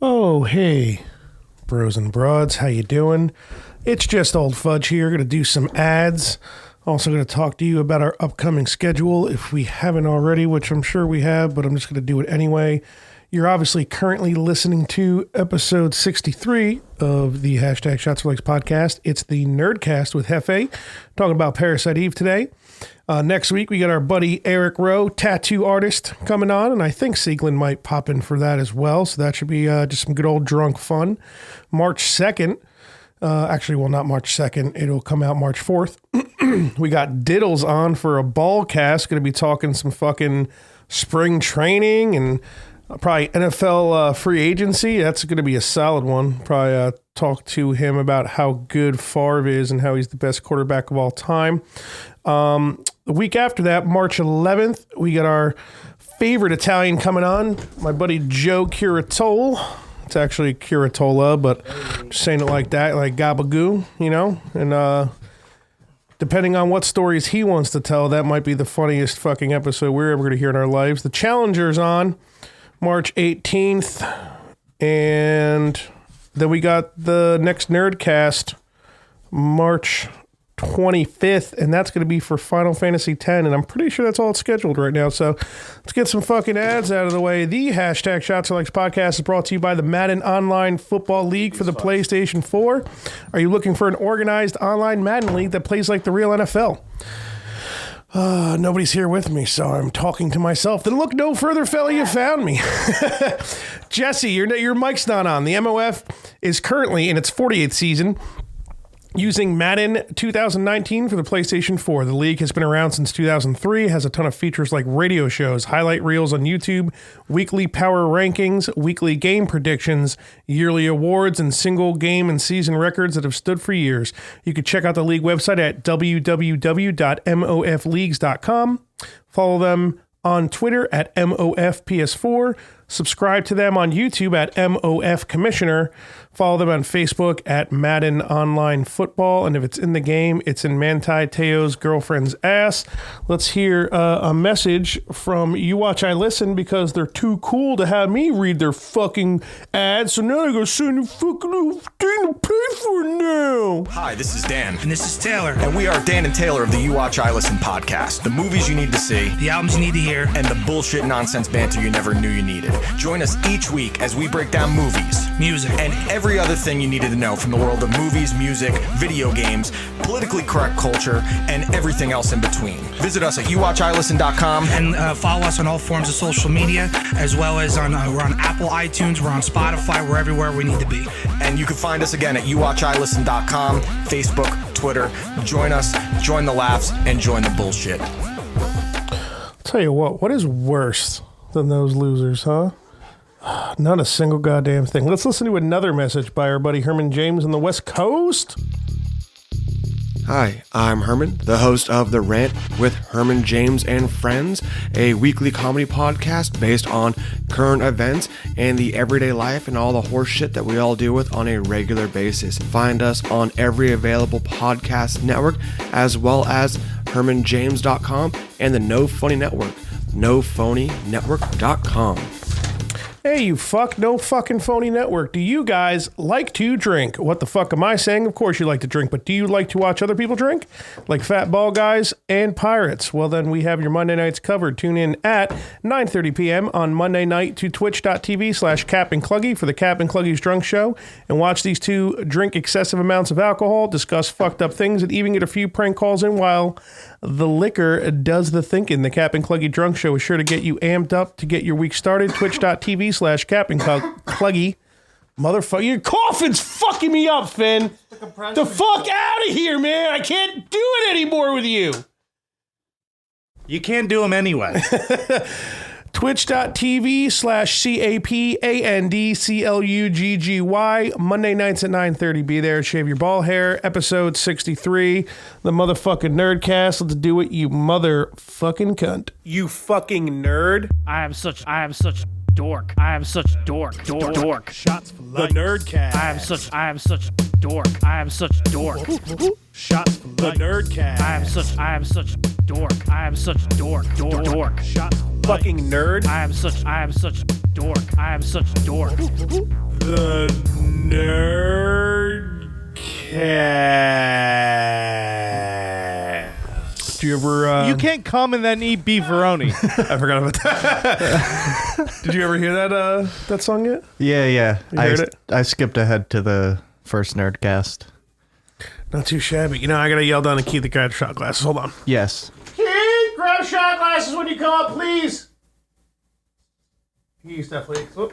Oh, hey, bros and broads, how you doing? It's just Old Fudge here, going to do some ads. Also going to talk to you about our upcoming schedule, if we haven't already, which I'm sure we have, but I'm just going to do it anyway. You're obviously currently listening to episode 63 of the hashtag shotsforlikes podcast. It's the Nerdcast with Jeffe, talking about Parasite Eve today. Next week, we got our buddy Eric Rowe, tattoo artist, coming on, and I think Sieglin might pop in for that as well, so that should be just some good old drunk fun. March 2nd, not March 2nd, it'll come out March 4th. We got Diddles on for a ball cast, going to be talking some fucking spring training and probably NFL free agency. That's going to be a solid one. Probably talk to him about how good Favre is and how he's the best quarterback of all time. The week after that, March 11th, we got our favorite Italian coming on, my buddy Joe Curatole. It's actually Curatola, but just saying it like that, like Gabagoo, you know? And depending on what stories he wants to tell, that might be the funniest fucking episode we're ever going to hear in our lives. The Challenger's on March 18th, and then we got the next Nerdcast March 25th, and that's going to be for Final Fantasy X, and I'm pretty sure that's all it's scheduled right now. So let's get some fucking ads out of the way. The hashtag shotsforlikes podcast is brought to you by the Madden Online Football League for the PlayStation 4. Are you looking for an organized online Madden league that plays like the real NFL? Nobody's here with me, so I'm talking to myself. Then look no further, fella, you found me. Jesse, your mic's not on. The MOF is currently in its 48th season, using Madden 2019 for the PlayStation 4. The league has been around since 2003, has a ton of features like radio shows, highlight reels on YouTube, weekly power rankings, weekly game predictions, yearly awards, and single game and season records that have stood for years. You can check out the league website at www.mofleagues.com. Follow them on Twitter at MOFPS4. Subscribe to them on YouTube at MOF Commissioner. Follow them on Facebook at Madden Online Football. And if it's in the game, it's in Manti Te'o's girlfriend's ass. Let's hear a message from You Watch, I Listen, because they're too cool to have me read their fucking ads. So now I gotta send a fucking little thing to pay for now. Hi, this is Dan. And this is Taylor. And we are Dan and Taylor of the You Watch, I Listen podcast. The movies you need to see. The albums you need to hear. And the bullshit nonsense banter you never knew you needed. Join us each week as we break down movies, music, and every other thing you needed to know from the world of movies, music, video games, politically correct culture, and everything else in between. Visit us at youwatchilisten.com. And follow us on all forms of social media, as well as we're on Apple iTunes, we're on Spotify, we're everywhere we need to be. And you can find us again at youwatchilisten.com, Facebook, Twitter. Join us, join the laughs, and join the bullshit. I'll tell you what is worse than those losers, huh? Not a single goddamn thing. Let's listen to another message by our buddy Herman James on the West Coast. Hi, I'm Herman, the host of The Rant with Herman James and Friends, a weekly comedy podcast based on current events and the everyday life and all the horse shit that we all deal with on a regular basis. Find us on every available podcast network, as well as hermanjames.com and the No Phony Network, nophonynetwork.com. Hey, you fuck, no fucking phony network. Do you guys like to drink? What the fuck am I saying? Of course you like to drink, but do you like to watch other people drink? Like Fat Ball Guys and Pirates? Well, then we have your Monday nights covered. Tune in at 9:30 p.m. on Monday night to twitch.tv/CapandCluggy for the Cap and Cluggy's Drunk Show, and watch these two drink excessive amounts of alcohol, discuss fucked up things, and even get a few prank calls in while the liquor does the thinking. The Cap and Cluggy Drunk Show is sure to get you amped up to get your week started. Twitch.tv/CapandCluggy. Motherfucker, your coughing's fucking me up, Finn. The fuck out of here, man. I can't do it anymore with you. You can't do them anyway. Twitch.tv/CapandCluggy. Monday nights at 9:30. Be there. Shave your ball hair. Episode 63. The motherfucking Nerdcast. Let's do it, you motherfucking cunt. You fucking nerd. I am such dork. I am such dork. Shots for likes. The Nerdcast. I am such dork. I am such dork. Shots for likes. The Nerdcast. I am such dork. I am such dork. Shots for fucking nerd. I am such dork. I am such dork. The Nerdcast. Do you ever... You can't come and then eat beefaroni. I forgot about that. Did you ever hear that song yet? Yeah. You heard it? I skipped ahead to the first Nerdcast. Not too shabby. You know, I gotta yell down to Keith to grab shot glasses. Hold on. Yes. Keith, grab shot glasses when you come up, please. He's definitely... no.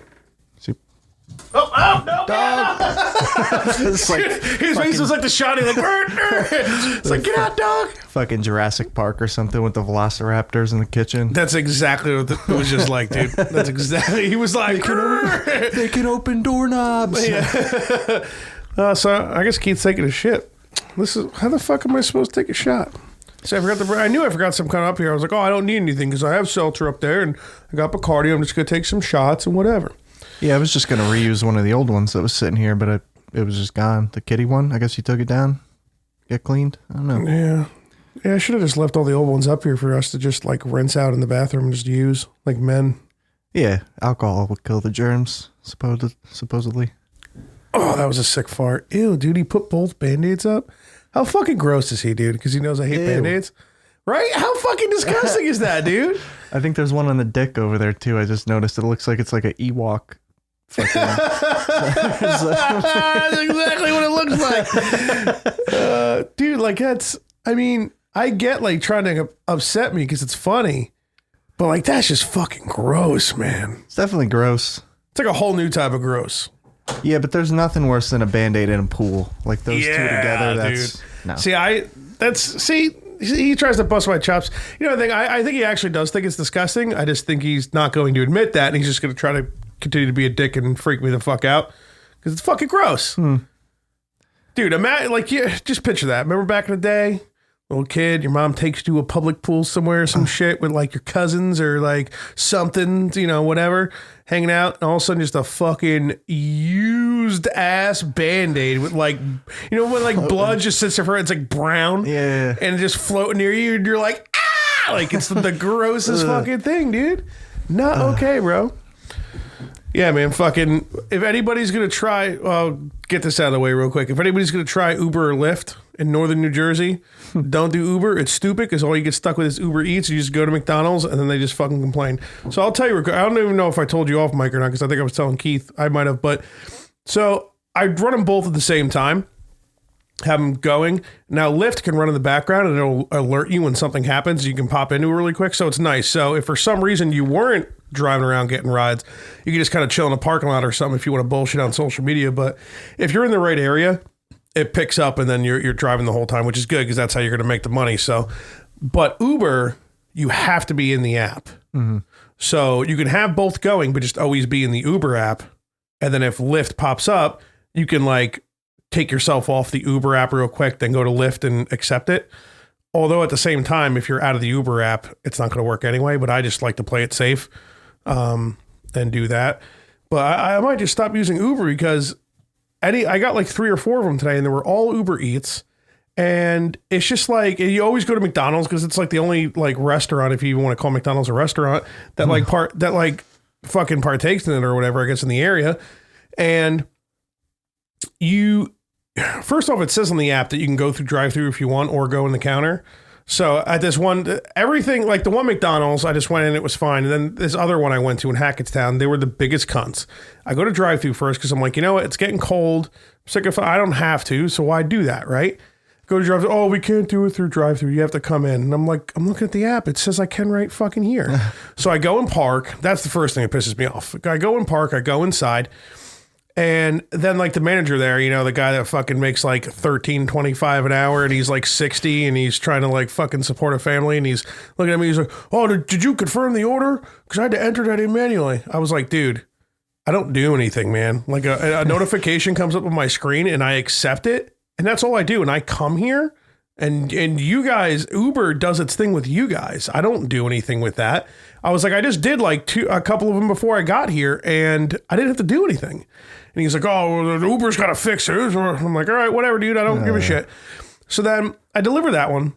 It's like His face was like the shot. He's like, it's like, get out, dog. fucking Jurassic Park or something with the velociraptors in the kitchen. That's exactly what it was just like, dude. That's exactly. He was like, They can open doorknobs. yeah. So I guess Keith's taking a shit. This is how the fuck am I supposed to take a shot? So I knew I forgot some kind of up here. I was like, oh, I don't need anything because I have seltzer up there and I got Bacardi. I'm just gonna take some shots and whatever. Yeah, I was just going to reuse one of the old ones that was sitting here, but it was just gone. The kitty one, I guess you took it down, get cleaned. I don't know. Yeah, I should have just left all the old ones up here for us to just like rinse out in the bathroom and just use like men. Yeah, alcohol would kill the germs, supposedly. Oh, that was a sick fart. Ew, dude, he put both Band-Aids up? How fucking gross is he, dude? Because he knows I hate Band-Aids? Right? How fucking disgusting is that, dude? I think there's one on the dick over there, too. I just noticed it looks like it's like an Ewok. That's exactly what it looks like. Dude, like I mean, I get like trying to upset me because it's funny, but like that's just fucking gross, man. It's definitely gross. It's like a whole new type of gross. Yeah, but there's nothing worse than a Band-Aid in a pool. Like those two together, that's... Dude. No. See, he tries to bust my chops. You know, I think he actually does think it's disgusting. I just think he's not going to admit that, and he's just going to try to continue to be a dick and freak me the fuck out because it's fucking gross. Dude, just picture that. Remember back in the day, little kid, your mom takes you to a public pool somewhere, some shit with like your cousins or like something, you know, whatever, hanging out, and all of a sudden just a fucking used ass Band-Aid with like, you know, when like blood just sits there for it's like brown, Yeah. and just floating near you, and you're like, ah, like it's the grossest fucking thing, dude. Not okay, bro. Yeah, man, fucking, if anybody's going to try, get this out of the way real quick. If anybody's going to try Uber or Lyft in northern New Jersey, don't do Uber. It's stupid because all you get stuck with is Uber Eats. You just go to McDonald's and then they just fucking complain. So I'll tell you, I don't even know if I told you off mic or not because I think I was telling Keith. I might have, but so I'd run them both at the same time, have them going. Now Lyft can run in the background and it'll alert you when something happens. You can pop into it really quick. So it's nice. So if for some reason you weren't driving around getting rides, you can just kind of chill in a parking lot or something if you want to bullshit on social media. But if you're in the right area, it picks up and then you're driving the whole time, which is good because that's how you're going to make the money. So, but Uber, you have to be in the app. Mm-hmm. So you can have both going, but just always be in the Uber app. And then if Lyft pops up, you can like take yourself off the Uber app real quick, then go to Lyft and accept it. Although at the same time, if you're out of the Uber app, it's not going to work anyway, but I just like to play it safe and do that. But I might just stop using Uber because I got like 3 or 4 of them today and they were all Uber Eats. And it's just like, you always go to McDonald's because it's like the only like restaurant, if you even want to call McDonald's a restaurant, that like fucking partakes in it or whatever, I guess, in the area. And first off, it says on the app that you can go through drive-through if you want or go in the counter. So at this one, everything, like the one McDonald's, I just went in, it was fine. And then this other one I went to in Hackettstown, they were the biggest cunts. I go to drive-through first because I'm like, you know what? It's getting cold. I'm sick of, I don't have to, so why do that, right? Go to drive-through. Oh, we can't do it through drive-through. You have to come in. And I'm like, I'm looking at the app. It says I can right fucking here. So I go and park. That's the first thing that pisses me off. I go and park. I go inside. And then like the manager there, you know, the guy that fucking makes like $13.25 an hour and he's like 60 and he's trying to like fucking support a family and he's looking at me, he's like, oh, did you confirm the order? Because I had to enter that in manually. I was like, dude, I don't do anything, man. Like a notification comes up on my screen and I accept it and that's all I do. And I come here and you guys, Uber does its thing with you guys. I don't do anything with that. I was like, I just did like a couple of them before I got here and I didn't have to do anything. And he's like, oh, the Uber's got to fix it. I'm like, all right, whatever, dude. I don't give a shit. So then I deliver that one.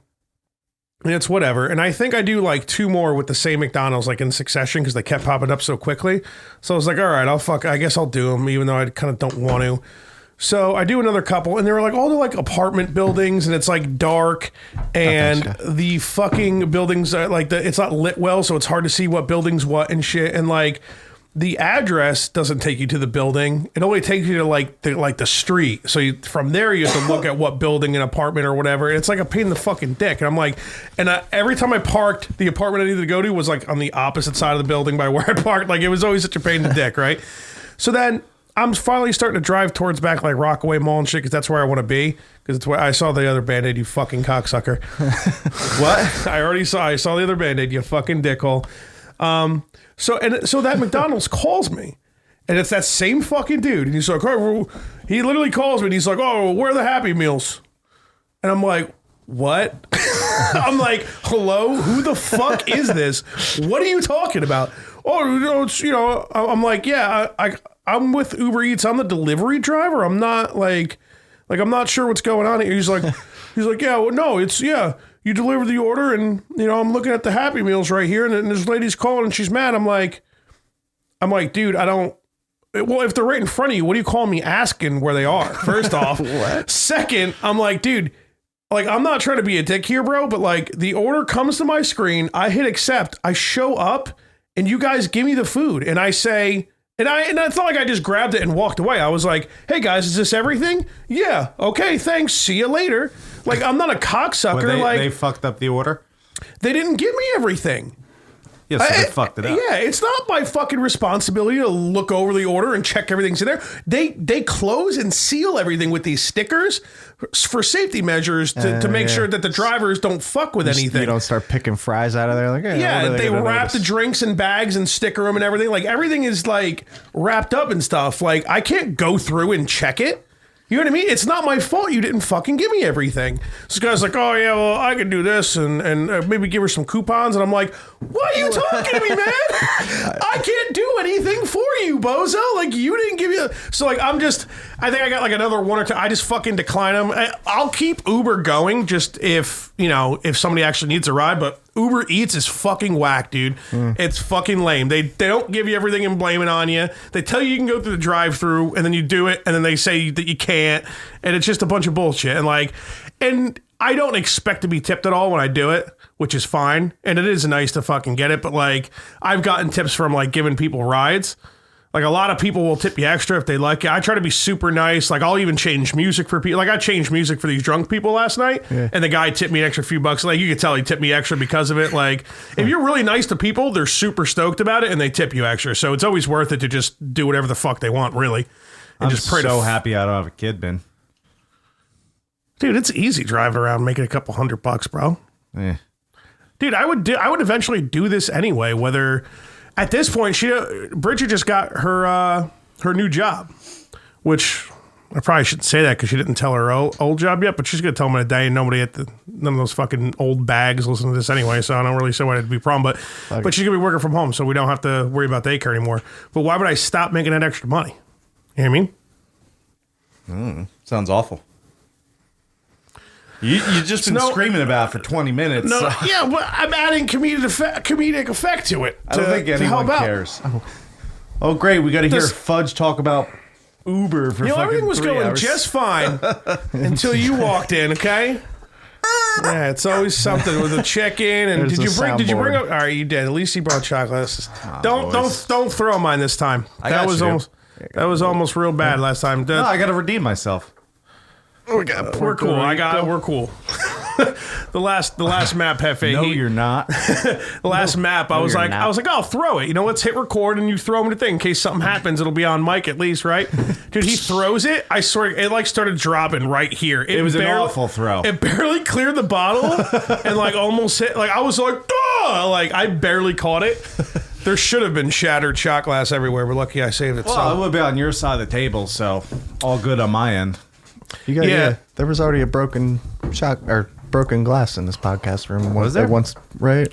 And it's whatever. And I think I do like 2 more with the same McDonald's like in succession because they kept popping up so quickly. So I was like, all right, I guess I'll do them even though I kind of don't want to. So I do another couple and they were like all the like apartment buildings and it's like dark and the fucking buildings are like it's not lit well. So it's hard to see what building's what and shit. And like the address doesn't take you to the building. It only takes you to like the street. So from there you have to look at what building and apartment or whatever. It's like a pain in the fucking dick. And I'm like, every time I parked, the apartment I needed to go to was like on the opposite side of the building by where I parked. Like it was always such a pain in the dick, right? So then I'm finally starting to drive towards back like Rockaway Mall and shit because that's where I want to be. Because it's where I saw the other Band-Aid, you fucking cocksucker. What? I saw the other Band-Aid, you fucking dickhole. So that McDonald's calls me, and it's that same fucking dude, and he's like, oh, he literally calls me, and he's like, oh, where are the Happy Meals? And I'm like, what? I'm like, hello, who the fuck is this? What are you talking about? Oh, it's, I'm like, yeah, I'm with Uber Eats. I'm the delivery driver. I'm not like I'm not sure what's going on here. He's like, yeah, well, no, you deliver the order and, I'm looking at the Happy Meals right here and this lady's calling and she's mad. I'm like, dude, well, if they're right in front of you, what do you call me asking where they are? First off. What? Second, I'm like, dude, like, I'm not trying to be a dick here, bro, but like the order comes to my screen. I hit accept. I show up and you guys give me the food and I say, and it's not like I just grabbed it and walked away. I was like, hey guys, is this everything? Yeah. Okay. Thanks. See you later. Like, I'm not a cocksucker. They fucked up the order? They didn't give me everything. Yeah, so they fucked it up. Yeah, it's not my fucking responsibility to look over the order and check everything's in there. They close and seal everything with these stickers for safety measures to make sure that the drivers don't fuck with anything. You don't start picking fries out of there. Like, yeah, they wrap the drinks in bags and sticker them and everything. Like, everything is like wrapped up and stuff. Like, I can't go through and check it. You know what I mean? It's not my fault you didn't fucking give me everything. This guy's like, oh, yeah, well, I can do this and maybe give her some coupons. And I'm like, what are you talking to me, man? I can't do anything for you, bozo. Like, you didn't give me... So, like, I think I got, like, another 1 or 2. I just fucking decline them. I'll keep Uber going just if somebody actually needs a ride. But Uber Eats is fucking whack, dude. It's fucking lame. They don't give you everything and blame it on you. They tell you can go through the drive-thru and then you do it and then they say that you can't. And it's just a bunch of bullshit. And I don't expect to be tipped at all when I do it, which is fine. And it is nice to fucking get it. But like, I've gotten tips from like giving people rides. Like, a lot of people will tip you extra if they like it. I try to be super nice. Like, I'll even change music for people. Like, I changed music for these drunk people last night, and the guy tipped me an extra few bucks. Like, you could tell he tipped me extra because of it. Like, if you're really nice to people, they're super stoked about it, and they tip you extra. So it's always worth it to just do whatever the fuck they want, really. And I'm just pray so happy I don't have a kid, Ben. Dude, it's easy driving around making a couple $100, bro. Dude, I would eventually do this anyway, whether... At this point, Bridget just got her new job, which I probably shouldn't say that because she didn't tell her old job yet, but she's going to tell them in a day and none of those fucking old bags listen to this anyway, so I don't really see why it'd be a problem, but she's going to be working from home, so we don't have to worry about daycare anymore. But why would I stop making that extra money? You know what I mean? Sounds awful. You've just been screaming about it for 20 minutes. No, so. Yeah, well, I'm adding comedic effect to it. I don't think anyone cares. Oh, great. We got to hear Fudge talk about Uber for fucking everything was 3 going hours. just fine until you walked in, okay? Yeah, it's always something with a check-in. And did you bring up? All right, you did. At least you brought chocolate. Don't throw mine this time. That was almost real bad last time. No, I got to redeem myself. We're cool. We're cool. The last map, Jeffe. No, you're not. The last map, I was like, I'll throw it. Let's hit record and you throw him the thing in case something happens. It'll be on mic at least, right? Dude, he throws it. I swear, it like started dropping right here. It was an awful throw. It barely cleared the bottle and like almost hit. Like I was like, ah! Like I barely caught it. There should have been shattered shot glass everywhere. We're lucky I saved it. Well, it would be on your side of the table, so all good on my end. You got there was already a broken glass in this podcast room. Was there once, right?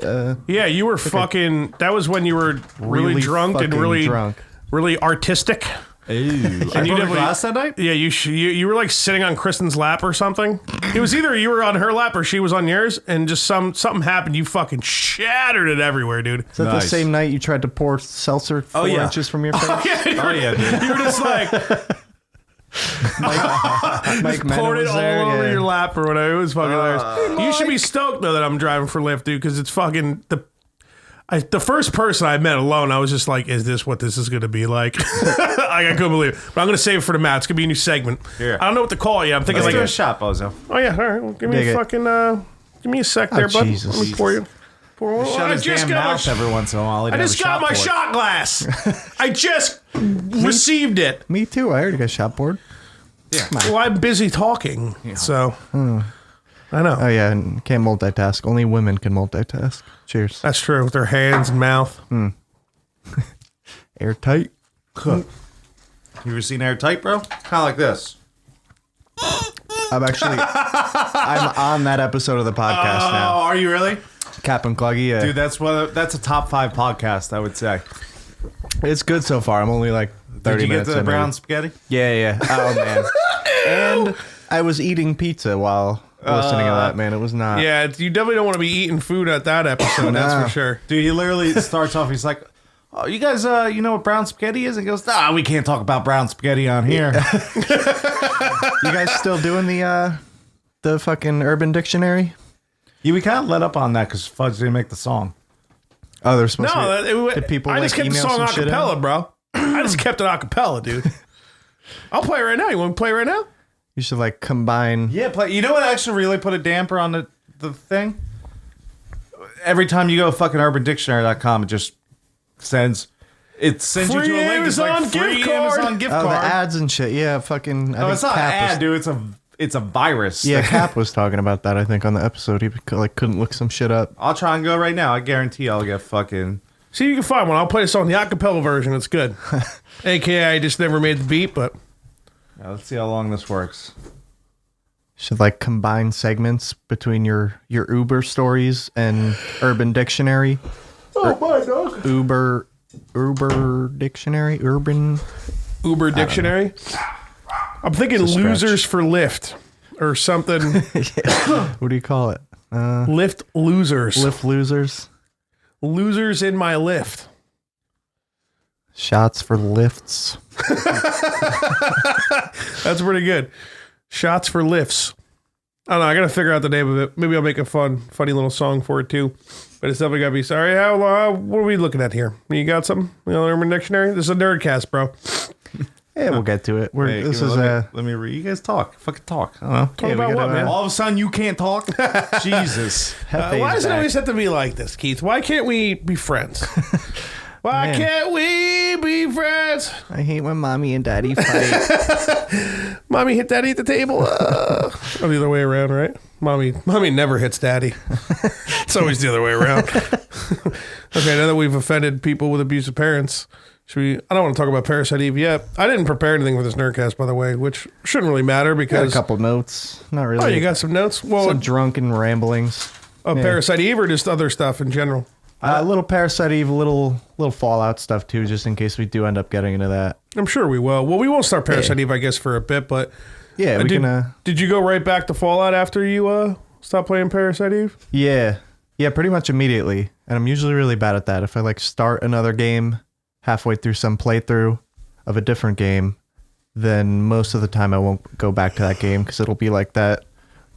Yeah, you were fucking. That was when you were really drunk and really artistic. Ooh, I broke a glass that night? Yeah, you were like sitting on Kristen's lap or something. It was either you were on her lap or she was on yours, and just something happened. You fucking shattered it everywhere, dude. Is that the same night you tried to pour seltzer 4 inches from your face? Oh yeah, dude. You were just like Mike poured it all over yeah. your lap or whatever. It was fucking hilarious. You should be stoked though that I'm driving for Lyft, dude, because it's fucking the first person I met alone, I was just like, is this what this is going to be like? I couldn't believe it. But I'm going to save it for the mat. It's going to be a new segment. Here. I don't know what to call it yet. I'm thinking Let's like do a shot, Bozo. Oh, yeah. All right. Well, give me a fucking, give me a sec there, bud. Jesus. Let me pour you. Shut his damn mouth every once in a while. I just got my shot glass. I just received it. Me too. I already got shot board. Yeah. Well, I'm busy talking, so I know. Oh yeah, and can't multitask. Only women can multitask. Cheers. That's true, with their hands and mouth. Airtight. You ever seen Airtight, bro? Kind of like this. I'm on that episode of the podcast now. Oh, are you really? Cap and Cluggy, yeah. Dude, that's a top 5 podcast, I would say. It's good so far. I'm only like 30 Did you minutes get the in. brown spaghetti? Yeah. Oh man. And I was eating pizza while listening to that, man. It was not. Yeah, you definitely don't want to be eating food at that episode, that's for sure. Dude, he literally starts off, he's like, oh, you guys, you know what brown spaghetti is? And goes, we can't talk about brown spaghetti on here. You guys still doing the fucking Urban Dictionary? Yeah, we kind of let up on that because Fudge didn't make the song. Oh, they're supposed No, to be. Did people I just kept the email song some shit in? acapella, bro. I just kept it acapella, dude. I'll play it right now. You want to play it right now? You should like combine. Yeah, play. You know what actually really put a damper on the thing? Every time you go to fucking UrbanDictionary.com, it just sends you Free to a link. Amazon It's like free gift card. Amazon gift Oh, card. the ads and shit. Yeah, fucking. No, it's not an ad, dude. It's a virus. Yeah, Cap was talking about that. I think on the episode, he like couldn't look some shit up. I'll try and go right now. I guarantee I'll get fucking. See, you can find one. I'll play this on the acapella version. It's good. AKA, I just never made the beat, but Yeah, let's see how long this works. Should like combine segments between your Uber stories and Urban Dictionary. oh my dog. Uber Dictionary, Uber Dictionary. I'm thinking It's a stretch. losers for Lyft or something. What do you call it? Lyft losers. Lyft losers. Losers in my Lyft. Shots for lifts. That's pretty good. Shots for lifts. I don't know. I got to figure out the name of it. Maybe I'll make a funny little song for it too. But it's definitely got to be. Sorry, what are we looking at here? You got something? Urban Dictionary? This is a Nerdcast, bro. Yeah, we'll get to it. Hey, let me read. You guys talk. Fucking talk. I don't know. Talk about what, man? All of a sudden, you can't talk? Jesus. Why does it always have to be like this, Keith? Why can't we be friends? Why Man. can't we be friends? I hate when mommy and daddy fight. Mommy hit daddy at the table. Or the other way around, right? Mommy never hits daddy. It's always the other way around. Okay, now that we've offended people with abusive parents, I don't want to talk about Parasite Eve yet. I didn't prepare anything for this Nerdcast, by the way, which shouldn't really matter Got a because... couple notes. Not really. Oh, you got some notes? Well, some drunken ramblings. of yeah. Parasite Eve or just other stuff in general? A little Parasite Eve, little Fallout stuff too, just in case we do end up getting into that. I'm sure we will. Well, we won't start Parasite Eve, I guess, for a bit, but... Yeah, we can. Did you go right back to Fallout after you stopped playing Parasite Eve? Yeah, pretty much immediately. And I'm usually really bad at that. If I like start another game halfway through some playthrough of a different game, then most of the time I won't go back to that game because it'll be like that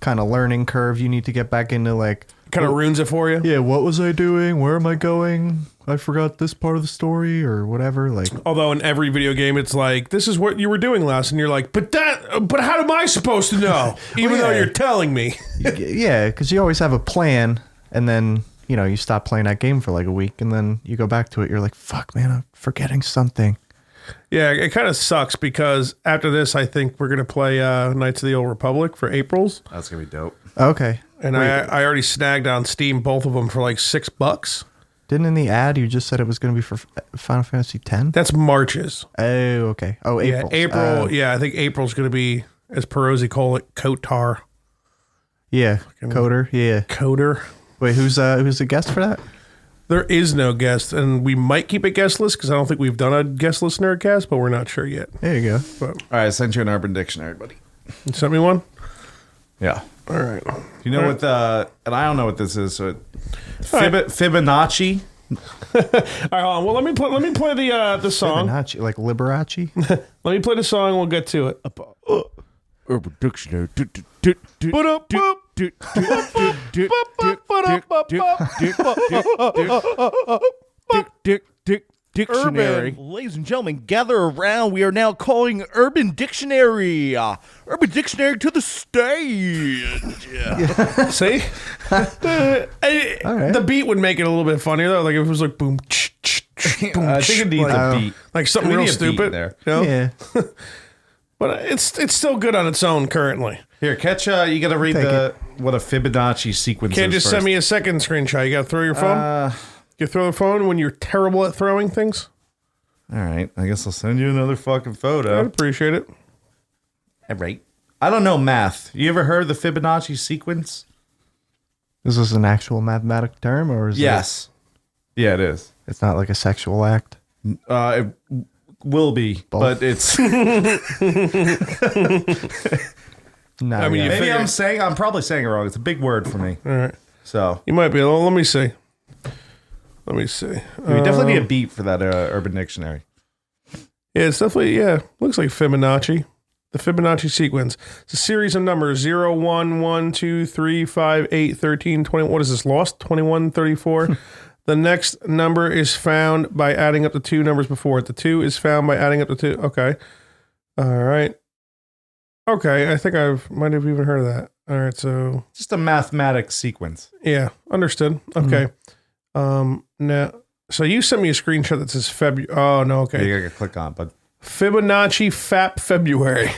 kind of learning curve you need to get back into, like... Kind of ruins it for you? Yeah, what was I doing? Where am I going? I forgot this part of the story or whatever. Like, Although in every video game, it's like, this is what you were doing last, and you're like, but how am I supposed to know? Even though you're telling me. yeah, because you always have a plan, and then, you stop playing that game for like a week, and then you go back to it. You're like, fuck, man, I'm forgetting something. Yeah, it kind of sucks because after this, I think we're going to play Knights of the Old Republic for April's. That's going to be dope. Okay. And I already snagged on Steam both of them for like $6. Didn't in the ad you just said it was going to be for Final Fantasy X? That's March's. Oh, okay. Oh, April. Yeah, April. Yeah, I think April's going to be, as Perozzi call it, Kotar. Yeah, Coder. Yeah. Coder. Wait, who's the guest for that? There is no guest, and we might keep a guest list because I don't think we've done a guest list Nerdcast, but we're not sure yet. There you go. But All right, I sent you an Urban Dictionary, buddy. you sent me one? Yeah. All right. You know what and I don't know what this is. So Fibonacci. All right, hold on. Well, let me play the song. Fibonacci, like Liberace. Let me play the song and we'll get to it. Urban Dictionary. Dictionary. Ladies and gentlemen, gather around. We are now calling Urban Dictionary. Urban Dictionary to the stage. See? The beat would make it a little bit funnier, though. Like if it was like boom, boom, I think it needs a beat. like something We real need a beat stupid. there. You know? Yeah. But it's still good on its own currently. Here, catch. You got to read what a Fibonacci sequence Can't is just send me a second screenshot. You got to throw your phone. You throw the phone when you're terrible at throwing things. All right, I guess I'll send you another fucking I'd photo. appreciate it. All right. I don't know math. You ever heard of the Fibonacci sequence? Is this an actual mathematic term, or is Yes. Yeah, it is. it's not like a sexual act? It will be, Both. but it's. No, I mean, yeah. Maybe I'm probably saying it wrong. It's a big word for me. All right. So You might be. Well, let me see. we definitely need a beat for that Urban Dictionary. Yeah, it's definitely, looks like Fibonacci. The Fibonacci sequence. It's a series of numbers 0, 1, 1, 2, 3, 5, 8, 13, 20. What is this? Lost? 21, 34. The next number is found by adding up the two numbers before it. The 2 is found by adding up the 2. Okay. All right. Okay, I think might have even heard of that. All right, so Just a mathematics sequence. yeah, understood. Okay. Now, so you sent me a screenshot that says February. Oh no, okay. You gotta click on, but Fibonacci FAP February.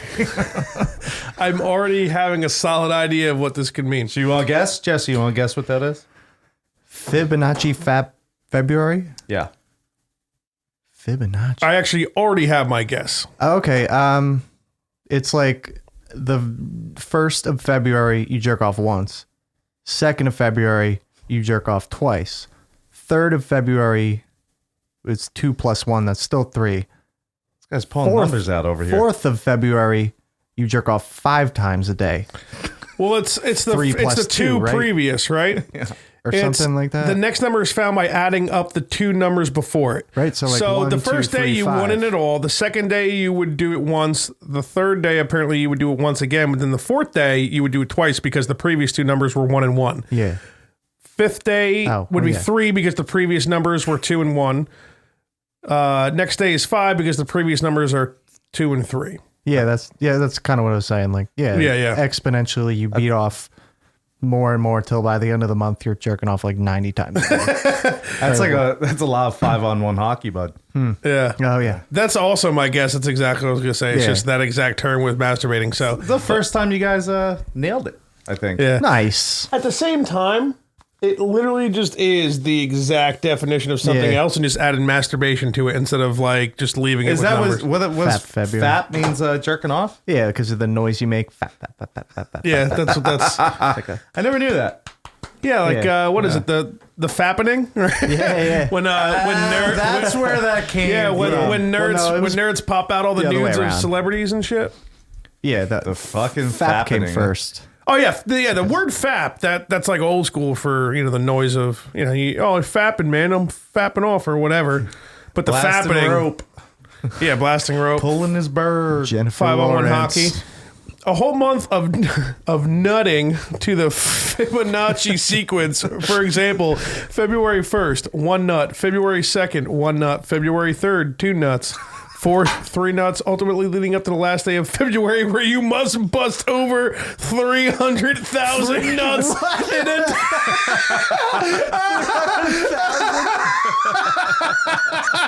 I'm already having a solid idea of what this could mean. so you want to guess, Jesse? You want to guess what that is? Fibonacci February? Yeah. Fibonacci. I actually already have my guess. Okay. It's like the 1st of February, you jerk off once. 2nd of February, you jerk off twice. 3rd of February, it's 2 plus 1. That's still 3. This guy's pulling numbers out over here. 4th of February, you jerk off 5 times a day. Well, it's the 3 it's plus the 2 2, right? previous, right? Or It's- something like that. The next number is found by adding up the 2 numbers before it. Right, so like 1, the 2, first day 3, you 5. wouldn't at all. The second day you would do it once. The third day apparently you would do it once again. But then the fourth day you would do it twice because the previous 2 numbers were 1 and 1. Yeah. Fifth day would be yeah. 3 because the previous numbers were 2 and 1. Next day is 5 because the previous numbers are 2 and 3. Yeah, that's kind of what I was saying. Like, yeah. Exponentially, you beat off more and more till by the end of the month you're jerking off like 90 times a day. That's that's a lot of 5-on-1 hockey, bud. Yeah. Oh yeah. That's also my guess. That's exactly what I was going to say. It's Yeah. just that exact term with masturbating. So The first time you guys nailed it, I think. yeah. Nice. At the same time, it literally just is the exact definition of something Yeah. else and just added masturbation to it instead of like just leaving it Is with that numbers. what it was? Fat February. Fat means jerking off? Yeah, because of the noise you make. Fat, fat, fat, fat, fat, fat. Yeah, that's what that's. I never knew that. Yeah, like Yeah. What is it? The fappening? Yeah. when nerds. That's where that came Yeah, when nerds Well, no, it was when nerds pop out all the the other way nudes of around. celebrities and shit. Yeah, The fucking fap came fappening. first. Oh yeah, the word fap that's like old school for the noise of fapping, man, I'm fapping off or whatever. But the Blasting fappening rope. Yeah, blasting rope. Pulling his bird. Jennifer 5-on-1 Lawrence. hockey. A whole month of nutting to the Fibonacci sequence. For example, February 1st, 1 nut. February 2nd, 1 nut. February 3rd, 2 nuts. 4th, 3 nuts, ultimately leading up to the last day of February where you must bust over 300,000 nuts in a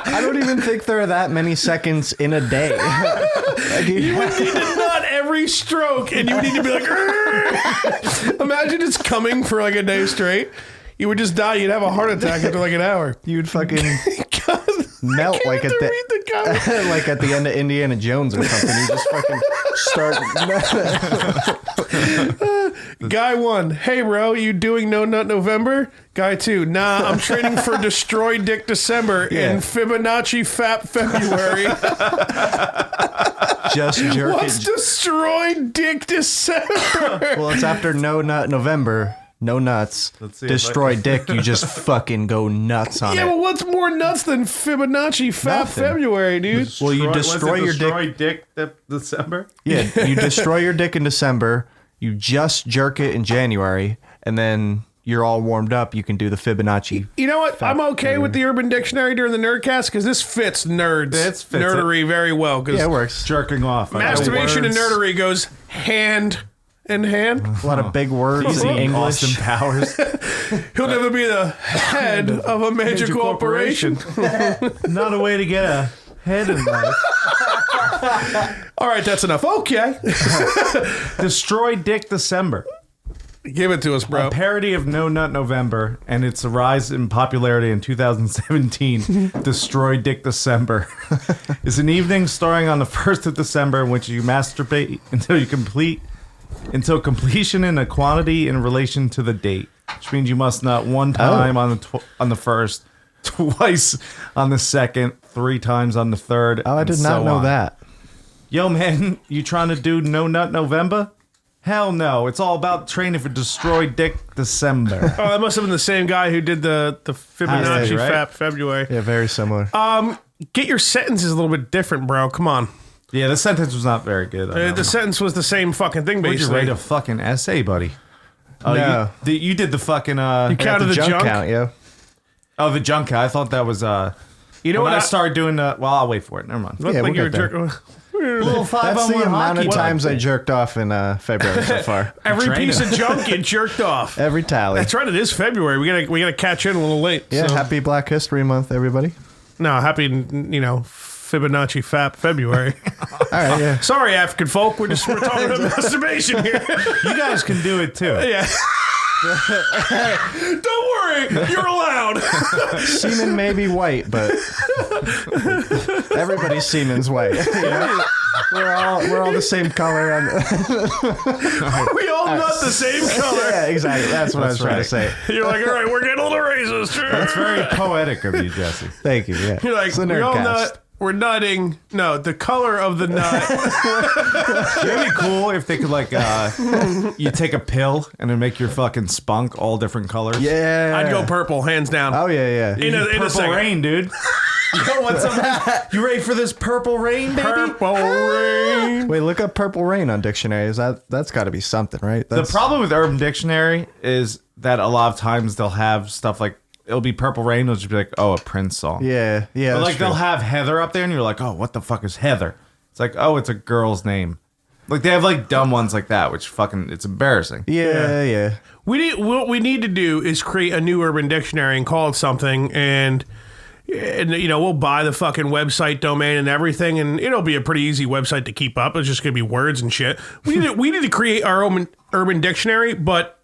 I don't even think there are that many seconds in a day. You would need to nut every stroke, and you would need to be like, "Argh." Imagine it's coming for like a day straight. You would just die. You'd have a heart attack after like an hour. You'd fucking God, melt I like can't at read the comment. like at the end of Indiana Jones or something. You just fucking start. Guy 1, hey bro, you doing No Nut November? Guy 2, nah, I'm training for Destroy Dick December in Fibonacci Fap February. Just jerk What's it. Destroy Dick December? Well, it's after No Nut November. No nuts. see if Destroy dick. You just fucking go nuts on Yeah, it. well, what's more nuts than Fibonacci Fap Nothing. February, dude? Well, you destroy your dick December. Yeah, you destroy your dick in December. You just jerk it in January, and then you're all warmed up. You can do the Fibonacci. You know what? I'm okay with the Urban Dictionary during the Nerdcast because this fits nerds. Fits nerdery very well. Yeah, it works. Jerking off. Masturbation and nerdery goes hand in hand. A lot of big words in English. Austin Powers. He'll never be the head of a major corporation. Not a way to get a head in life. All right, that's enough. Okay. Destroy Dick December. Give it to us, bro. A parody of No Nut November and its rise in popularity in 2017, Destroy Dick December, is an evening starting on the 1st of December in which you masturbate until completion in a quantity in relation to the date, which means you must nut one time on the first, twice on the second, 3 times on the third. Oh, I did not know that. Yo, man, you trying to do No Nut November? Hell no. It's all about training for Destroy Dick December. Oh, that must have been the same guy who did the Fibonacci right? Fap February. Yeah, very similar. Get your sentences a little bit different, bro. Come on. Yeah, the sentence was not very good. The sentence was the same fucking thing, What'd you basically. rate a fucking essay, buddy? Oh, No. you did the fucking... You counted the junk count, yeah. Oh, the junk count. I thought that was... You know when what? I started doing the... Well, I'll wait for it. Never mind. Looked Yeah, like we'll you were get there. jerking. Little 5 That's on the 1 amount hockey. of times I jerked off in February so far. Every Training. piece of junk you jerked off. Every tally. That's right. It is February. We gotta catch in a little late. Yeah, so. happy Black History Month, everybody. No, happy Fibonacci Fap February. All right, yeah. Sorry, African folk. We're talking about masturbation here. You guys can do it, too. Yeah. Don't worry, you're allowed. Semen may be white, but everybody's semen's white. You know? We're all the same color. We all nut the same color. Yeah, exactly. That's what I was trying to say. You're like, all right, we're getting a little racist. That's very poetic of you, Jesse. Thank you. Yeah. You're like, It's the we all Nerdcast. nut. We're nutting. No, the color of the nut. It'd be cool if they could, like, you take a pill and then make your fucking spunk all different colors. Yeah. I'd go purple, hands down. Oh yeah, yeah. In a Purple second. rain, dude. Yo, what's up? You ready for this purple rain, baby? Purple rain. Wait, look up Purple Rain on dictionaries. That's got to be something, right? The problem with Urban Dictionary is that a lot of times they'll have stuff like, it'll be Purple Rain, it'll just be like, oh, a Prince song. Yeah, yeah. But that's like they'll true. have Heather up there and you're like, oh, what the fuck is Heather? It's like, oh, it's a girl's name. Like they have like dumb ones like that, which fucking, it's embarrassing. Yeah. What we need to do is create a new Urban Dictionary and call it something, and we'll buy the fucking website domain and everything, and it'll be a pretty easy website to keep up. It's just gonna be words and shit. We need to create our own Urban Dictionary, but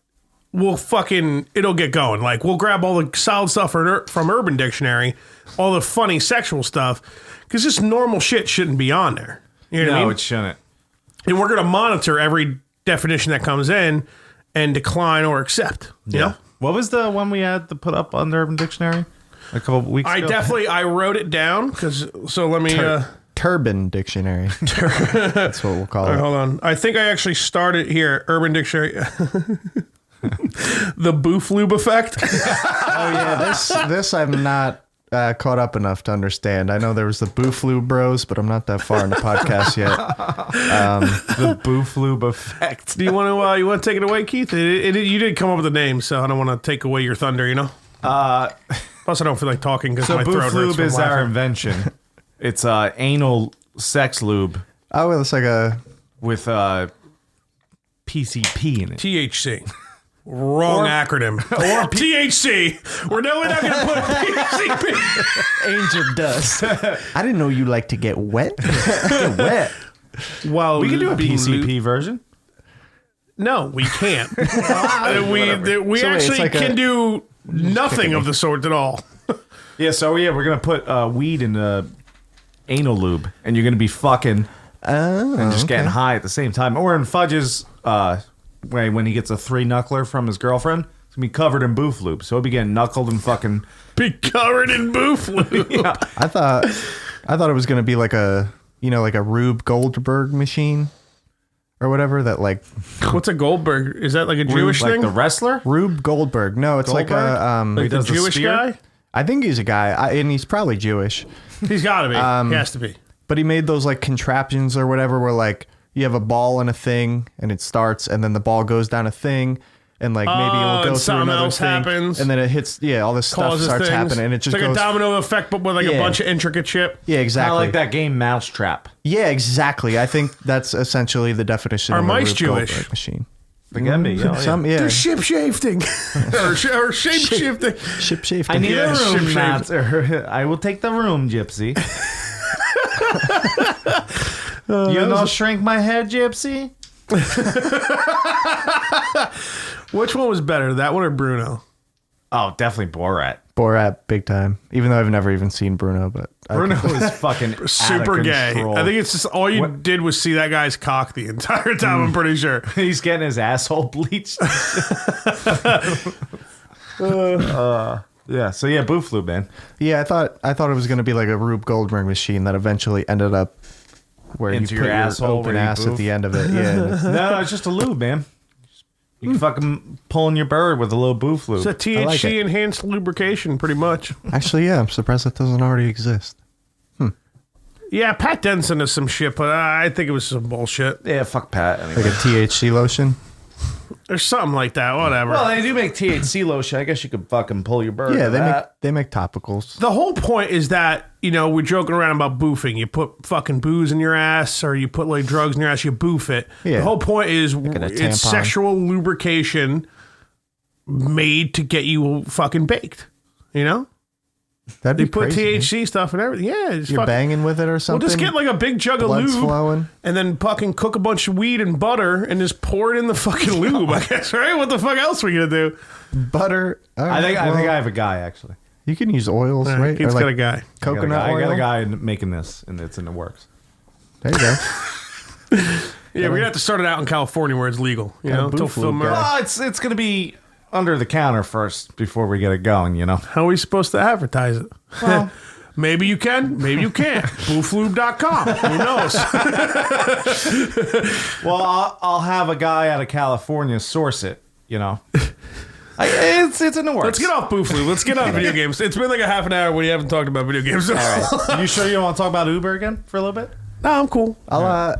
it'll get going. Like we'll grab all the solid stuff from Urban Dictionary, all the funny sexual stuff, because just normal shit shouldn't be on there. You know what I No, mean? it shouldn't. And we're gonna monitor every definition that comes in and decline or accept. You know? What was the one we had to put up on the Urban Dictionary a couple of weeks ago? I wrote it down so let me Turban Dictionary. That's what we'll call it. hold on. I think I actually started here. Urban Dictionary. The boof lube effect. Oh yeah, this I'm not caught up enough to understand. I know there was the Boofloo Bros, but I'm not that far in the podcast yet. The Boof Lube effect. Do you want to take it away, Keith? You did come up with the name, so I don't want to take away your thunder. You know. Plus, I don't feel like talking because So my throat Boof hurts Lube from is our laughing. invention. It's anal sex lube Oh, well, it's like a with PCP in it. THC. Wrong acronym. Or THC. We're not going to put PCP. angel dust. I didn't know you like to get wet. Get wet. Well, We can do a being PCP version. No, we can't. we So wait, actually it's like can a- do nothing of the sort at all. We're gonna put weed in the anal lube, and you're gonna be fucking and just getting high at the same time. Or in Fudge's when he gets a 3-knuckler from his girlfriend, it's gonna be covered in boof lube. So he'll be getting knuckled and fucking Be covered in boof lube. yeah. I thought it was gonna be like a Rube Goldberg machine or whatever that like. What's a Goldberg? Is that like a Jewish like thing? the wrestler. Rube Goldberg. No, it's like a Like the does the Jewish spear? guy? I think he's a guy, and he's probably Jewish. He's got to be. He has to be. But he made those like contraptions or whatever where like you have a ball and a thing and it starts and then the ball goes down a thing and like maybe it will and go through something another else thing happens. and then it hits all this stuff Causes starts things. happening and it just it's like goes a domino effect but with like a Yeah. bunch of intricate shit. Yeah, Kind exactly. of like that game Mousetrap. Yeah, exactly. I think that's essentially the definition Are of a mice Rube Jewish? Goldberg machine. Forget me. Yeah. Some yeah. They're ship shifting or shape shifting. Ship shape. I need Yeah, a room, ship-shaped. Matt. I will take the room, Gypsy. You know, shrink my head, Gypsy. Which one was better, that one or Bruno? Oh, definitely Borat. Borat big time. Even though I've never even seen Bruno, but Bruno is fucking Super out of gay. control. I think it's just all you did was see that guy's cock the entire time. I'm pretty sure. He's getting his asshole bleached. Yeah. So yeah, boof lube, man. yeah, I thought it was gonna be like a Rube Goldberg machine that eventually ended up where Into you your put your asshole open where you ass boof? at the end of it. Yeah. No, it's just a lube, man. You can fucking pulling your bird with a little boof lube. It's a THC like it. enhanced lubrication, pretty much. Actually, yeah, I'm surprised that doesn't already exist. Yeah, Pat Denson is some shit, but I think it was some bullshit. Yeah, fuck Pat. Anyway. Like a THC lotion. There's something like that, whatever. Well, they do make THC lotion. I guess you could fucking pull your bird. Yeah, with that. they make topicals. the whole point is that, we're joking around about boofing. You put fucking booze in your ass or you put like drugs in your ass, you boof it. Yeah. The whole point is a it's tampon. sexual lubrication made to get you fucking baked. That'd They be put crazy. THC stuff and everything. Yeah, it's You're fucking, banging with it or Well, something. just get like a big jug of Blood's lube flowing. and then fucking cook a bunch of weed and butter and just pour it in the fucking lube, I guess, right? What the fuck else are we going to do? butter. All right, I think well, I have a guy actually. you can use oils, right? He's Or got like a guy. coconut I got oil. a guy making this, and it's in the works. There you go. Yeah, we're going to have to start it out in California where it's legal, until boof Phil lube Murray. guy. Well, it's going to be under the counter first before we get it going. How are we supposed to advertise it? Well, Maybe you can, maybe you can't. Booflube.com. Who knows? well, I'll have a guy out of California source it. It's in the works. Let's get off Booflube. Let's get on video games. It's been like a half an hour when you haven't talked about video games. All right. You sure you don't want to talk about Uber again for a little bit? No, I'm cool. Well,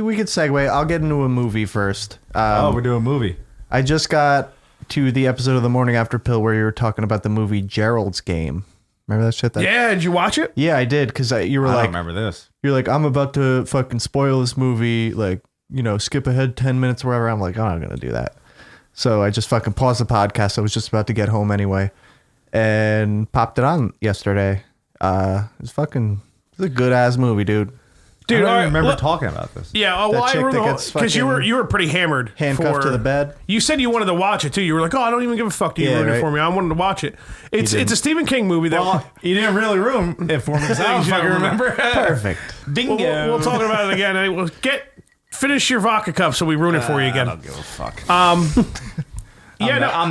we could segue. I'll get into a movie first. We're doing a movie. I just got to the episode of The Morning After Pill where you were talking about the movie Gerald's Game. Remember that shit? Yeah, did you watch it? Yeah, I did, because you were I don't like, remember this. you're like, I'm about to fucking spoil this movie, like, skip ahead 10 minutes or whatever. I'm like, I'm not going to do that. So I just fucking paused the podcast. I was just about to get home anyway and popped it on yesterday. It's a good ass movie, dude. Dude, I don't all right, even remember look- talking about this. Yeah, well, That I chick remember that gets because you fucking were pretty hammered. handcuffed to the bed. You said you wanted to watch it too. You were like, "Oh, I don't even give a fuck." Do you Yeah, ruin it right. for me? I wanted to watch it. It's a Stephen King movie that. Well, you didn't really ruin it for me because I don't fucking remember. Perfect. Bingo. We'll talk about it again. And we'll finish your vodka cup so we ruin it for you I again. don't give a fuck. I'm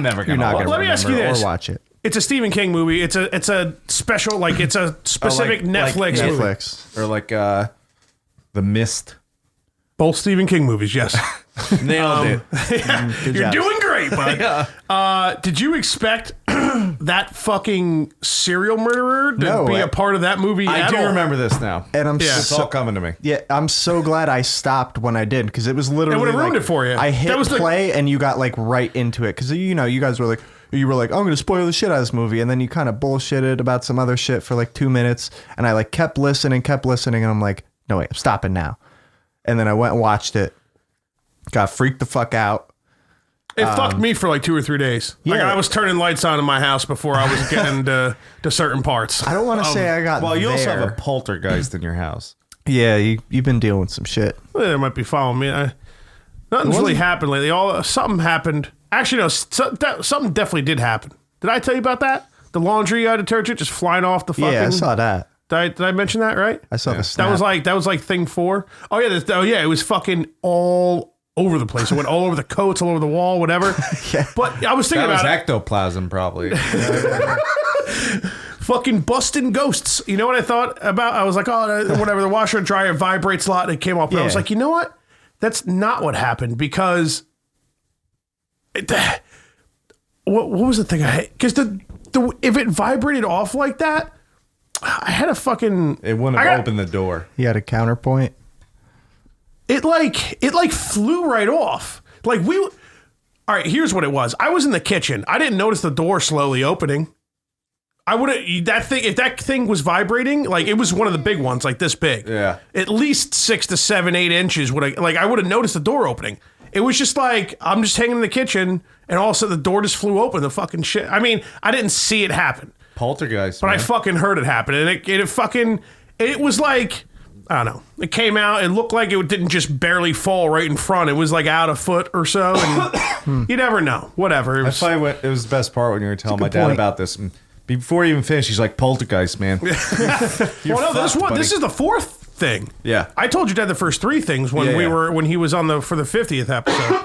never You're gonna not watch going to let me ask you this. or watch it. It's a Stephen King movie. It's a special, like it's a specific Netflix movie. Netflix. Or like The Mist. Both Stephen King movies, yes. Nailed it. Good You're job. doing great, bud. Did you expect that fucking serial murderer to No, be a part of that movie I at do all? remember this now. And I'm Yeah. It's so, all coming to me. yeah, I'm so glad I stopped when I did, because it was literally It would've ruined like, it for you. I hit That was the- play and you got like right into it, because you guys were like, I'm going to spoil the shit out of this movie, and then you kind of bullshitted about some other shit for like 2 minutes, and I like kept listening, and I'm like, no wait, I'm stopping now. And then I went and watched it, got freaked the fuck out. It fucked me for like 2 or 3 days. Like Yeah. I was turning lights on in my house before I was getting to certain parts. I don't want to say I got Well, you also have a there. poltergeist in your house. Yeah, you've been dealing with some shit. They might be following me. Nothing's really happened lately. Something happened. Actually, no. Something definitely did happen. Did I tell you about that? The laundry detergent just flying off the fucking. Yeah, I saw that. Did I mention that right? I saw the snap. That was like thing 4. Oh yeah, it was fucking all over the place. It went all over the coats, all over the wall, whatever. But I was thinking That was about ectoplasm, probably. fucking busting ghosts. You know what I thought about? I was like, oh, whatever. The washer and dryer vibrates a lot, and it came off. But I was like, you know what? That's not what happened because what was the thing I hate? Because if it vibrated off like that, I had a fucking. It wouldn't have opened the door. He had a counterpoint. It flew right off. Like all right, here's what it was. I was in the kitchen. I didn't notice the door slowly opening. I would have if that thing was vibrating, like it was one of the big ones, like this big. Yeah. At least 6 to 7, 8 inches I would have noticed the door opening. It was just like I'm just hanging in the kitchen and all of a sudden the door just flew open. The fucking shit. I mean, I didn't see it happen. Poltergeist. But man. I fucking heard it happen. And it was like, I don't know. It came out. It looked like it didn't just barely fall right in front. It was like out a foot or so. And you never know. Whatever. It was it was the best part when you were telling my dad about this. And before you even finished, he's like, poltergeist, man. Well, no, this is the fourth thing. Yeah. I told your dad the first 3 things when when he was on for the 50th episode.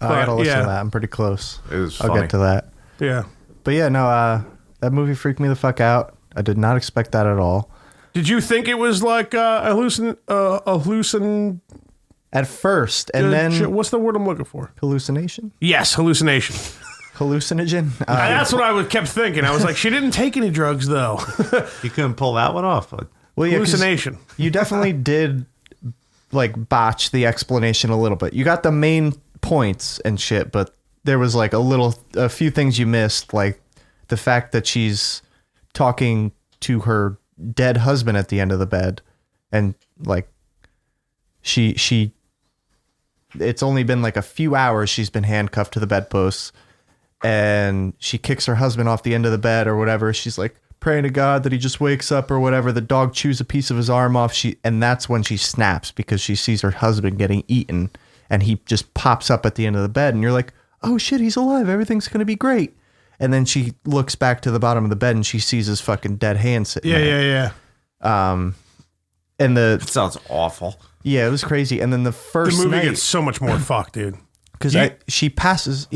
I gotta listen to that. I'm pretty close. It was I'll funny. get to that. Yeah. But yeah, no, that movie freaked me the fuck out. I did not expect that at all. Did you think it was like a hallucin? At first, and then What's the word I'm looking for? hallucination? Yes, hallucination. Hallucinogen? That's what I kept thinking. I was like, she didn't take any drugs though. You couldn't pull that one off. Well, yeah, 'cause Hallucination. You definitely did like botch the explanation a little bit. You got the main points and shit, but there was like a few things you missed, like the fact that she's talking to her dead husband at the end of the bed, and like she it's only been like a few hours she's been handcuffed to the bedposts, and she kicks her husband off the end of the bed or whatever. She's like praying to God that he just wakes up or whatever. The dog chews a piece of his arm off. And that's when she snaps because she sees her husband getting eaten, and he just pops up at the end of the bed, and you're like, oh shit, he's alive. Everything's going to be great. And then she looks back to the bottom of the bed and she sees his fucking dead hand sitting there. Yeah. And It sounds awful. yeah, it was crazy. And then the first The movie night, gets so much more fucked, dude. because she passes,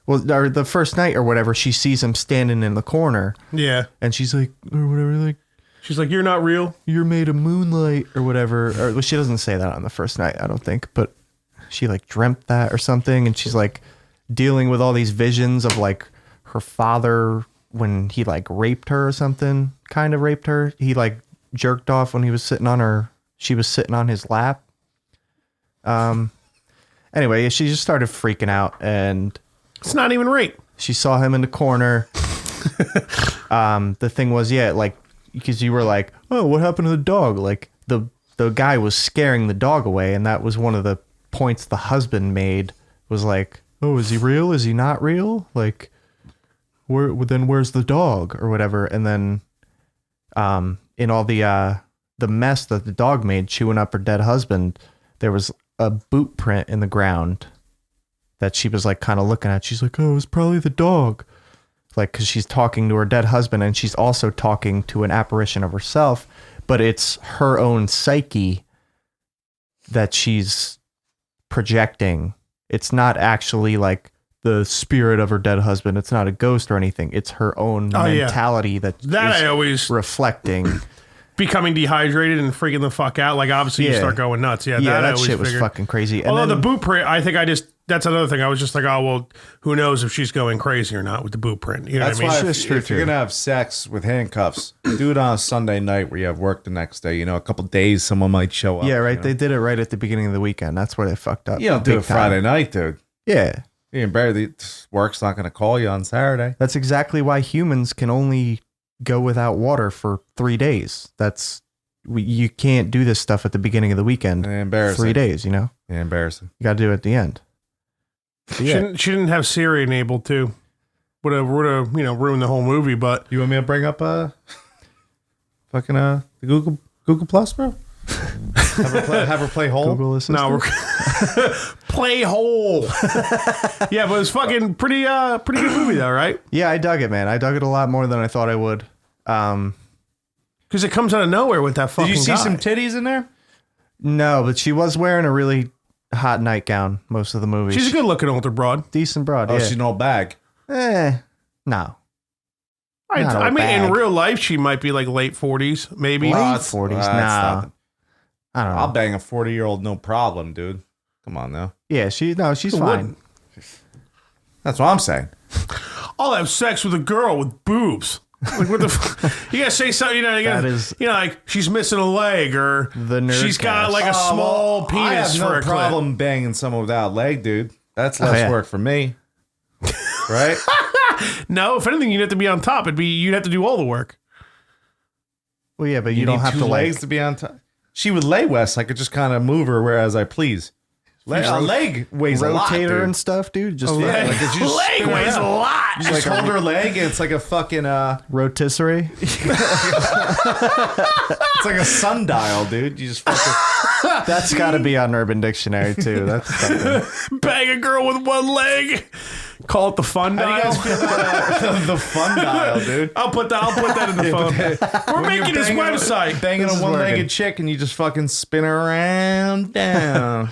well, or the first night or whatever, she sees him standing in the corner, Yeah. and she's like, or whatever, like, She's like, you're not real. you're made of moonlight or whatever. Or well, she doesn't say that on the first night, I don't think, but she like dreamt that or something, and she's like dealing with all these visions of like her father when he like raped her or something, kind of raped her. He like jerked off when he was sitting on her. She was sitting on his lap. Anyway, she just started freaking out, and It's not even rape. she saw him in the corner. The thing was, like, because you were like, oh, what happened to the dog? Like the guy was scaring the dog away, and that was one of the points the husband made, was like, oh, is he real? Is he not real? Like, where's the dog or whatever? And then in all the mess that the dog made chewing up her dead husband, there was a boot print in the ground that she was like kind of looking at. She's like, oh, it was probably the dog. Like, because she's talking to her dead husband, and she's also talking to an apparition of herself, but it's her own psyche that she's projecting. It's not actually like the spirit of her dead husband. It's not a ghost or anything. It's her own mentality that I is always reflecting. becoming dehydrated and freaking the fuck out. Like, obviously, you start going nuts. Yeah, that I always shit was figured. fucking crazy. And Although then, the boot print, I think that's another thing. I was just like, oh, well, who knows if she's going crazy or not with the boot print. You know That's what I mean? why It's true, if you're too. going to have sex with handcuffs, do it on a Sunday night where you have work the next day. You know, a couple days, someone might show up. yeah, right. You know? They did it right at the beginning of the weekend. That's where they fucked up. You don't do big it time. Friday night, dude. Yeah. You can barely, work's not going to call you on Saturday. That's exactly why humans can only go without water for 3 days. You can't do this stuff at the beginning of the weekend. Embarrassing. 3 days, you know? Yeah, embarrassing. You got to do it at the end. But yeah. She didn't have Siri enabled too. Would have ruined the whole movie. But You want me to bring up fucking the Google Plus, bro? have her play Hole? Google Assistant. no, we're play hole. Yeah, but it was fucking pretty good movie though, right? Yeah, I dug it, man. I dug it a lot more than I thought I would. Because it comes out of nowhere with that fucking Did you see guy. some titties in there? No, but she was wearing a really hot nightgown most of the movie. She's a good-looking older broad. Decent broad, Oh, yeah. she's an old bag. No. Not I a mean, in bag. real life, she might be like late 40s, maybe. Late that's- 40s, that's nah. nothing. I don't know. I'll bang a 40-year-old, no problem, dude. Come on now. Yeah, she's Who fine. wouldn't? That's what I'm saying. I'll have sex with a girl with boobs. Like, what the you gotta say something, like she's missing a leg, or The she's got Nerdcast. like a small I penis have no for a problem banging someone without a leg, dude. That's less yeah. work for me. Right? clip. No, if anything, you'd have to be on top. You'd have to do all the work. Well, yeah, but you don't need have two to legs like. to be on top. She would lay West. I could just kind of move her whereas I please. A leg weighs a lot, Rotator dude. and stuff, dude. Just Yeah, like, you just Leg spin weighs a around. lot. You just hold her leg, and it's like a fucking rotisserie. it's like a sundial, dude. You just fucking That's got to be on Urban Dictionary too. That's something. Bang a girl with one leg. Call it the fun How do you dial. guys feel about the fun dial, dude? I'll put that in the phone. We're making this website. Banging This a is one-legged working. chick, and you just fucking spin her around down.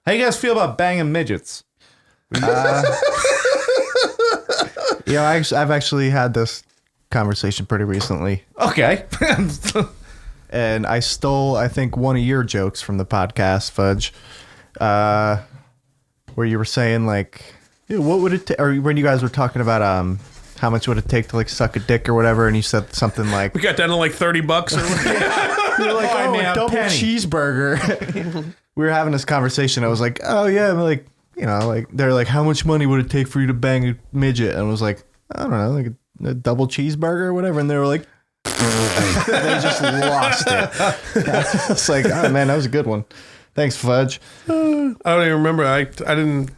How you guys feel about banging midgets? I've actually had this conversation pretty recently, Okay. and I stole, I think, one of your jokes from the podcast, Fudge, where you were saying like, what would it, or when you guys were talking about how much would it take to like suck a dick or whatever, and you said something like, We got down to like $30 or whatever. you're like, I oh, mean, a a double penny. cheeseburger. We were having this conversation. I was like, oh yeah, I'm like, like they're like, how much money would it take for you to bang a midget? And I was like, I don't know, like a double cheeseburger or whatever. And they were like, they just lost it. It's like, oh man, that was a good one. Thanks, Fudge. I don't even remember. I didn't.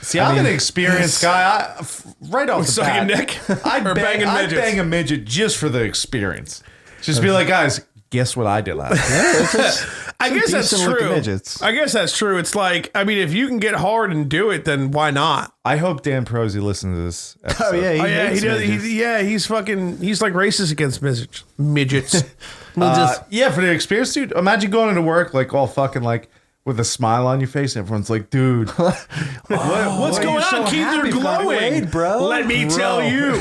See, I'm an experienced guy. Right off the Sucking bat, dick? I'd Or banging I'd midgets? bang a midget just for the experience. Just be like, guys, guess what I did last night? I guess that's decent-looking true. midgets. I guess that's true. It's like, I mean, if you can get hard and do it, then why not? I hope Dan Prosy listens to this episode. Oh yeah, Oh yeah, hates he does. midgets. He's like racist against midgets. Yeah, for the experience, dude. Imagine going into work like all fucking like with a smile on your face. And everyone's like, dude, What's going on? Keith, you're glowing, Wait, bro. Let me tell you.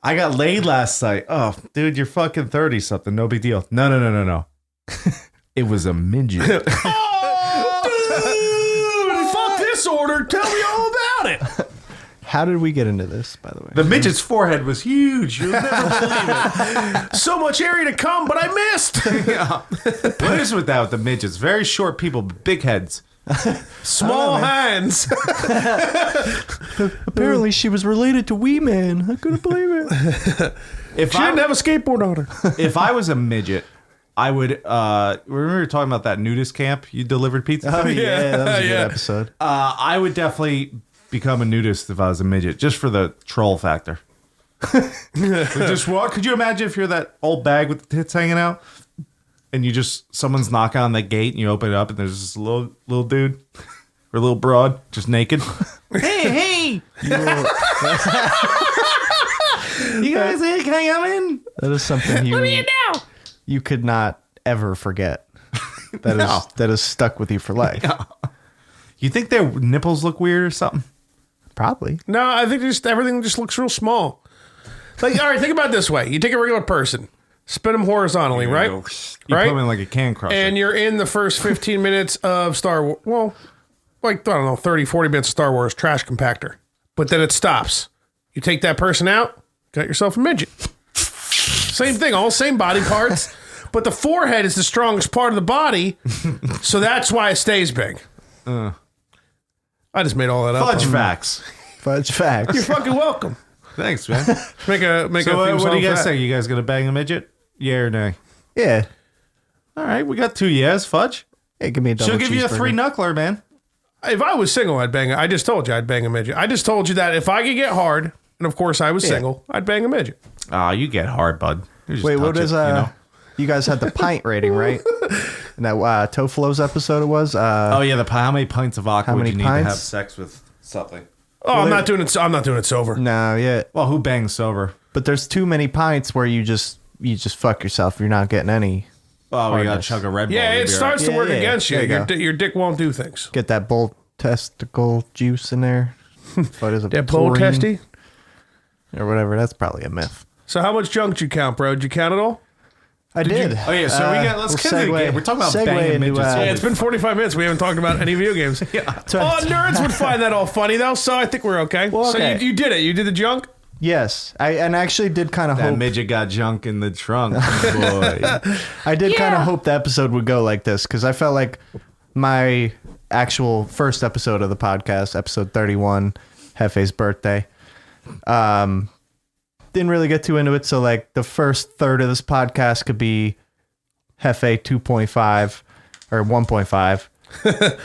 I got laid last night. Oh, dude, you're fucking 30-something. No big deal. No. It was a midget. Fuck this order. Tell me all about it. How did we get into this, by the way? The midget's forehead was huge. You'll never believe it. So much area to come, but I missed. What is with that with the midgets? Very short people, but big heads. Small hands. Apparently, she was related to Wee Man. I couldn't believe it. If She didn't have a skateboard on her. if I was a midget, I would. Remember we were talking about that nudist camp you delivered pizza to? Oh yeah, that was a good Yeah. episode. I would definitely become a nudist if I was a midget, just for the troll factor. Just walk. Could you imagine if you're that old bag with the tits hanging out, and you just someone's knocking on the gate and you open it up and there's this little dude or little broad just naked. Hey, you guys, can I come in? That is something you could not ever forget. That is stuck with you for life. You think their nipples look weird or something? Probably. No, I think just everything just looks real small. Like, all right, think about it this way: you take a regular person, spin them horizontally, right? You Right? put them in like a can crusher. And you're in the first 15 minutes of Star Wars. Well, like, I don't know, 30, 40 minutes of Star Wars trash compactor. But then it stops. You take that person out, got yourself a midget. Same thing, all same body parts. But the forehead is the strongest part of the body. So that's why it stays big. I just made all that up. Fudge facts. Fudge facts. You're fucking welcome. Thanks, man. Make a So theme what song do you for guys that. say? You guys gonna bang a midget? Yeah or nay? Yeah. All right, we got 2 yeahs. Fudge. Hey, give me a double She'll give you a cheeseburger. 3-knuckler, man. If I was single, I'd bang. I just told you I'd bang a midget. I just told you that if I could get hard, and of course I was single, I'd bang a midget. Oh, you get hard, bud. You just Wait, what touch is it, you guys had the pint rating, right? In that Toflo's episode it was. Oh yeah, how many pints of vodka How would many you need to pints? have sex with something? Oh, I'm not doing it. I'm not doing it sober. No, yeah. Well, who bangs sober? But there's too many pints where you just fuck yourself. You're not getting any. Oh, we got to hardness. chug a Red Bull. Yeah, We'll it be starts right. to work Yeah, against you. there you Your dick won't do things. Get that bull testicle juice in there. What is it? That bull taurine testy. or whatever. That's probably a myth. So how much junk did you count, bro? Did you count it all? I did. Oh, yeah, so let's get to the game. We're talking about banging midgets. Yeah, it's been 45 minutes. We haven't talked about any video games. Nerds would find that all funny, though, so I think we're okay. Well, okay. So you did it. You did the junk? Yes, I actually did kind of That hope. midget got junk in the trunk, boy. I did kind of hope the episode would go like this because I felt like my actual first episode of the podcast, episode 31, Jeffe's birthday, didn't really get too into it. So like the first third of this podcast could be Jeffe 2.5 or 1.5.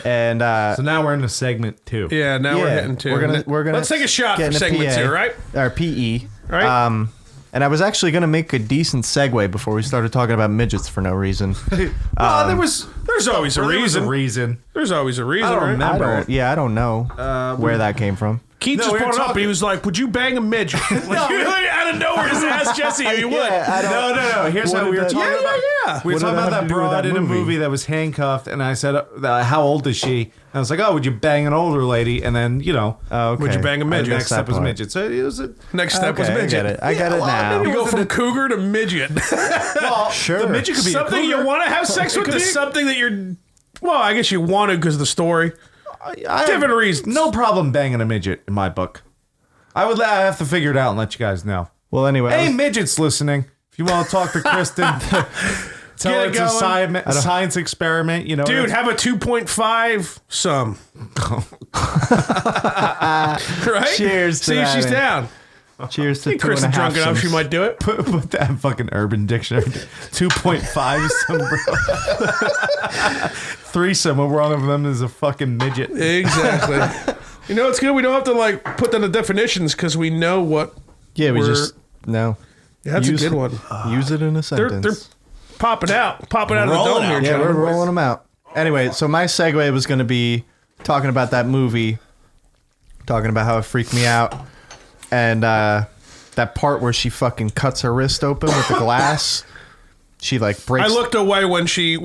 And So now we're in the segment 2. Yeah, now we're hitting two. We're gonna Let's take a shot get for into segment PA, 2, right? Or PE. Right. And I was actually gonna make a decent segue before we started talking about midgets for no reason. There's always a reason. There's always a reason, I don't right? remember. I don't know where that came from. Keith No, just we were brought it up, talking- and he was like, "Would you bang a midget?" Like, you really out of nowhere just asked Jesse if you would. No. Here's What how we did were that- talking about. Yeah. We were What talking did that about have that to do with broad that in a movie? movie that was handcuffed, and I said, "How old is she?" And I was like, "Oh, would you bang an older lady?" And then Okay. Would you bang a midget? the next step was midget. So it was a Next step was Okay, I midget. get it. I get it now. You go from cougar to midget. Sure. The midget could be Something a you cougar. want to have sex with could is be- something that you're. Well, I guess you wanted because of the story. I Different reasons. No problem banging a midget in my book. I have to figure it out and let you guys know. Well, anyway. Hey, midgets listening. If you want to talk to Kristen, tell Get her it it's going. a science experiment. You know, Dude, it's- have a 2.5 some. Right? Cheers to See if that, she's man. down. Cheers to I think Kristen's 2.5 drunk enough, she sums. might do it. put that fucking Urban Dictionary. 2.5 some bro. Threesome. One of them is a fucking midget. Exactly. You know, it's good. We don't have to like put down the definitions because we know what. Yeah, we We're- just no. Yeah, that's Use a good it- one. Use it in a They're sentence. popping out of the dome here, Yeah, we're gentlemen. rolling them out. Anyway, so my segue was going to be talking about that movie, talking about how it freaked me out, and that part where she fucking cuts her wrist open with the glass. She like breaks. I looked away when she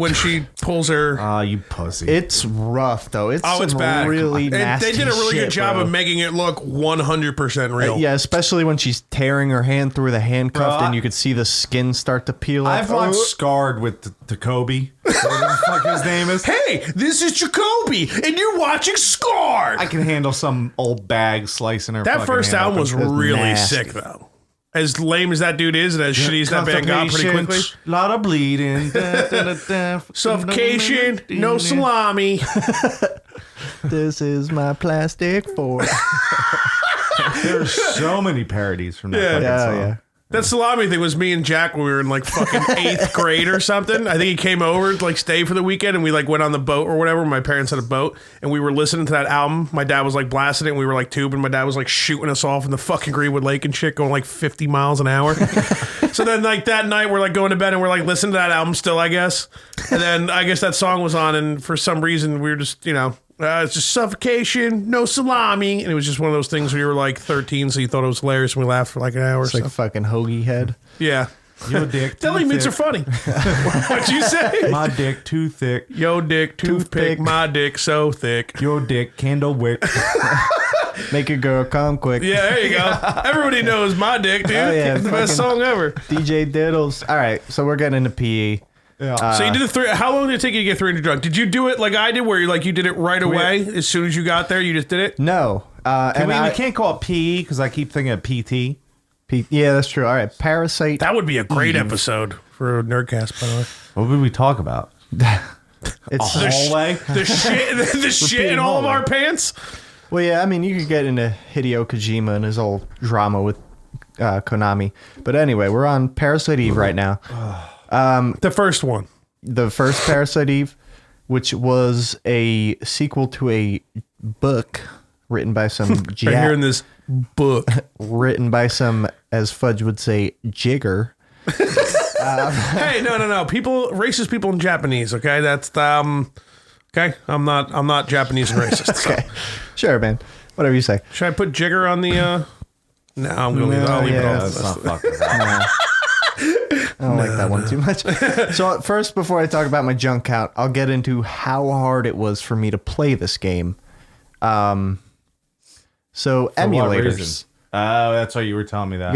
pulls her. Ah, you pussy. It's rough though. It's Oh, it's some bad. really And nasty they did a really shit, good job bro. of making it look 100% real. Yeah, especially when she's tearing her hand through the handcuff, Bro, and you could see the skin start to peel off. I've watched Scarred with Jacoby. Whatever the fuck his name is. Hey, this is Jacoby, and you're watching Scarred. I can handle some old bag slicing her. That fucking first hand album open. was really nasty. sick, though. As lame as that dude is, and as shitty as that band got pretty quickly. Constipation, lot of bleeding. Suffocation, no salami. This is my plastic fork. There's so many parodies from that fucking Yeah, song. yeah. That salami thing was me and Jack when we were in like fucking 8th grade or something. I think he came over to like stay for the weekend and we like went on the boat or whatever. My parents had a boat and we were listening to that album. My dad was like blasting it and we were like tubing. My dad was like shooting us off in the fucking Greenwood Lake and shit going like 50 miles an hour. So then like that night we're like going to bed and we're like listening to that album still, I guess. And then I guess that song was on and for some reason we were just, you know, it's just suffocation, no salami. And it was just one of those things where you were like 13, so you thought it was hilarious and we laughed for like an hour or It's so. like fucking hoagie head. Yeah. Your dick. Deli too meats are thick. funny. What'd you say? My dick too thick. Yo dick, toothpick, Toothpick. my dick so thick. Your dick candle wick. Make a girl come quick. Yeah, there you go. Everybody knows my dick, dude. Oh, yeah, It's the best fucking- song ever. DJ Diddles. All right, so we're getting into PE. So you did the three. How long did it take you to get 300 drunk? Did you do it like I did, where you did it right away as soon as you got there? You just did it. No. And We can't call it PE because I keep thinking of PT. yeah, that's true. All right, Parasite. That would be a great Eve. episode for a Nerdcast, by the way. What would we talk about? It's Hallway? The shit, the shit in all of our pants. well, yeah. I mean, you could get into Hideo Kojima and his whole drama with Konami, but anyway, we're on Parasite Eve right now. The first one. The first Parasite Eve, which was a sequel to a book written by some Right here in this book. written by some, as Fudge would say, jigger. Hey, no. Racist people in Japanese. Okay, that's okay. I'm not Japanese and racist. So. Okay, sure, man. Whatever you say. Should I put jigger on the? No, I'm gonna leave it. I'll leave it yeah, on. That's not fucking right. I don't like that one too much. So first, before I talk about my junk count, I'll get into how hard it was for me to play this game. So For what emulators. reason? Oh, that's why you were telling me that.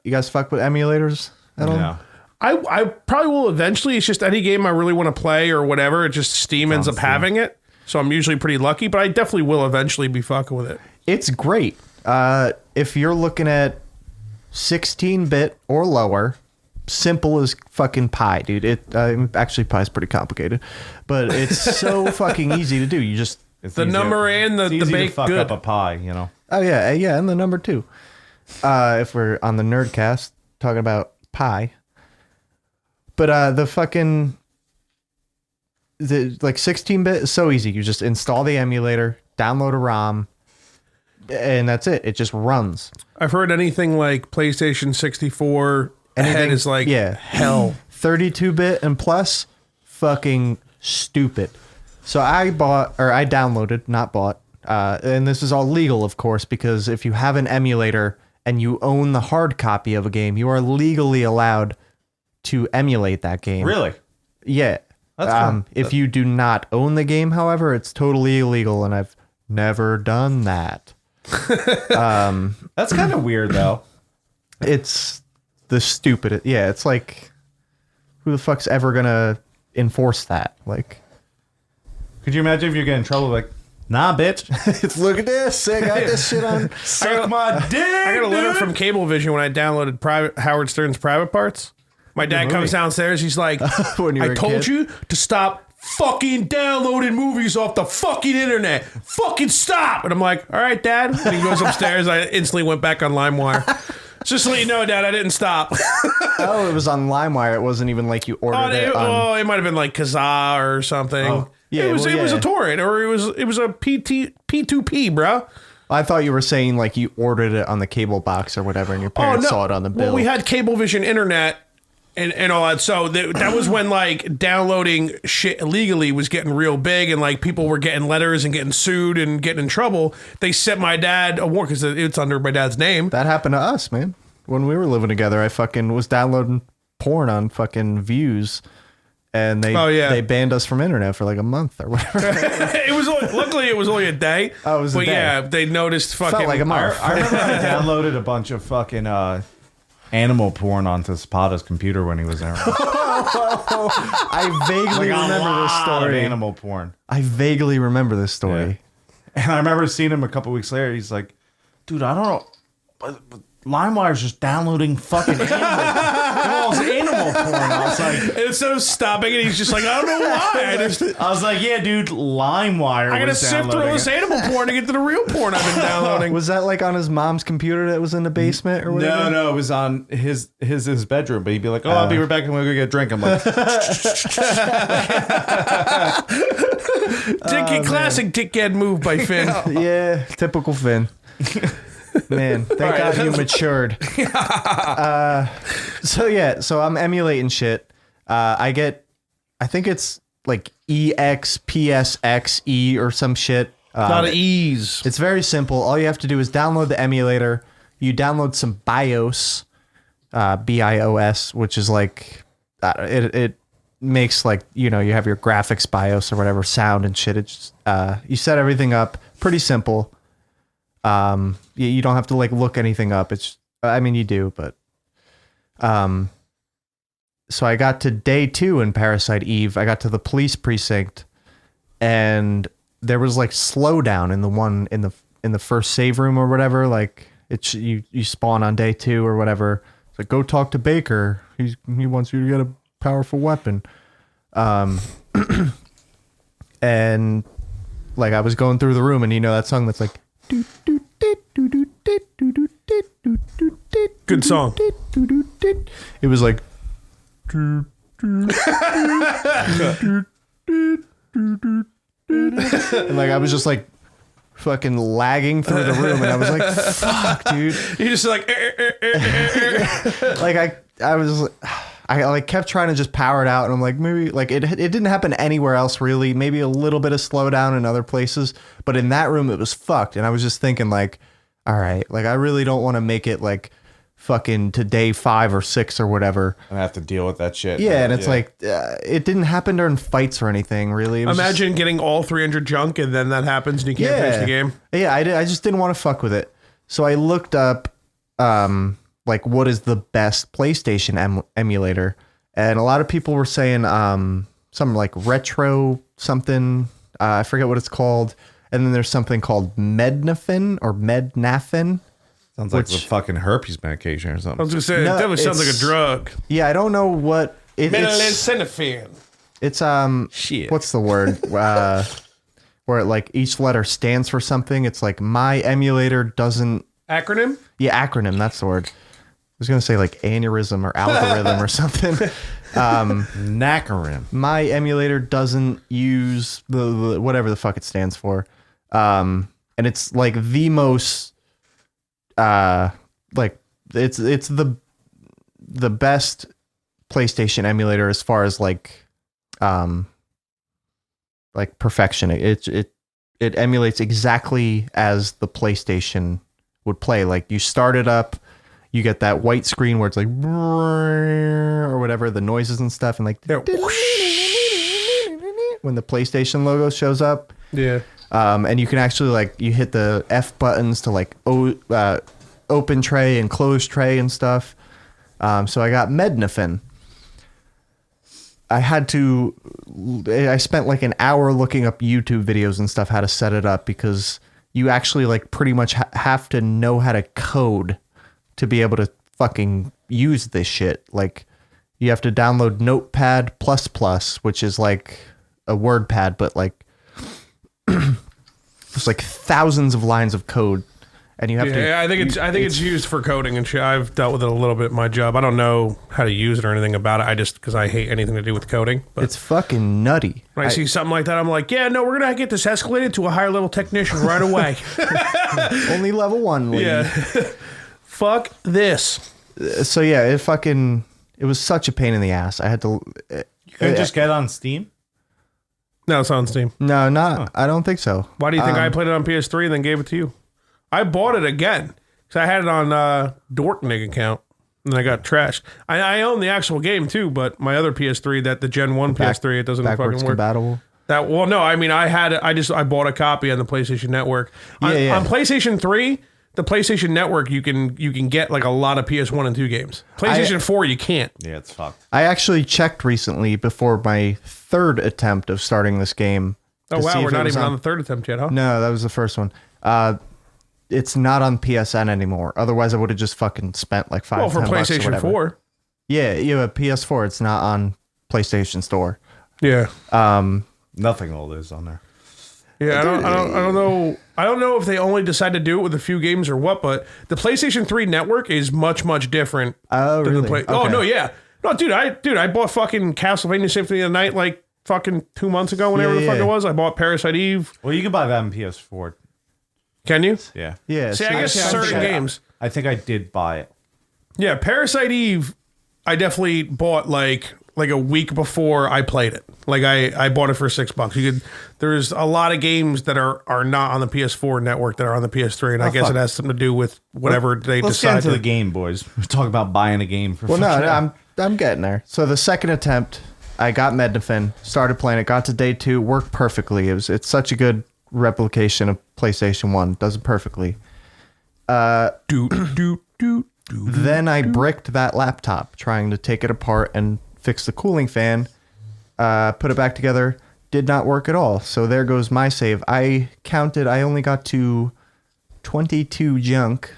You guys fuck with emulators at all? No. I probably will eventually. It's just any game I really want to play or whatever. It just Steam ends up having it. So I'm usually pretty lucky, but I definitely will eventually be fucking with it. It's great. If you're looking at 16-bit or lower, simple as fucking pie, dude. Actually, pie's pretty complicated, but it's so fucking easy to do. You just It's The easy number to, and the it's easy baked to fuck good. up a pie, you know. Oh yeah, and the number 2. If we're on the Nerdcast talking about pie, but the 16-bit is so easy. You just install the emulator, download a ROM, and that's it. It just runs. I've heard anything like PlayStation 64 ahead is like hell. 32-bit and plus, fucking stupid. So I downloaded, not bought, and this is all legal, of course, because if you have an emulator and you own the hard copy of a game, you are legally allowed to emulate that game. Really? Yeah. That's fun. If you do not own the game, however, it's totally illegal, and I've never done that. That's kind of weird, though. It's the stupidest. Yeah, it's like, who the fuck's ever gonna enforce that? Like, Could you imagine if you get in trouble, like, nah, bitch. look at this. I got this shit on. Suck my dick. I got a letter from Cablevision when I downloaded Howard Stern's Private Parts. My dad comes downstairs. He's like, When you were I a told kid? you to stop fucking downloading movies off the fucking internet. Fucking stop. And I'm like, all right, Dad. And he goes upstairs. I instantly went back on LimeWire. Just to let you know, Dad, I didn't stop. Oh, it was on LimeWire. It wasn't even like you ordered it on... it might have been like Kazaa or something. Oh, yeah, it was well, it was a yeah. torrent, or it was a P2P, bro. I thought you were saying like you ordered it on the cable box or whatever, and your parents saw it on the bill. Well, we had Cablevision internet and all that. So that was when like downloading shit illegally was getting real big, and like people were getting letters and getting sued and getting in trouble. They sent my dad a warrant because it's under my dad's name. That happened to us, man. When we were living together, I fucking was downloading porn on fucking Views, and they banned us from internet for like a month or whatever. Luckily it was only a day. Oh, it was a but day. yeah, they noticed fucking Felt like a month. I remember I downloaded a bunch of fucking animal porn onto Zapata's computer when he was there. I vaguely remember this story. Animal porn. I vaguely remember this story. Yeah. And I remember seeing him a couple weeks later. He's like, dude, I don't know. But LimeWire's just downloading fucking animal porn. I was like, and instead of stopping it, he's just like, I don't know why. I was like, yeah, dude, LimeWire. I gotta sift through this animal porn to get to the real porn I've been downloading. Was that like on his mom's computer that was in the basement or whatever? No, it was on his bedroom. But he'd be like, "Oh, I'll be right back. I'm gonna go get a drink." I'm like, Classic dickhead move by Finn. Yeah, typical Finn. Man, thank God you matured. So I'm emulating shit. I think it's like EXPSXE or some shit. A lot of E's. It's very simple. All you have to do is download the emulator. You download some BIOS, BIOS, which is like, it makes like, you have your graphics BIOS or whatever, sound and shit. It's you set everything up. Pretty simple. You don't have to like look anything up. It's, you do, but, so I got to day 2 in Parasite Eve. I got to the police precinct, and there was like slowdown in the one in the first save room or whatever. Like it's you spawn on day 2 or whatever. It's like, go talk to Baker. He wants you to get a powerful weapon. And like I was going through the room, and that song that's like. Good song. It was like. And like I was just like fucking lagging through the room, and I was like, fuck, dude. You're just like Like I was I like kept trying to just power it out, and I'm like, maybe like it didn't happen anywhere else really. Maybe a little bit of slowdown in other places, but in that room it was fucked. And I was just thinking like, all right, like I really don't want to make it like fucking to day 5 or 6 or whatever. And I have to deal with that shit. Yeah, and it's like it didn't happen during fights or anything, really. It was Imagine getting all 300 junk and then that happens and you can't finish the game. Yeah, I just didn't want to fuck with it. So I looked up like what is the best PlayStation emulator, and a lot of people were saying some like retro something. I forget what it's called. And then there's something called Mednafin or Mednafin. Sounds like the fucking herpes medication or something. I was going to say, No, that definitely sounds like a it's- drug. Yeah, I don't know what it's. Melanophin. It's Shit. what's the word? Where like each letter stands for something. It's like my emulator doesn't. Acronym? Yeah, acronym. That's the word. I was gonna say like aneurysm or algorithm or something. Naccarin. My emulator doesn't use the whatever the fuck it stands for, and it's like the most like it's the best PlayStation emulator as far as like perfection. It emulates exactly as the PlayStation would play. Like you start it up, you get that white screen where it's like or whatever the noises and stuff, and like when the PlayStation logo shows up. Yeah. And you can actually like you hit the F buttons to like open tray and close tray and stuff. So I got Mednafin. I spent like an hour looking up YouTube videos and stuff how to set it up, because you actually like pretty much have to know how to code to be able to fucking use this shit. Like you have to download Notepad++, which is like a WordPad, but like there's like thousands of lines of code, and you have to. Yeah, I think it's used for coding and shit. I've dealt with it a little bit in my job. I don't know how to use it or anything about it. Because I hate anything to do with coding. But It's fucking nutty. when I see something like that, I'm like, yeah, no, we're gonna get this escalated to a higher level technician right away. Only level 1. Lady. Yeah. Fuck this. So yeah, it was such a pain in the ass. I had to. You couldn't just get on Steam? No, it's on Steam. No, not. I don't think so. Why do you think I played it on PS3 and then gave it to you? I bought it again because I had it on Dorknig account and I got trashed. I own the actual game too, but my other PS3, that the Gen 1 PS3, it doesn't Backwards fucking work. compatible. I bought a copy on the PlayStation Network. On PlayStation 3, the PlayStation Network, you can get like a lot of PS1 and 2 games. PlayStation 4, you can't. Yeah, it's fucked. I actually checked recently before my third attempt of starting this game. Oh to see wow, if we're it not was even on the third attempt yet, huh? No, that was the first one. It's not on PSN anymore. Otherwise, I would have just fucking spent like $5. Well, for $10 or PlayStation whatever. 4. Yeah, you have a PS4. It's not on PlayStation Store. Yeah. Nothing old is on there. Yeah, I don't know. I don't know if they only decide to do it with a few games or what, but the PlayStation 3 network is much different. Oh, than really? Oh Okay. no, yeah, no, dude, I bought fucking Castlevania Symphony of the Night like fucking 2 months ago, whenever the fuck it was. I bought Parasite Eve. Well, you can buy that on PS4. Can you? Yeah. Yeah. See, I guess certain games. I think I did buy it. Yeah, Parasite Eve, I definitely bought like a week before I played it. Like I bought it for $6. There's a lot of games that are not on the PS4 network that are on the PS3, and I guess fuck. it has something to do with whatever they Let's decide get into to. the game, boys. We're talking about buying a game for. Well, no, fucking- I'm getting there. So the second attempt, I got Mednafin, started playing it, got to day 2, worked perfectly. It's such a good replication of PlayStation 1. Does it perfectly. Then I bricked that laptop trying to take it apart and fix the cooling fan. Put it back together. Did not work at all. So there goes my save. I counted. I only got to 22 junk.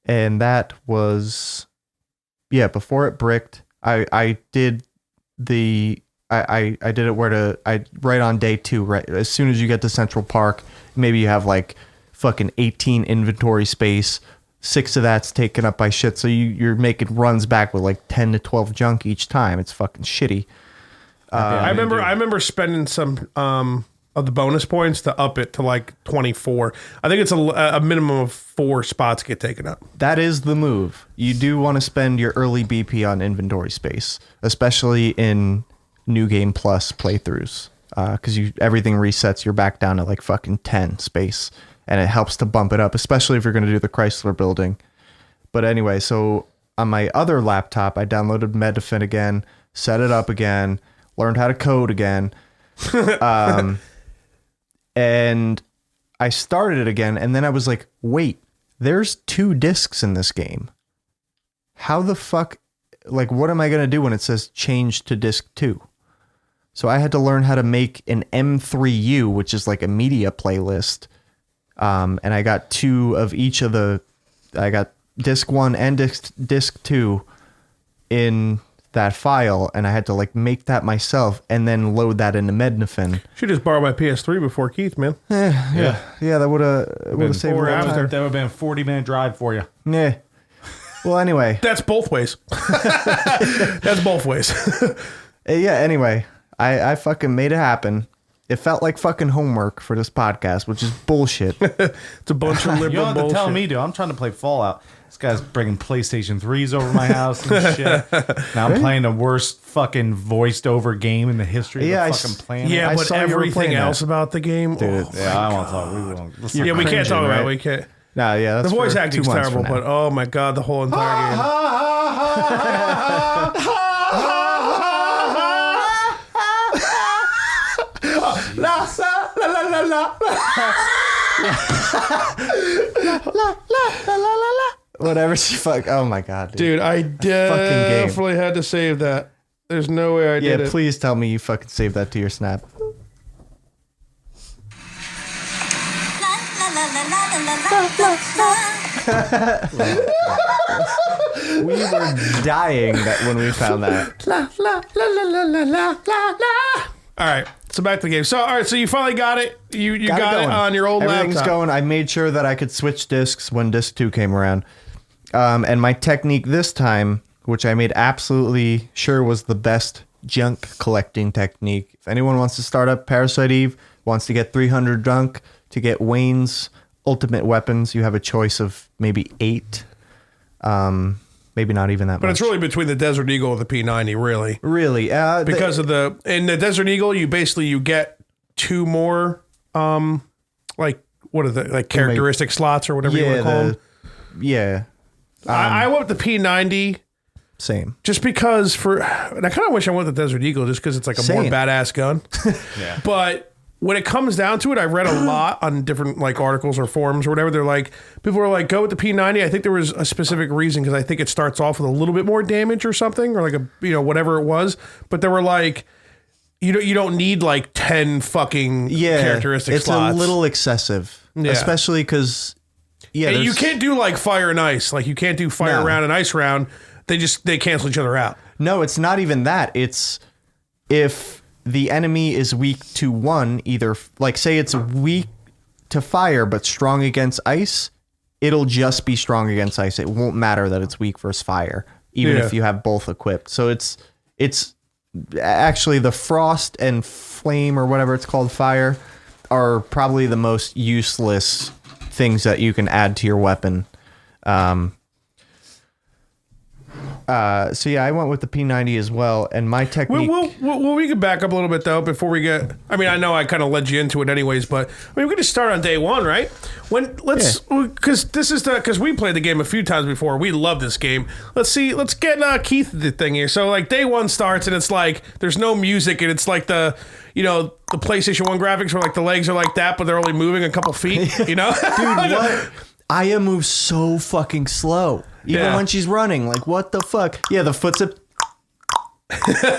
And that was, yeah, before it bricked. I did the I did it right on day 2, right as soon as you get to Central Park. Maybe you have like fucking 18 inventory space. 6 of that's taken up by shit, so you're making runs back with like 10 to 12 junk each time. It's fucking shitty. I remember spending some of the bonus points to up it to like 24. I think it's a minimum of 4 spots get taken up. That is the move. You do want to spend your early BP on inventory space, especially in New Game Plus playthroughs, because everything resets. You're back down to like fucking 10 space, and it helps to bump it up, especially if you're going to do the Chrysler building. But anyway, so on my other laptop, I downloaded Metafin again, set it up again, learned how to code again. And I started it again, and then I was like, wait, there's 2 discs in this game. How the fuck, like, what am I going to do when it says change to disc 2? So I had to learn how to make an M3U, which is like a media playlist. And I got 2 of each of I got disc 1 and disc 2 in that file, and I had to like make that myself and then load that into Mednafin. Should just borrow my PS3 before Keith, man. Yeah, that would have saved Or a lot of time. that would have been a 40-minute drive for you. Yeah. Well, anyway. That's both ways. That's both ways. Yeah, anyway, I fucking made it happen. It felt like fucking homework for this podcast, which is bullshit. It's a bunch of liberal You don't have to bullshit. tell me, dude. I'm trying to play Fallout. This guy's bringing PlayStation 3s over my house and shit. Now I'm playing the worst fucking voiced over game in the history of the fucking planet. Yeah, I but saw you were everything playing else that. about the game, Dude, Yeah, I won't talk. We won't. Let's yeah, we can't cringing, talk about it. right? We can't. Nah, yeah, that's The voice for acting's 2 months terrible, from now. but oh my god, the whole entire game. Whatever she fuck. Oh my god, Dude, I game. definitely had to save that. There's no way I Yeah, did it. please tell me you fucking saved that to your snap. We were dying that when we found that. All right, so back to the game. So, all right, so you finally got it. You got it going. on your old Everything's laptop. going. I made sure that I could switch discs when disc 2 came around. And my technique this time, which I made absolutely sure was the best junk collecting technique. If anyone wants to start up Parasite Eve, wants to get 300 junk to get Wayne's ultimate weapons, you have a choice of maybe 8. Maybe not even that much. But it's really between the Desert Eagle and the P90, really. Really, Because of in the Desert Eagle, you get 2 more, like, what are the, like, characteristic slots or whatever you want to call them. Yeah, I went with the P90 same. just because and I kind of wish I went with the Desert Eagle just because it's like a more Same. badass gun. Yeah. But when it comes down to it, I've read a lot on different like articles or forums or whatever. They're like, people are like, go with the P90. I think there was a specific reason because I think it starts off with a little bit more damage or something, or like whatever it was. But they were like, you don't need like 10 fucking characteristic slots. It's a little excessive, especially because and you can't do like fire and ice. Like you can't do fire round and ice round. They cancel each other out. No, it's not even that. It's if the enemy is weak to one, either like say it's weak to fire but strong against ice, it'll just be strong against ice. It won't matter that it's weak versus fire, even if you have both equipped. So it's actually the frost and flame or whatever it's called, fire, are probably the most useless things that you can add to your weapon. So yeah, I went with the P90 as well, and my technique. We could back up a little bit though before we get. I mean, I know I kind of led you into it anyways, but I mean, we could just start on day one, right? Because we played the game a few times before. We love this game. Let's get Keith the thing here. So like day one starts and it's like there's no music and it's like the PlayStation 1 graphics where like the legs are like that, but they're only moving a couple feet. You know, dude, what? Aya moves so fucking slow. Even when she's running, like what the fuck? Yeah, the footstep.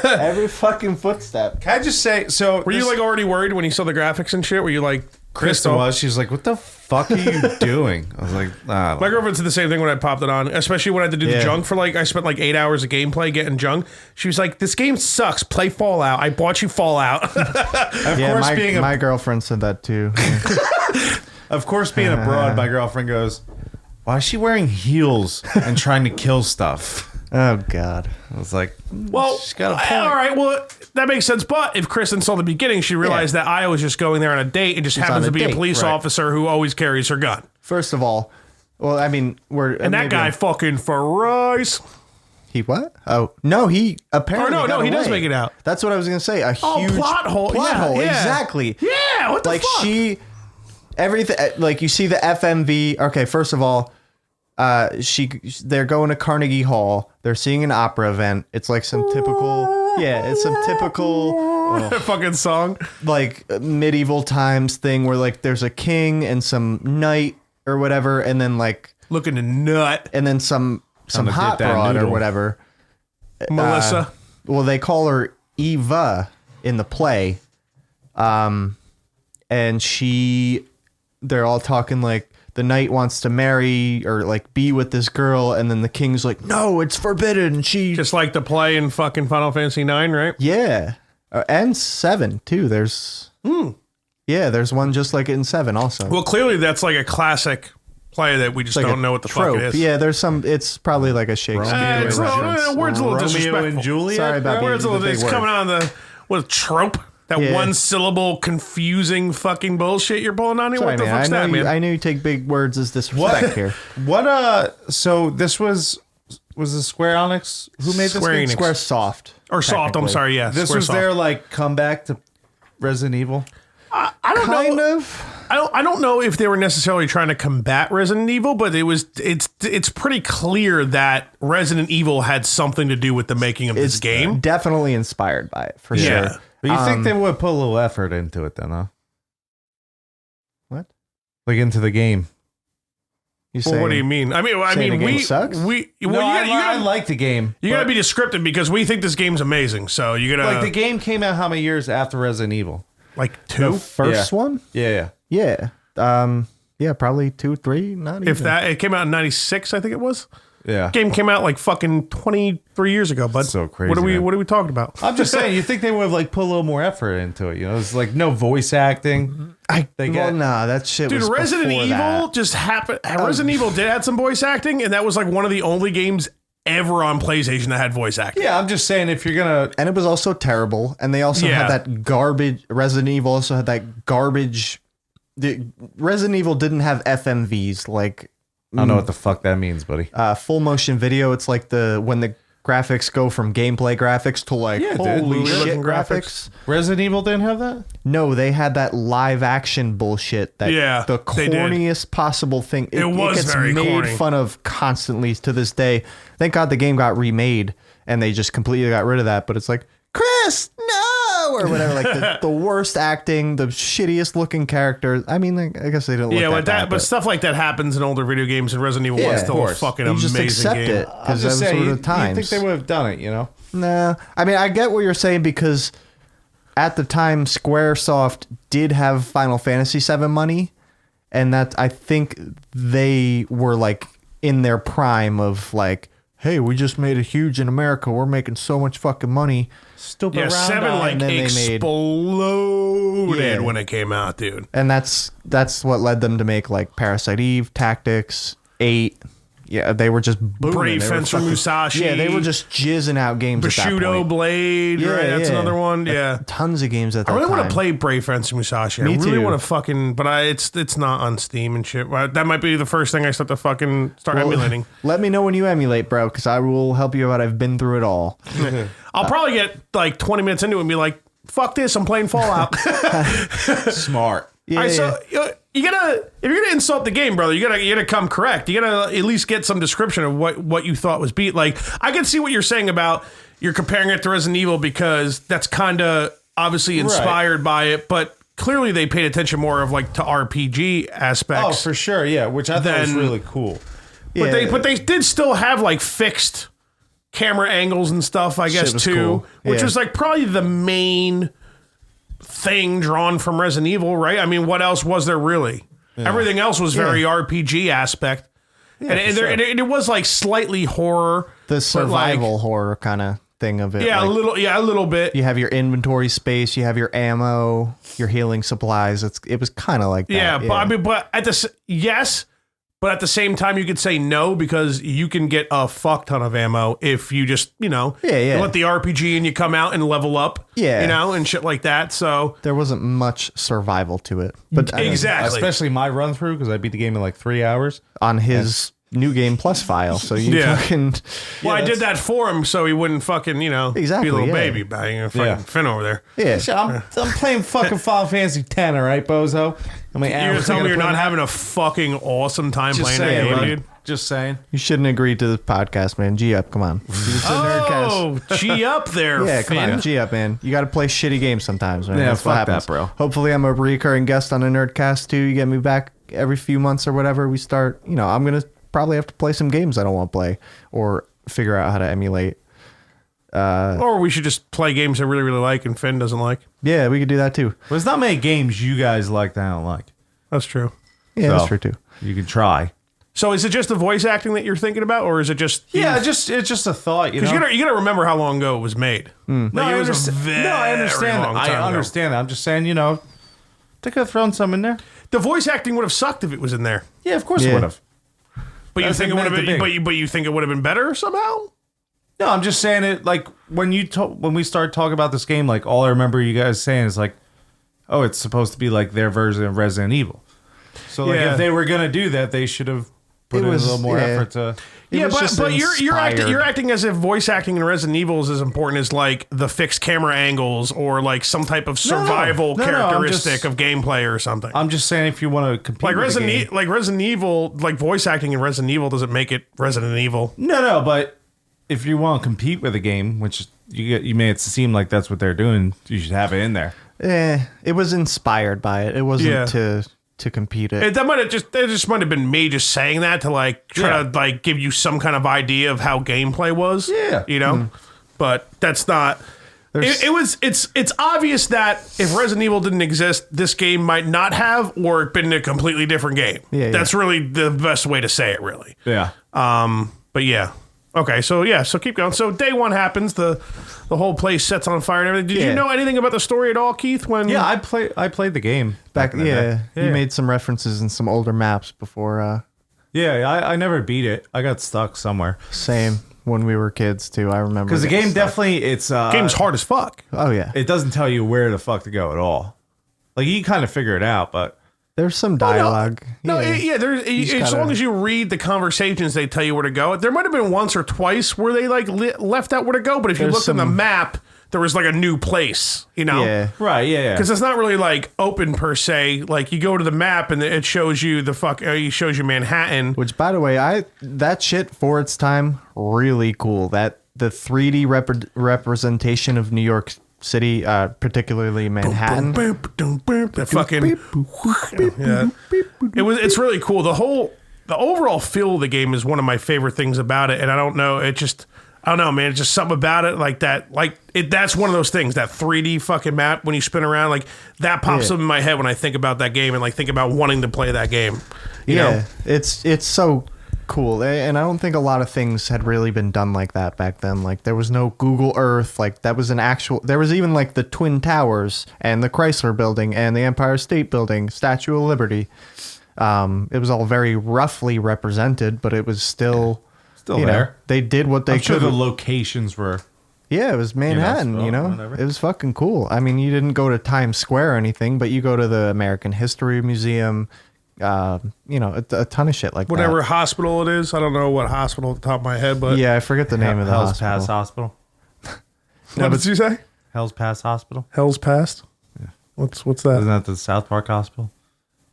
Every fucking footstep. Can I just say, so were you like already worried when you saw the graphics and shit? Were you like Krista was? She was like, "What the fuck are you doing?" I was like, My girlfriend said the same thing when I popped it on, especially when I had to do the junk for I spent like 8 hours of gameplay getting junk. She was like, "This game sucks. Play Fallout. I bought you Fallout." My girlfriend said that too. Of course, being a broad, my girlfriend goes, "Why is she wearing heels and trying to kill stuff?" Oh God. I was like, well, she's got a point. All right, well, that makes sense. But if Kristen saw the beginning, she realized that Aya was just going there on a date and just happens to be a police officer who always carries her gun. First of all, well, I mean, that guy fucking fries. He what? Oh no, he apparently. No, he does make it out. That's what I was gonna say. A huge plot hole. Plot hole. Yeah. Exactly. Yeah. What the fuck? everything, like you see the FMV. Okay, first of all, they're going to Carnegie Hall. They're seeing an opera event. It's like some typical, it's some typical fucking song, like medieval times thing where like there's a king and some knight or whatever, and then like looking to nut, and then some to hot get that broad or noodle. whatever. Melissa. Well, they call her Eva in the play. And they're all talking like the knight wants to marry or like be with this girl. And then the king's like, no, it's forbidden. And she Just like the play in fucking Final Fantasy 9, right? yeah. And 7 too. There's there's one just like it in 7 also. Well, clearly that's like a classic play that we just It's like don't a know what the trope. fuck it is. Yeah, there's some. It's probably like a Shakespeare. It's words a little disrespectful. and Juliet. Sorry about Words a being the little. big It's word. coming on the with trope. That Yeah. one syllable confusing fucking bullshit you're pulling on here. Sorry, What the man. fuck's I know that, you, man? I know you take big words as disrespect here. So this was the Square Enix who made this Square game? Enix. Square Soft. Or soft. I'm technically. sorry. Yeah, This Square was Soft. their like comeback to Resident Evil. I don't Kind know. of. I don't know if they were necessarily trying to combat Resident Evil, but it's pretty clear that Resident Evil had something to do with the making of this It's game. definitely inspired by it, for Yeah. sure. But you think they would put a little effort into it then, huh? What? Like into the game. You Well, say? what do you mean? I mean, saying the game we sucks? we well, No, you I gotta like the game. you gotta but, be descriptive because we think this game's amazing. So you gotta like the game came out how many years after Resident Evil? like The two, first one? Yeah. Yeah. Yeah, probably 2, 3, not even. if that. It came out in '96, I think it was. Yeah. Game came out like fucking 23 years ago, bud. So crazy, What are we man. What are we talking about? I'm just saying, you think they would have like put a little more effort into it? You know, it's like no voice acting. They Well, got nah, that shit Dude, was Resident before Evil that. just happened. Resident Evil did had some voice acting, and that was like one of the only games ever on PlayStation that had voice acting. Yeah, I'm just saying if you're gonna And it was also terrible. And they also Yeah. had that garbage. Resident Evil also had that garbage. Resident Evil didn't have FMVs like I don't know what the fuck that means, buddy. full motion video. It's like when the graphics go from gameplay graphics to like Yeah, dude. holy shit Movie-looking graphics. Resident Evil didn't have that? No, they had that live action bullshit. That Yeah, the they did. corniest possible thing. It was gets very made corny. fun of constantly to this day. Thank God the game got remade and they just completely got rid of that. But it's like, Chris, no, or whatever. Like the worst acting, the shittiest looking characters. I mean, like, I guess they didn't look Yeah, that bad, but stuff like that happens in older video games, and Resident Evil Yeah, 1 of still a course. fucking you amazing just accept game. it I'm because just those saying, were you the times. think they would have done it, you know? No, I mean, I get what you're saying because at the time, Squaresoft did have Final Fantasy VII money, and that I think they were like in their prime of like, hey, we just made it huge in America. We're making so much fucking money. Stupid Yeah, 7 like and then they made- exploded Yeah. when it came out, dude. And that's what led them to make like Parasite Eve, Tactics, 8. Yeah, they were just booming. Brave They were Fencer fucking- Musashi. Yeah, they were just jizzing out games at that Bushido point. Blade, Yeah, right? That's yeah. another one. Yeah. Tons of games at that I really time. want to play Brave Fencer Musashi. I Me really too. want to fucking, but it's not on Steam and shit. That might be the first thing I start to fucking start emulating. Let me know when you emulate, bro, because I will help you out. I've been through it all. I'll probably get like 20 minutes into it and be like, fuck this, I'm playing Fallout. Smart. Yeah, All right, so you gotta, if you're gonna insult the game, brother, you gotta come correct. You gotta at least get some description of what you thought was beat. Like, I can see what you're saying about you're comparing it to Resident Evil because that's kind of obviously inspired by it, but clearly they paid attention more of like to RPG Oh, aspects. for sure, yeah, which I thought was Then- really cool. But Yeah. they did still have like fixed camera angles and stuff, I guess, was too, cool. which Yeah. was like probably the main thing drawn from Resident Evil, right? I mean, what else was there really? Everything else was very RPG aspect. And it was like slightly horror. the but, survival horror kind of thing of it. Yeah, like, a little bit. you have your inventory space, you have your ammo, your healing supplies. It was kind of like that. Yeah, but I mean, but yes, but at the same time, you could say no because you can get a fuck ton of ammo if you just, you let the RPG and you come out and level up, and shit like that. So there wasn't much survival to it. But I mean, exactly, Especially my run through because I beat the game in like 3 hours. on his New Game Plus file, so you fucking. Well, I did that for him so he wouldn't fucking, Exactly, be a little yeah. baby banging fucking Finn over there. Yeah, I'm playing fucking Final Fantasy X, all right, bozo? You're telling me you're not having a fucking awesome time playing that game, dude? Just saying. you shouldn't agree to the podcast, man. G up, come on. Oh, G up there, Yeah, come Finn. on, G up, man. You got to play shitty games sometimes, man. Yeah, That's what fuck that, happens. bro. Hopefully, I'm a recurring guest on a Nerdcast too. You get me back every few months or whatever. We start. I'm gonna probably have to play some games I don't want to play or figure out how to emulate. Or we should just play games I really, really like and Finn doesn't like. Yeah, we could do that too. There's not many games you guys like that I don't like. That's true. Yeah, that's true too. You can try. So is it just the voice acting that you're thinking about, or is it just... Yeah, it's just a thought, Because you gotta remember how long ago it was made. No, Like, I it was a understand. very No, I understand that. long time I ago. understand that. I'm just saying, they could have thrown some in there. The voice acting would have sucked if it was in there. Yeah, of course it Yeah. would have. But you That's think it would have meant been? to be. But you think it would have been better somehow? No, I'm just saying it. Like when we start talking about this game, like all I remember you guys saying is like, "Oh, it's supposed to be like their version of Resident Evil." So like, Yeah. if they were gonna do that, they should have put in a little more effort to. Yeah, was just but you're inspired. acting as if voice acting in Resident Evil is as important as like the fixed camera angles or like some type of survival No, I'm characteristic just- of gameplay or something. I'm just saying if you want to compete, Like with the Resident game, like Resident Evil, like voice acting in Resident Evil doesn't make it Resident Evil. No, but if you want to compete with a game, which you made it seem like that's what they're doing, you should have it in there. It was inspired by it. It wasn't Yeah. to compete it. That just might have been me just saying that to like try Yeah. to like give you some kind of idea of how gameplay was. Yeah. But that's not. It's obvious that if Resident Evil didn't exist, this game might not have or been a completely different game. Yeah, That's really the best way to say it, really. Yeah. But yeah. Okay, so keep going. So day one happens, the whole place sets on fire and everything. Did you Yeah. know anything about the story at all, Keith? When Yeah, I played the game Back, in the day. you made some references in some older maps before. Yeah, I never beat it. I got stuck somewhere Same when we were kids too. I remember because the getting game stuck. definitely it's game's hard as fuck. Oh yeah, it doesn't tell you where the fuck to go at all. Like you kind of figure it out, but there's some dialogue. No, there's just as gotta- long as you read the conversations, they tell you where to go. There might have been once or twice where they like left out where to go, but if you There's looked on the some- map, there was like a new place, yeah. right, yeah. Because it's not really like open per se. Like you go to the map and it shows you it shows you Manhattan. Which, by the way, that shit for its time really cool. That the 3D representation of New York City, particularly Manhattan. That fucking yeah. It's really cool. The overall feel of the game is one of my favorite things about it, and I don't know. I don't know, man. It's just something about it like that. That's one of those things, that 3D fucking map when you spin around, like that pops up in my head when I think about that game and like think about wanting to play that game. You know? It's so cool. And I don't think a lot of things had really been done like that back then. Like there was no Google Earth. Like that was there was even like the Twin Towers and the Chrysler Building and the Empire State Building, Statue of Liberty. It was all very roughly represented, but it was still there. They did what they I'm could. sure the locations were. Yeah, it was Manhattan, whatever. It was fucking cool. I mean, you didn't go to Times Square or anything, but you go to the American History Museum, a ton of shit like Whatever that. hospital it is. I don't know what hospital at the top of my head, but Yeah, I forget the name of the Hell's hospital. Pass Hospital. what did you say? Hell's Pass Hospital. Hell's Past? Yeah. What's that? Isn't that the South Park Hospital?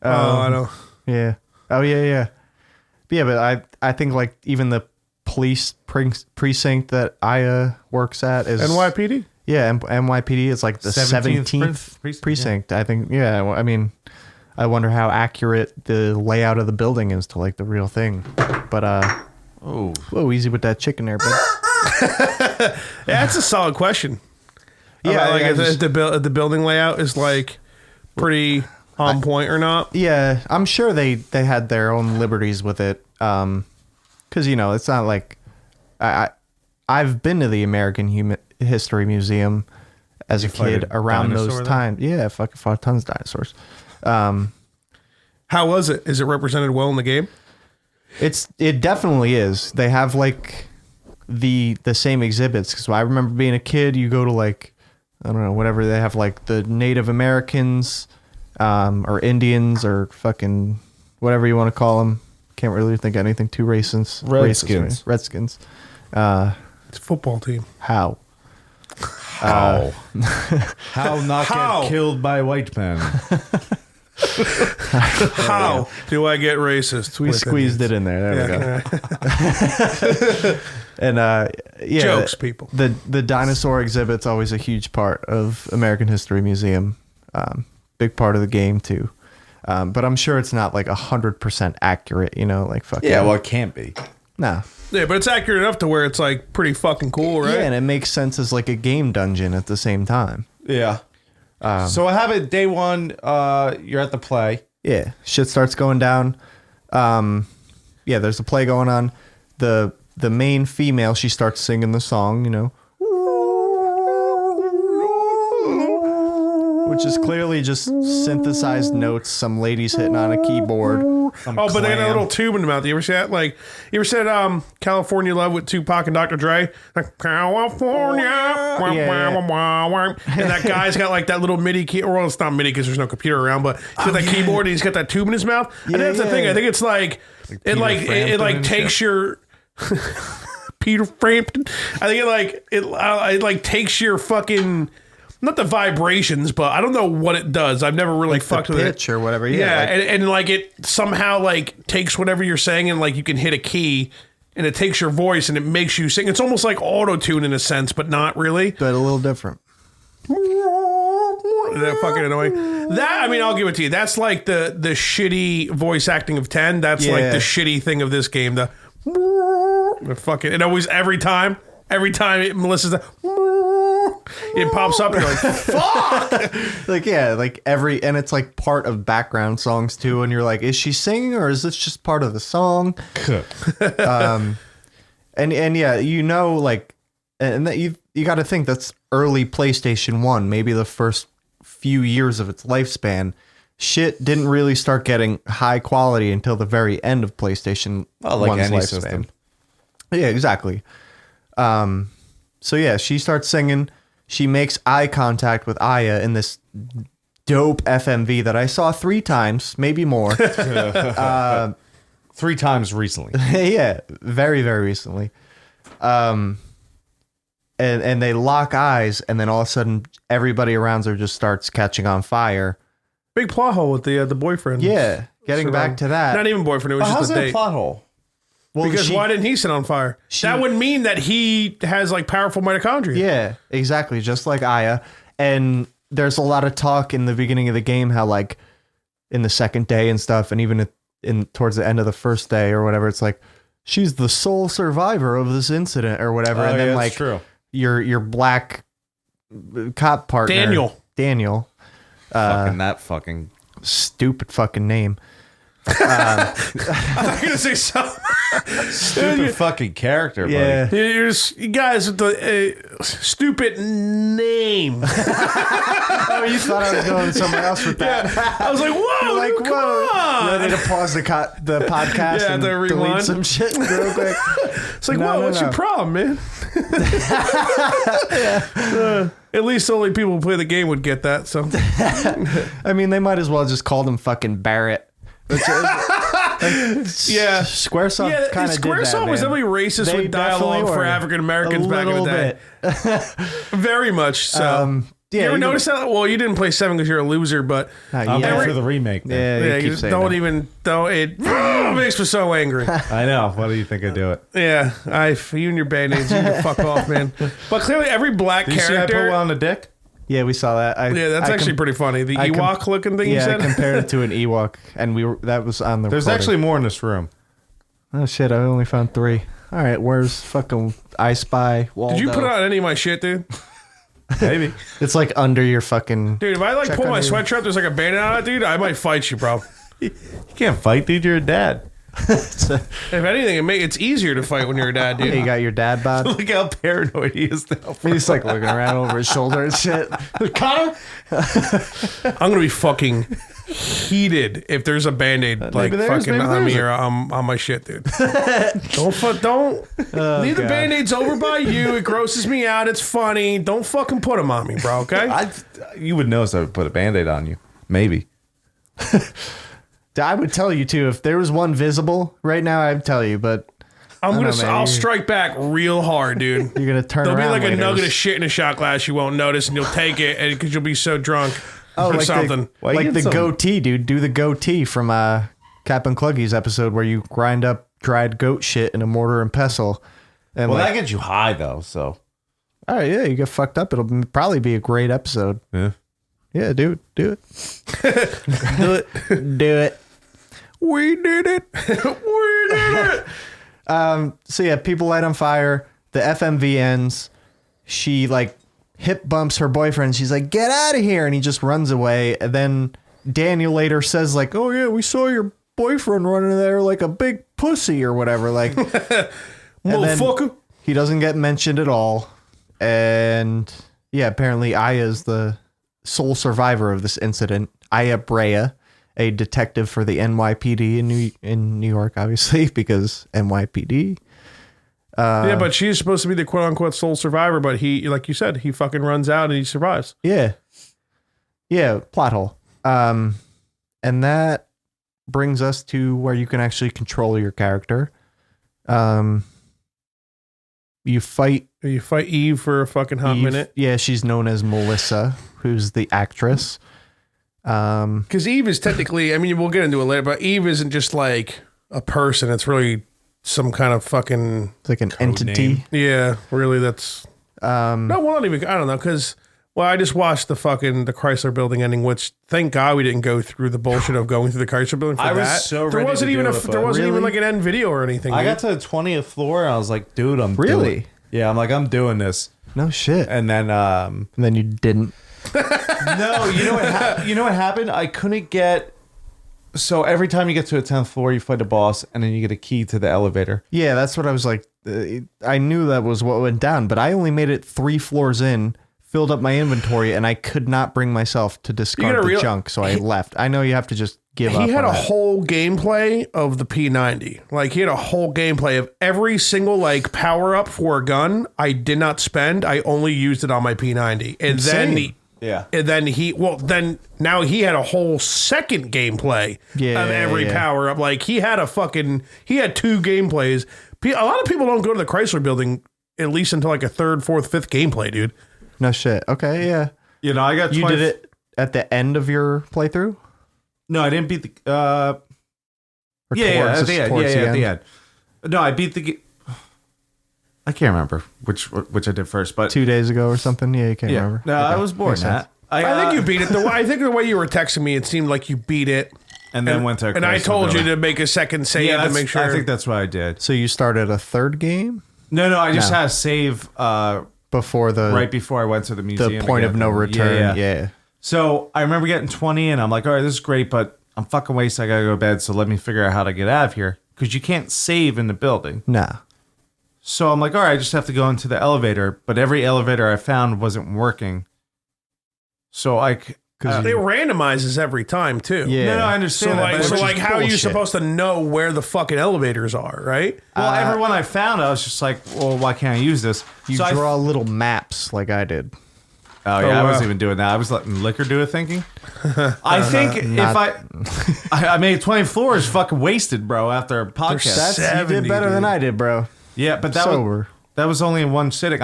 Oh, I know. Yeah. Oh, yeah. But yeah, but I think like even the police precinct that Aya works at is NYPD? Yeah, NYPD is like the 17th precinct. I think. Yeah, I mean, I wonder how accurate the layout of the building is to like the real thing. But whoa, easy with that chicken there, bud. Yeah, that's a solid question. Yeah, Like I if just- the building layout is like pretty on point or not. Yeah, I'm sure they had their own liberties with it. Because it's not like I've been to the American History Museum as a kid around those times. Yeah, I fucking fought tons of dinosaurs. How was it? Is it represented well in the game? It definitely is. They have like the same exhibits. Because I remember being a kid, you go to like, I don't know, whatever they have, like the Native Americans or Indians or fucking whatever you want to call them. Can't really think of anything too racist. Redskins. Redskins. It's a football team. How? How not get killed by white men? How do I get racist? We squeezed it in there. There we go. And yeah, jokes, people. The dinosaur exhibit's always a huge part of American History Museum. Big part of the game too. But I'm sure it's not like 100% accurate. You know, like fucking. Yeah, well, it can't be. Nah. Yeah, but it's accurate enough to where it's like pretty fucking cool, right? Yeah, and it makes sense as like a game dungeon at the same time. Yeah. So I have it day one. You're at the play. Yeah, shit starts going down. Yeah, there's a play going on. The main female, she starts singing the song, you know, which is clearly just synthesized notes. Some ladies hitting on a keyboard. But they got a little tube in the mouth. You ever see that? Like, you ever said California Love with Tupac and Dr. Dre? Like, California. Yeah. And that guy's got like that little MIDI key. Well, it's not MIDI because there's no computer around, but he's got that keyboard and he's got that tube in his mouth. And that's the thing. I think it's like it takes your Peter Frampton. I think it like takes your fucking. Not the vibrations, but I don't know what it does. I've never really fucked with pitch it. or whatever. Yeah, like, and like it somehow like takes whatever you're saying and like you can hit a key and it takes your voice and it makes you sing. It's almost like auto-tune in a sense, but not really. but a little different. That fucking annoying. That, I mean, I'll give it to you. That's like the shitty voice acting of 10. That's like the shitty thing of this game. The fucking, it always, every time Melissa's it pops up and you're like, fuck! Like, yeah, like and it's like part of background songs too. And you're like, is she singing or is this just part of the song? And yeah, you know, like, and that you got to think that's early PlayStation 1, maybe the first few years of its lifespan. Shit didn't really start getting high quality until the very end of PlayStation 1's any lifespan. system. Yeah, exactly. So yeah, she starts singing. She makes eye contact with Aya in this dope FMV that I saw 3 times, maybe more. 3 times recently. Yeah, very, very recently. And they lock eyes, and then all of a sudden, everybody around her just starts catching on fire. Big plot hole with the boyfriend. Yeah, getting back to that. Not even boyfriend, it was How's just a that date. a plot hole? Well, Because why didn't he sit on fire? That would mean that he has like powerful mitochondria. Yeah, exactly. Just like Aya. And there's a lot of talk in the beginning of the game how like in the second day and stuff, and even towards the end of the first day or whatever, it's like she's the sole survivor of this incident or whatever. And then like true. your black cop partner Daniel. Fucking that fucking Stupid fucking name. I was going to say something. stupid fucking character, buddy. Yeah. You guys with the stupid name. Oh, you thought I was going somewhere else with that. Yeah. I was like, whoa, Like, come whoa. on. Ready to pause the podcast Yeah, and to delete rewind. some shit real quick. It's like, whoa, what's your problem, man? At least only people who play the game would get that. So I mean, they might as well just call them fucking Barrett. yeah, Squaresoft kind of did that, Squaresoft was man. definitely racist They with dialogue definitely for were. African Americans A back in the little day. Very much so. Yeah, you ever you notice that? Well, you didn't play 7 because you're a loser, but I'm yeah. ready for the remake. Man. Yeah, yeah, you keep you saying don't that. even. Don't it makes me so angry. I know. What do you think I do it? Yeah, you and your band-aids, you can fuck off, man. But clearly, every black Did you see I put character. one on the dick? Yeah, we saw that. Yeah, that's actually pretty funny. The Ewok looking thing you Yeah, said. I compared it to an Ewok, and that was on the. There's recording. actually more in this room. Oh shit! I only found 3. All right, where's fucking I Spy? Waldo? Did you put on any of my shit, dude? Maybe. It's like under your fucking. Dude, if I like Check pull on my your- sweatshirt, there's like a bandit on it, dude. I might fight you, bro. You can't fight, dude. You're a dad. If anything, it's easier to fight when you're a dad, dude. You got your dad bod. Look how paranoid he is now. He's like looking around over his shoulder and shit. Connor. I'm gonna be fucking heated if there's a band-aid like maybe there is, fucking maybe on there me or on my shit, dude. Don't leave the band-aids over by you. It grosses me out. It's funny. Don't fucking put them on me, bro. Okay? You would notice I would put a Band-Aid on you. Maybe. I would tell you too if there was one visible right now. I'd tell you, but I'll strike back real hard, dude. You're gonna turn. There'll be around like later. a nugget of shit in a shot glass you won't notice, and you'll take it, and because you'll be so drunk or like something. Like the goatee, dude. Do the goatee from Captain Cluggy's episode where you grind up dried goat shit in a mortar and pestle. And Well, that gets you high though. So all right, yeah, you get fucked up. It'll probably be a great episode. yeah. Yeah, do it. Do it. Do it. We did it. We did it. So yeah, people light on fire. The FMV ends. She like hip bumps her boyfriend. She's like, "Get out of here!" And he just runs away. And then Daniel later says like, "Oh yeah, we saw your boyfriend running there like a big pussy or whatever." Like, Motherfucker. he doesn't get mentioned at all. And yeah, apparently Aya's the sole survivor of this incident. Aya Brea, a detective for the NYPD in New York, obviously, because NYPD. Yeah, but she's supposed to be the quote unquote sole survivor, but he, like you said, he fucking runs out and he survives. Yeah. Yeah, plot hole. And that brings us to where you can actually control your character. You fight Eve for a fucking hot minute. Yeah, she's known as Melissa, who's the actress. Because Eve is technically, I mean, we'll get into it later, but Eve isn't just like a person. It's really some kind of fucking... It's like an entity. name. Yeah, really, that's... no, well, not even... I don't know, because... Well, I just watched the Chrysler Building ending, which thank God we didn't go through the bullshit of going through the Chrysler Building for I was that. so there ready wasn't to even do a, it, but there wasn't even really? like an end video or anything. I dude. got to the 20th floor and I was like, dude, I'm Really? doing it. Yeah, I'm like, I'm doing this. No shit. And then And then you didn't. no, you know what happened? I couldn't get. So every time you get to a 10th floor, you fight a boss, and then you get a key to the elevator. Yeah, that's what I was like. I knew that was what went down, but I only made it 3 floors in, filled up my inventory, and I could not bring myself to discard the junk, so I left. I know you have to just give up. He had on a that. whole gameplay of the P90. Like, he had a whole gameplay of every single, like, power-up for a gun I did not spend. I only used it on my P90. And Insane. then now he had a whole second gameplay of every power-up. Like, he had 2 gameplays. A lot of people don't go to the Chrysler Building at least until, like, a 3rd, 4th, 5th gameplay, dude. No shit. Okay, yeah. You know, I got. You did it at the end of your playthrough? No, I didn't beat the. Or At the end. the end? No, I beat the. I can't remember which I did first, but 2 days ago or something? Yeah, you can't remember. No, Okay. I was bored. Makes sense. I think you beat it. I think the way you were texting me, it seemed like you beat it. and then went to. And I told you to make a second save to make sure. I think that's what I did. So you started a 3rd game? No, I just had a save Before the right before I went to the museum. the point of no return. Yeah. So I remember getting 20 and I'm like, all right, this is great, but I'm fucking wasted. I gotta go to bed. So let me figure out how to get out of here. Because you can't save in the building. Nah. So I'm like, all right, I just have to go into the elevator. But every elevator I found wasn't working. So it randomizes every time too. Yeah. No, I understand that. So but like, how are you bullshit. supposed to know where the fucking elevators are, right? well, everyone I found, I was just like, well, why can't I use this? You So draw little maps like I did. Oh yeah, I wasn't even doing that. I was letting liquor do a thinking. I think if I made 20 floors fucking wasted, bro, after a podcast. You 70, did better than dude. I did, bro. Yeah, but Sober. that was only in one sitting.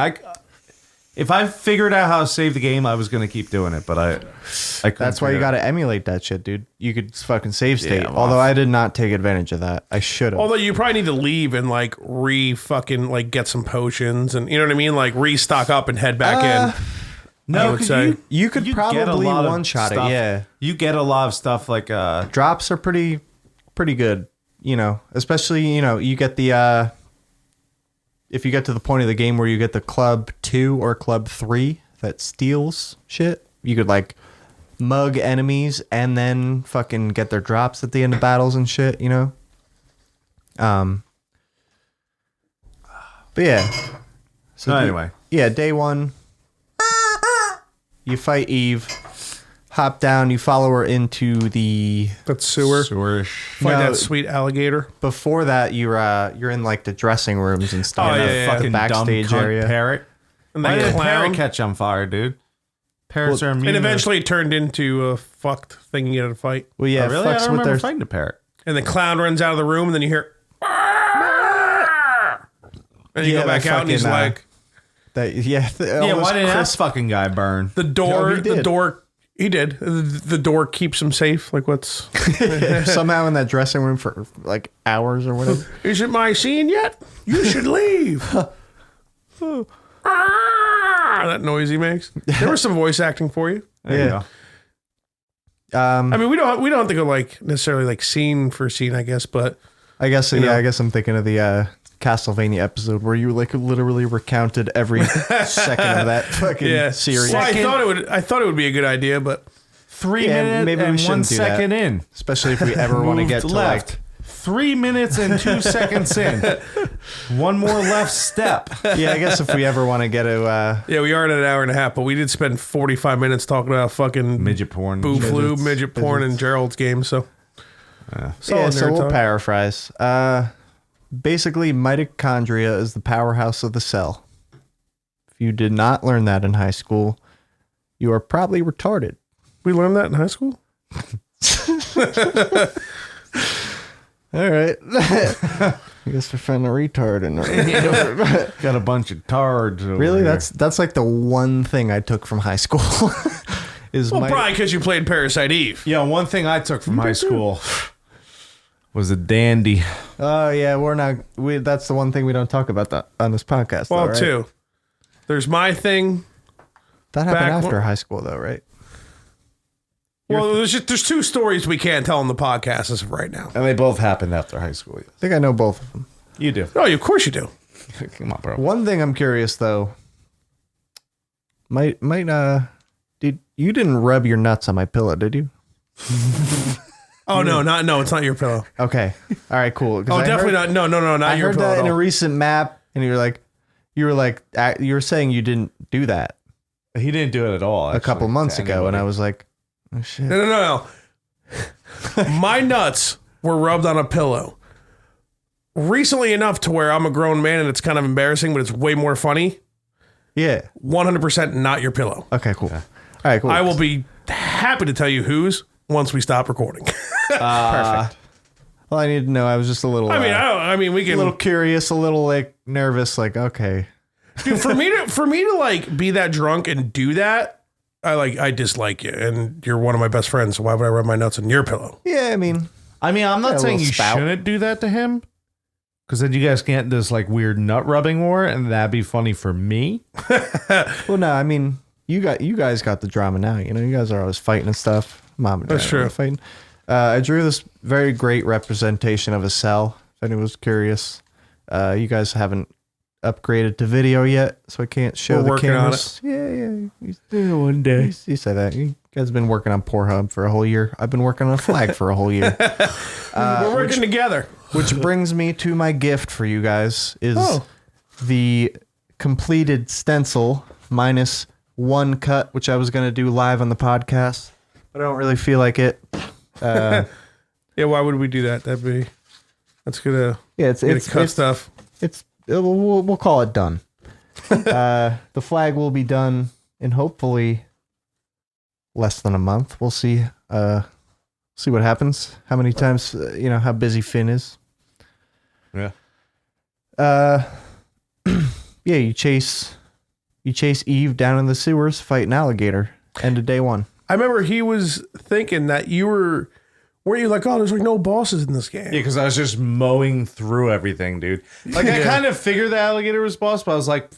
If I figured out how to save the game, I was gonna keep doing it, but I couldn't. That's why you figure got it to emulate that shit, dude. You could fucking save state. well, Although I did not take advantage of that. I should have. Although you probably need to leave and like get some potions and you know what I mean, like restock up and head back in. No, I would say You could get a probably lot of one-shot it, stuff. yeah. You get a lot of stuff like Drops are pretty good, you know. Especially, you know, you get the if you get to the point of the game where you get the Club 2 or Club 3 that steals shit, you could like mug enemies and then fucking get their drops at the end of battles and shit, you know. But yeah. So anyway, Day 1. You fight Eve, hop down, you follow her into the... that's sewer. sewerish. Find No. that sweet alligator. Before that, you're in like the dressing rooms and stuff. Oh, yeah, the yeah. fucking backstage dumb cunt area. parrot. And Why that did the clown. parrot catch on fire, dude? Parrots are immune. And eventually it turned into a fucked thing you get in a fight. Well, yeah, really? I fucks don't with remember their fighting a parrot. And the clown runs out of the room, and then you hear, and you Yeah, go back that out, and he's fucking, like, that. Yeah, why didn't that fucking guy burn? the door, he did. He did. The door keeps him safe. Like, what's? somehow in that dressing room for like hours or whatever? Is it my scene yet? You should leave. That noise he makes. There was some voice acting for you. There you Yeah. go. I mean, we don't have to go like necessarily like scene for scene, I guess, but I guess know. I guess I'm thinking of the Castlevania episode where you like literally recounted every second of that fucking series. Well, I thought it would be a good idea, but 3 Yeah, minutes maybe we and 1 shouldn't do that. second in. Especially if we ever want to get to left. like 3 minutes and 2 seconds in. One more left step. yeah, I guess if we ever want to get to yeah, we are at an hour and a half, but we did spend 45 minutes talking about fucking Midget porn. boo flu, midget porn, and Gerald's game. So, so we'll paraphrase. Basically, mitochondria is the powerhouse of the cell. If you did not learn that in high school, you are probably retarded. We learned that in high school. All right. I guess we're finding a retard in there. Got a bunch of tards over Really? here. That's like the one thing I took from high school. is Well, my probably because you played Parasite Eve. Yeah, one thing I took from high school was a dandy. Oh yeah, that's the one thing we don't talk about on this podcast. Well, though, right? too. There's my thing. That happened back after when- high school though, right? Well, there's two stories we can't tell on the podcast as of right now. And they both happened after high school. I think I know both of them. You do. Oh, of course you do. Come on, bro. One thing I'm curious though. Did you didn't rub your nuts on my pillow, did you? Oh no, it's not your pillow. Okay. All right, cool. 'Cause Oh, I definitely heard, not. No, not I your heard pillow. that at in a all. recent map, and you were saying you didn't do that He didn't do it at all. a couple months ago, and I was like, oh shit. No. My nuts were rubbed on a pillow. Recently enough to where I'm a grown man and it's kind of embarrassing, but it's way more funny. Yeah. 100% not your pillow. Okay, cool. All right, cool. I will be happy to tell you whose once we stop recording. Perfect. Well, I need to know. I was just a little. I mean, we a can. little curious, a little like nervous. Like, okay, Dude, for me to like be that drunk and do that, I dislike you, and you're one of my best friends. So why would I rub my nuts on your pillow? yeah. I mean, I'm Yeah, not a saying little you spout. shouldn't do that to him. Because then you guys get this like weird nut rubbing war, and that'd be funny for me. well, no. I mean, you guys got the drama now. You know, you guys are always fighting and stuff. Mom and dad That's are true. always fighting. I drew this very great representation of a cell. If anyone was curious, you guys haven't upgraded to video yet, so I can't show We're the working on cameras. Yeah. One day. You say that. You guys have been working on Pornhub for a whole year. I've been working on a flag for a whole year. We're working together. Which brings me to my gift for you guys is the completed stencil minus one cut, which I was going to do live on the podcast, but I don't really feel like it. Yeah, why would we do that? That's gonna cut stuff. We'll call it done. The flag will be done in hopefully less than a month. We'll see. See what happens. How many times? How busy Finn is. Yeah. Yeah. You chase Eve down in the sewers, fight an alligator. End of day one. I remember he was thinking that weren't you like, oh, there's like no bosses in this game? Yeah, because I was just mowing through everything, dude. Like I kind of figured the alligator was boss, but I was like,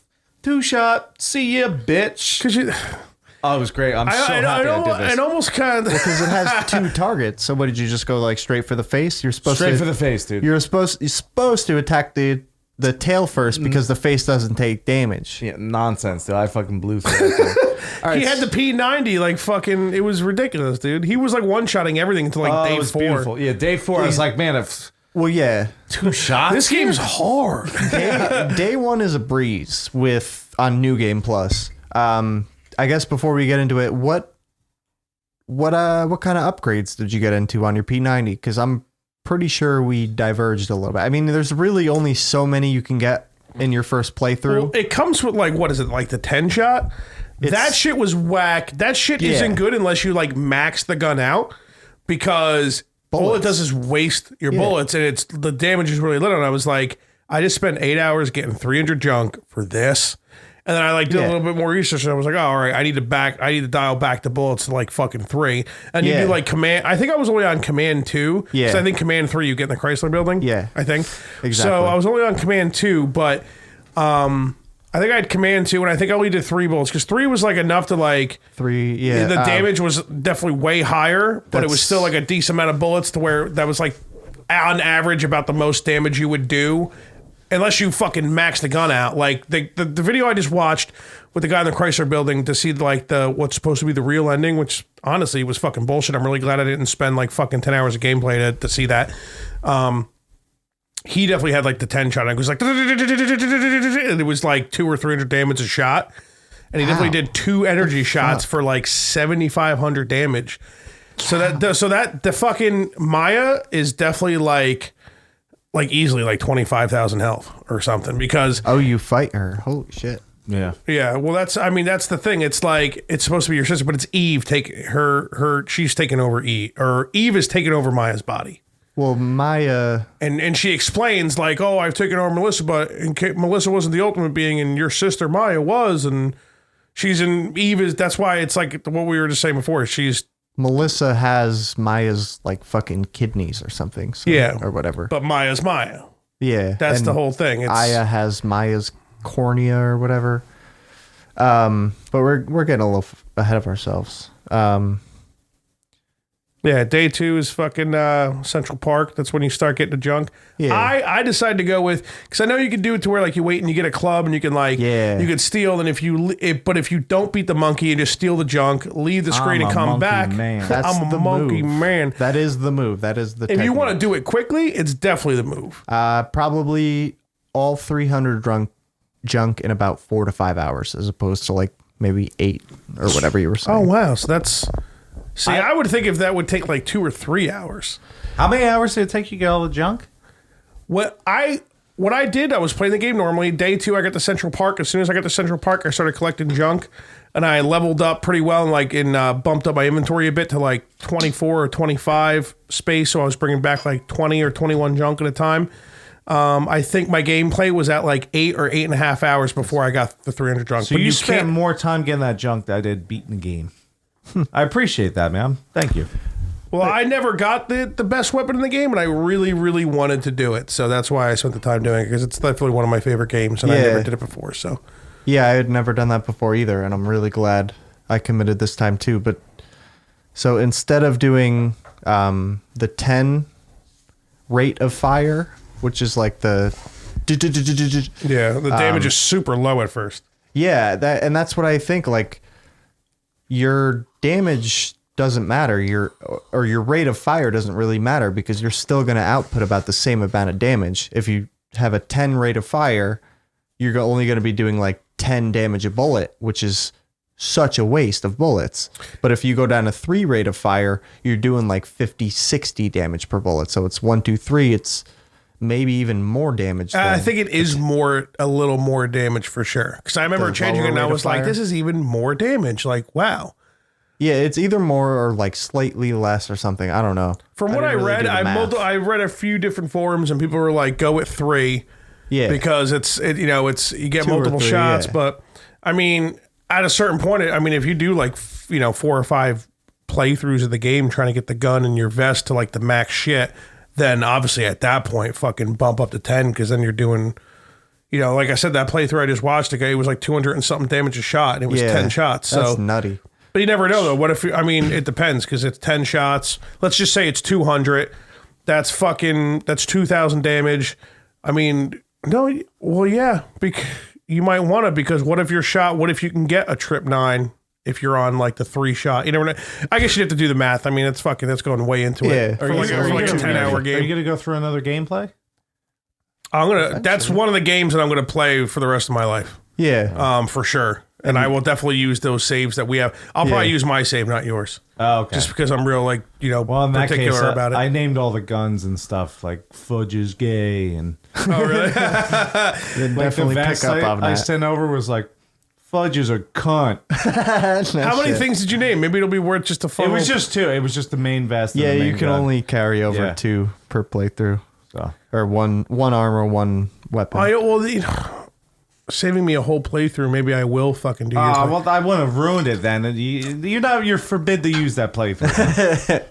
2-shot, see ya, bitch. Because Oh, it was great. I'm so happy I did this. It almost kind of Because it has two targets. So what did you just go like straight for the face? You're supposed Straight to for the face, dude. You're supposed to attack the tail first because the face doesn't take damage. Yeah, nonsense, dude. I fucking blew through that. he had the P90 like fucking. It was ridiculous, dude. He was like one-shotting everything until like day it was 4. beautiful. Yeah, day 4. I was like, man, if Well, yeah. 2 shots. This game's hard. Day one is a breeze on New Game Plus. I guess before we get into it, what kind of upgrades did you get into on your P90? Because I'm pretty sure we diverged a little bit. I mean, there's really only so many you can get in your first playthrough. Well, it comes with like, what is it, like the 10 shot? That shit was whack. That shit isn't good unless you like max the gun out, because all it does is waste your bullets, and it's the damage is really little. And I was like, I just spent 8 hours getting 300 junk for this. And then I like did a little bit more research, and I was like, oh, all right, I need to dial back the bullets to like fucking 3. And you do like command. I think I was only on command 2. Yeah. So I think command 3 you get in the Chrysler Building. Yeah. I think. Exactly. So I was only on command 2, but I think I had command 2, and I think I only did 3 bullets because 3 was like enough to like 3. Yeah. The damage was definitely way higher, but it was still like a decent amount of bullets to where that was like on average about the most damage you would do. Unless you fucking max the gun out. Like the video I just watched with the guy in the Chrysler Building to see like what's supposed to be the real ending, which honestly was fucking bullshit. I'm really glad I didn't spend like fucking 10 hours of gameplay to see that. He definitely had like the 10 shot. It was like, and it was like 200 or 300 damage a shot. And he definitely did 2 energy shots for like 7,500 damage. So that the fucking Maya is definitely like easily like 25,000 health or something, because you fight her. Holy shit. Yeah. Yeah. Well, that's the thing. It's like, it's supposed to be your sister, but it's Eve she's taking over Eve, or Eve is taking over Maya's body. Well, Maya, and she explains like, oh, I've taken over Melissa, but Melissa wasn't the ultimate being, and your sister Maya was, and she's in Eve is, that's why it's like what we were just saying before. Melissa has Maya's like fucking kidneys or something. So, or whatever. But Maya's Maya. Yeah. That's the whole thing. Aya has Maya's cornea or whatever. But we're getting a little ahead of ourselves. Yeah, day 2 is fucking Central Park. That's when you start getting the junk. Yeah. I decided to go with, because I know you can do it to where like you wait and you get a club and you can like, you can steal. And if you don't beat the monkey and just steal the junk, leave the screen and come back. I'm a monkey man. That is the move. That is the If you want to do it quickly, it's definitely the move. Probably all 300 junk in about 4 to 5 hours, as opposed to like maybe 8 or whatever you were saying. Oh, wow. So that's... See, I would think if that would take like 2 or 3 hours. How many hours did it take you to get all the junk? What I did, I was playing the game normally. Day 2, I got to Central Park. As soon as I got to Central Park, I started collecting junk, and I leveled up pretty well and bumped up my inventory a bit to like 24 or 25 space. So I was bringing back like 20 or 21 junk at a time. I think my gameplay was at like 8 or 8.5 hours before I got the 300 junk. So you spent more time getting that junk than I did beating the game. I appreciate that, man. Thank you. Well, I never got the best weapon in the game, and I really, really wanted to do it. So that's why I spent the time doing it, because it's definitely one of my favorite games, and I never did it before. So yeah, I had never done that before either, and I'm really glad I committed this time too. But so instead of doing the 10 rate of fire, which is like the damage is super low at first. Yeah, that's what I think. Like, your damage doesn't matter. Your rate of fire doesn't really matter, because you're still going to output about the same amount of damage. If you have a 10 rate of fire, you're only going to be doing like 10 damage a bullet, which is such a waste of bullets. But if you go down to 3 rate of fire, you're doing like 50, 60 damage per bullet. So it's 1, 2, 3. It's maybe even more damage. I think it is a little more damage for sure. Because I remember changing it and I was like, this is even more damage. Like, wow. Yeah, it's either more or like slightly less or something. I don't know. From what I read, I read a few different forums and people were like, go at 3. Yeah. Because you get multiple shots. Yeah. But I mean, at a certain point, I mean, if you do like, 4 or 5 playthroughs of the game trying to get the gun in your vest to like the max shit, then obviously at that point, fucking bump up to 10, because then you're doing, like I said, that playthrough I just watched, it was like 200 and something damage a shot, and it was 10 shots. That's nutty. But you never know, though. What if, it depends, because it's 10 shots. Let's just say it's 200. That's 2,000 damage. I mean, no, well, yeah, you might want to, because what if you can get a trip 9 if you're on like the 3 shot? You never know. I guess you have to do the math. I mean, that's going way into it. For like a 10-hour game. Are you going to go through another gameplay? That's one of the games that I'm going to play for the rest of my life. Yeah. For sure. And I will definitely use those saves that we have. I'll probably use my save, not yours. Oh, okay. Just because I'm real, particular about it. I named all the guns and stuff, like Fudge is gay, and oh, really? Then definitely pick up on that. I sent over was like Fudge is a cunt. How many things did you name? Maybe it'll be worth just a phone. It was just 2. It was just the main vest. Yeah, and the main you can gun. only carry over 2 per playthrough. So. Or one armor, 1 weapon. Saving me a whole playthrough. Maybe I will fucking do. Well, I wouldn't have ruined it then. You're forbid to use that playthrough.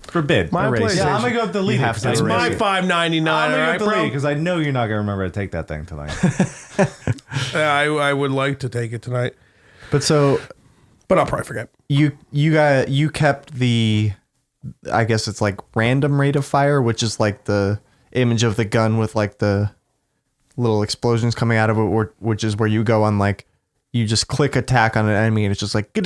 Forbid. My Erase. PlayStation. Yeah, I'm gonna go delete it. It's my $5.99. I'm All gonna right, go delete it bro. because I know you're not gonna remember to take that thing tonight. I would like to take it tonight, But but I'll probably forget. you kept the, I guess it's like random rate of fire, which is like the image of the gun with like the little explosions coming out of it, which is where you go on like, you just click attack on an enemy and it's just like. I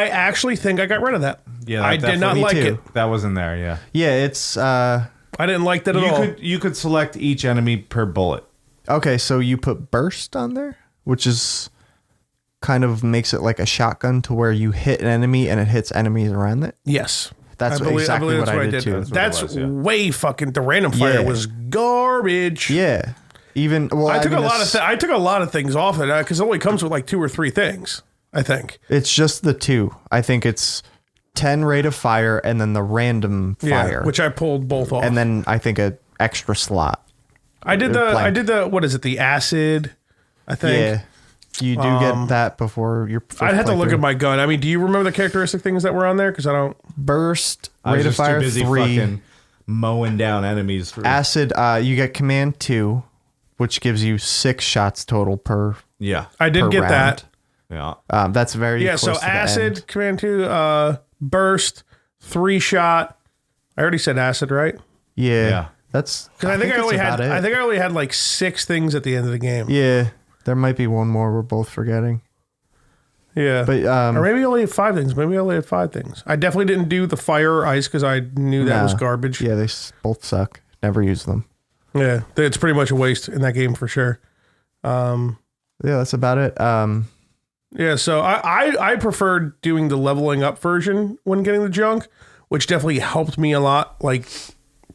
actually think I got rid of that. Yeah, I did not Me like too. it. That wasn't there. Yeah. Yeah, it's I didn't like that at all. You could select each enemy per bullet. okay. So you put burst on there, which is kind of makes it like a shotgun to where you hit an enemy and it hits enemies around it. Yes. That's exactly what I did too. That's That's what it was, yeah. way fucking. The random fire Yeah. was garbage. Yeah. Even well, I took mean, I took a lot of things off it because it only comes with like 2 or 3 things. I think. It's just the 2. I think it's 10 rate of fire and then the random fire, which I pulled both off. and then I think a extra slot. I did blank. the what is it? The acid. I think. Yeah, you do get that before your. I'd have to look playthrough. at my gun. I mean, do you remember the characteristic things that were on there? Because I don't. burst I was rate of just too fire busy 3. fucking mowing down enemies. Acid, you get command 2, which gives you 6 shots total per. Yeah. I did per get round. that. Yeah. That's very Yeah. close So to the acid, end. command 2, burst, 3 shot. I already said acid, right? Yeah, Yeah. that's Because I think I only that's had. about it. I think I only had like 6 things at the end of the game. Yeah, there might be one more we're both forgetting. Yeah. But or maybe I only had 5 things. Maybe I only had 5 things. I definitely didn't do the fire or ice because I knew that nah. was garbage. Yeah, they both suck. Never use them. Yeah, it's pretty much a waste in that game for sure. Yeah, that's about it. Yeah, so I preferred doing the leveling up version when getting the junk, which definitely helped me a lot. Like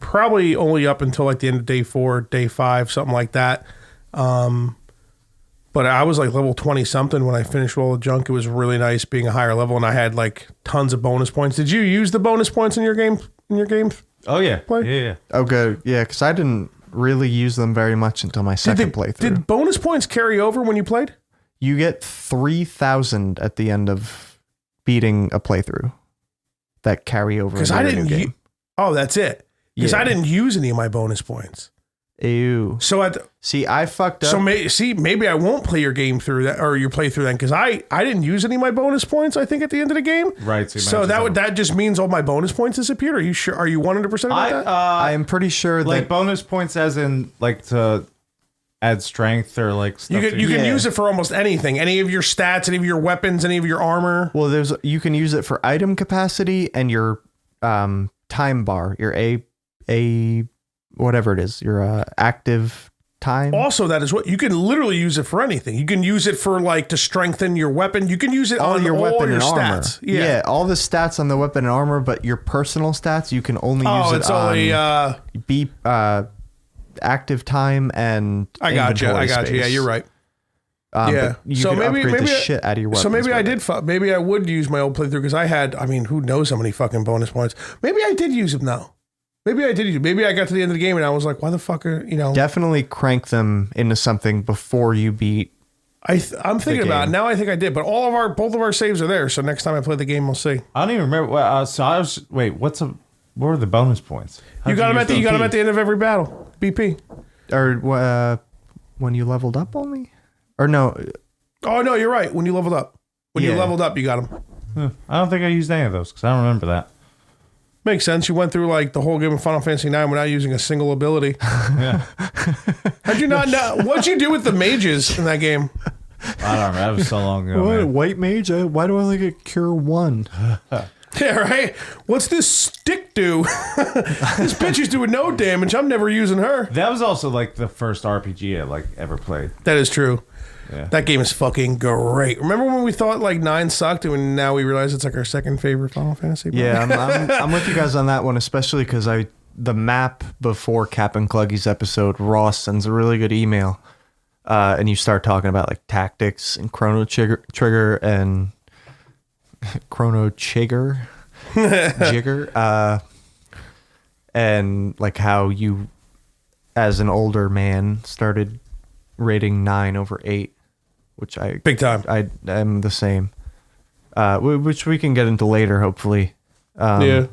probably only up until like the end of day 4, day 5, something like that. But I was like level 20 something when I finished all the junk. It was really nice being a higher level, and I had like tons of bonus points. Did you use the bonus points in your game? Oh yeah. Play? Yeah. Oh, good. Yeah, because I didn't really use them very much until my second playthrough. Did bonus points carry over when you played? You get 3,000 at the end of beating a playthrough that carry over. Because into I your didn't. new game. Oh, that's it. Because Yeah. I didn't use any of my bonus points. Ew. So See, I fucked up. So maybe I won't play your game through that, or your playthrough then, because I didn't use any of my bonus points. I think at the end of the game, Right. So that just means all my bonus points disappeared. Are you sure? Are you 100% about that? I am pretty sure like that bonus points as in like to add strength or like stuff. You can Yeah. use it for almost anything. Any of your stats, any of your weapons, any of your armor. well, you can use it for item capacity and your time bar, your a whatever it is, your active time. Also, that is what you can literally use it for anything. You can use it for like to strengthen your weapon. You can use it on your weapon and armor. stats. Yeah, all the stats on the weapon and armor, but your personal stats you can only use it it's on only active time and I got you. inventory Yeah, space. you're right. But Yeah. you So can maybe- upgrade the maybe I- shit out of your weapons. So maybe I with did. it. Maybe I would use my old playthrough because I had. I mean, who knows how many fucking bonus points? Maybe I did use them though. Maybe I did use. Maybe I got to the end of the game and I was like, "Why the fuck are you know?" Definitely crank them into something before you beat. I'm thinking about it game. now. I think I did, but both of our saves are there. So next time I play the game, we'll see. I don't even remember. What were the bonus points? You got them at the end of every battle. BP. Or when you leveled up only? Or no. Oh no, you're right. When you leveled up, you Yeah. leveled up, you got them. I don't think I used any of those because I don't remember that. Makes sense. You went through like the whole game of Final Fantasy IX without using a single ability. Yeah. How'd you not know? What'd you do with the mages in that game? I don't remember. That was so long ago. man. White mage? Why do I only get cure 1? Yeah, right. What's this stick do? This bitch is doing no damage. I'm never using her. That was also like the first RPG I ever played. That is true. Yeah. That game is fucking great. Remember when we thought like 9 sucked and now we realize it's like our second favorite Final Fantasy? Yeah, I'm with you guys on that one, especially because the map before Cap and Cluggy's episode, Ross sends a really good email and you start talking about like tactics and trigger and chrono jigger, and like how you, as an older man, started rating 9 over 8, which I big time. I am the same, which we can get into later, hopefully. Yeah.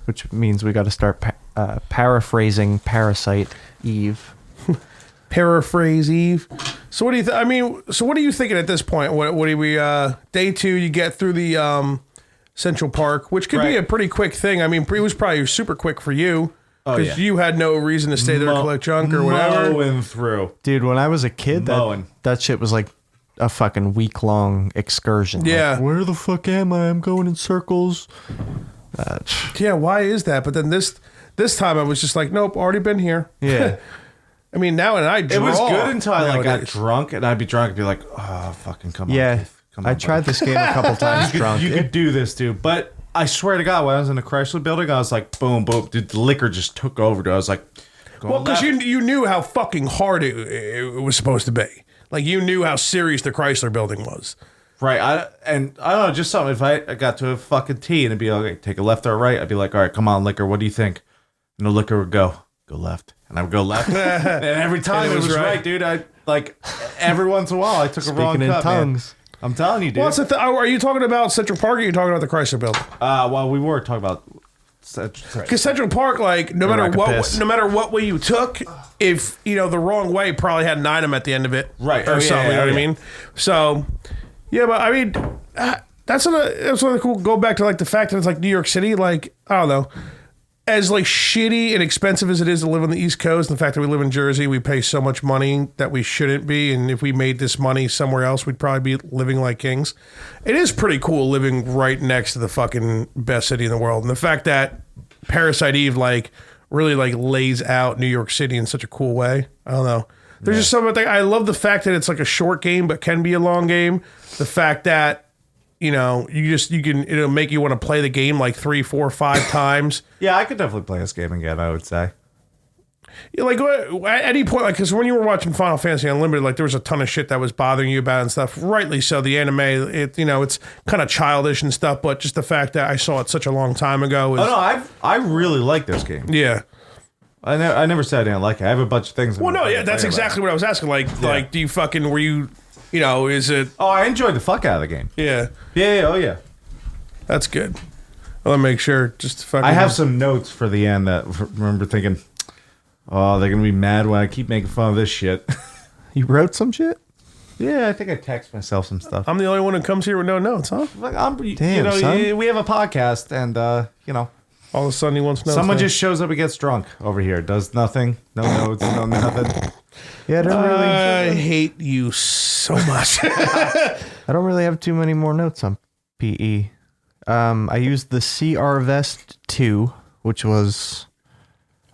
Which means we got to start paraphrasing Parasite Eve. Paraphrase Eve. So what do you what are you thinking at this point? What do we day 2 you get through the Central Park, which could be a pretty quick thing. I mean, it was probably super quick for you because you had no reason to stay there and collect junk or whatever. Mowing through. Dude, when I was a kid, that shit was like a fucking week-long excursion. Yeah. Like, where the fuck am I? I'm going in circles. Yeah, why is that? But then this time I was just like, nope, already been here. Yeah. I mean, now and I draw. It was good until I like got nowadays. drunk, and I'd be drunk and be like, oh, fucking come on. Yeah. Keith. Come on, I tried this game a couple times drunk. You could do this, dude. But I swear to God, when I was in the Chrysler building, I was like, boom, boom. Dude, the liquor just took over. Dude. I was like, well, because you knew how fucking hard it was supposed to be. Like, you knew how serious the Chrysler building was. Right. I don't know, just something. If I got to a fucking T and it'd be like, okay, take a left or a right, I'd be like, all right, come on, liquor. What do you think? And the liquor would go left. And I would go left. And every time it was right, dude. I like every once in a while I took a wrong Speaking in cut, tongues. man. I'm telling you, dude. Well, are you talking about Central Park or are you talking about the Chrysler building? Well, we were talking about Because Central Park, like, no matter what way you took, if the wrong way probably had an item at the end of it, right, or something. You know what I mean? So, yeah, but I mean, that's one of the cool. Go back to like the fact that it's like New York City. Like, I don't know, as like shitty and expensive as it is to live on the East Coast, and the fact that we live in Jersey, we pay so much money that we shouldn't be. And if we made this money somewhere else, we'd probably be living like kings. It is pretty cool living right next to the fucking best city in the world. And the fact that Parasite Eve like really like lays out New York City in such a cool way. I don't know. There's just something I love the fact that it's like a short game but can be a long game. The fact that it'll make you want to play the game like 3, 4, 5 times. Yeah, I could definitely play this game again, I would say. Yeah, like at any point, like, because when you were watching Final Fantasy Unlimited, like there was a ton of shit that was bothering you about it and stuff. Rightly so. The anime, it's kind of childish and stuff, but just the fact that I saw it such a long time ago. I really like this game. Yeah. I never said I didn't like it. I have a bunch of things. Well, no, yeah, that's exactly what I was asking. Like, do you fucking were you? Is it? Oh, I enjoyed the fuck out of the game. Yeah. Yeah. Oh, yeah. That's good. Well, I'll make sure. Just fucking. I have some notes for the end that remember thinking, oh, they're gonna be mad when I keep making fun of this shit. You wrote some shit? Yeah, I think I text myself some stuff. I'm the only one who comes here with no notes, huh? Like, Damn, son. we have a podcast, and all of a sudden he wants notes. someone just shows up and gets drunk over here, does nothing, no notes, no nothing. Yeah, I hate you so much. I don't really have too many more notes on PE. I used the CR Vest 2, which was...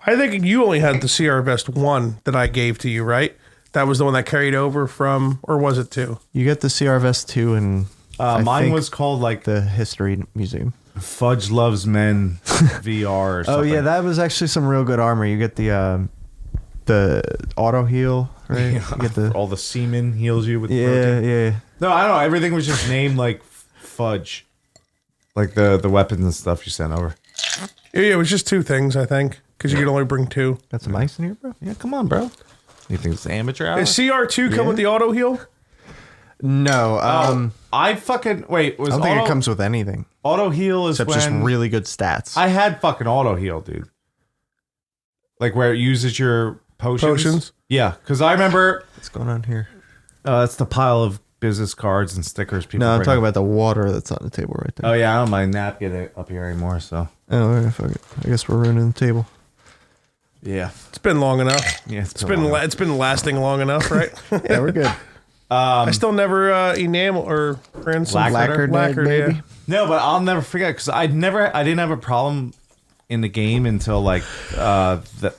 I think you only had the CR Vest 1 that I gave to you, right? That was the one that carried over from, or was it 2? You get the CR Vest 2 and mine was called like the History Museum. Fudge Loves Men VR or something. Oh yeah, that was actually some real good armor. You get the auto heal, right? Yeah. You get the all the semen heals you with protein. Yeah. No, I don't know. Everything was just named like Fudge. Like the weapons and stuff you sent over. Yeah, it was just 2 things, I think, because you could only bring 2. Got some ice in here, bro? Yeah, come on, bro. You think it's amateur hour? Does CR2 come with the auto heal? No. I fucking wait. I don't think it comes with anything. Auto heal is except when just really good stats. I had fucking auto heal, dude. Like where it uses your potions. Yeah, because I remember. What's going on here? That's the pile of business cards and stickers. People. No, I'm bring talking up. about the water that's on the table right there. Oh yeah, I don't mind napkin up here anymore. So. Oh, yeah, fuck it. I guess we're ruining the table. Yeah, it's been long enough. Yeah, it's been lasting long enough, right? Yeah, we're good. I still never enamel or lacquered, yeah. No, but I'll never forget because I didn't have a problem in the game until like the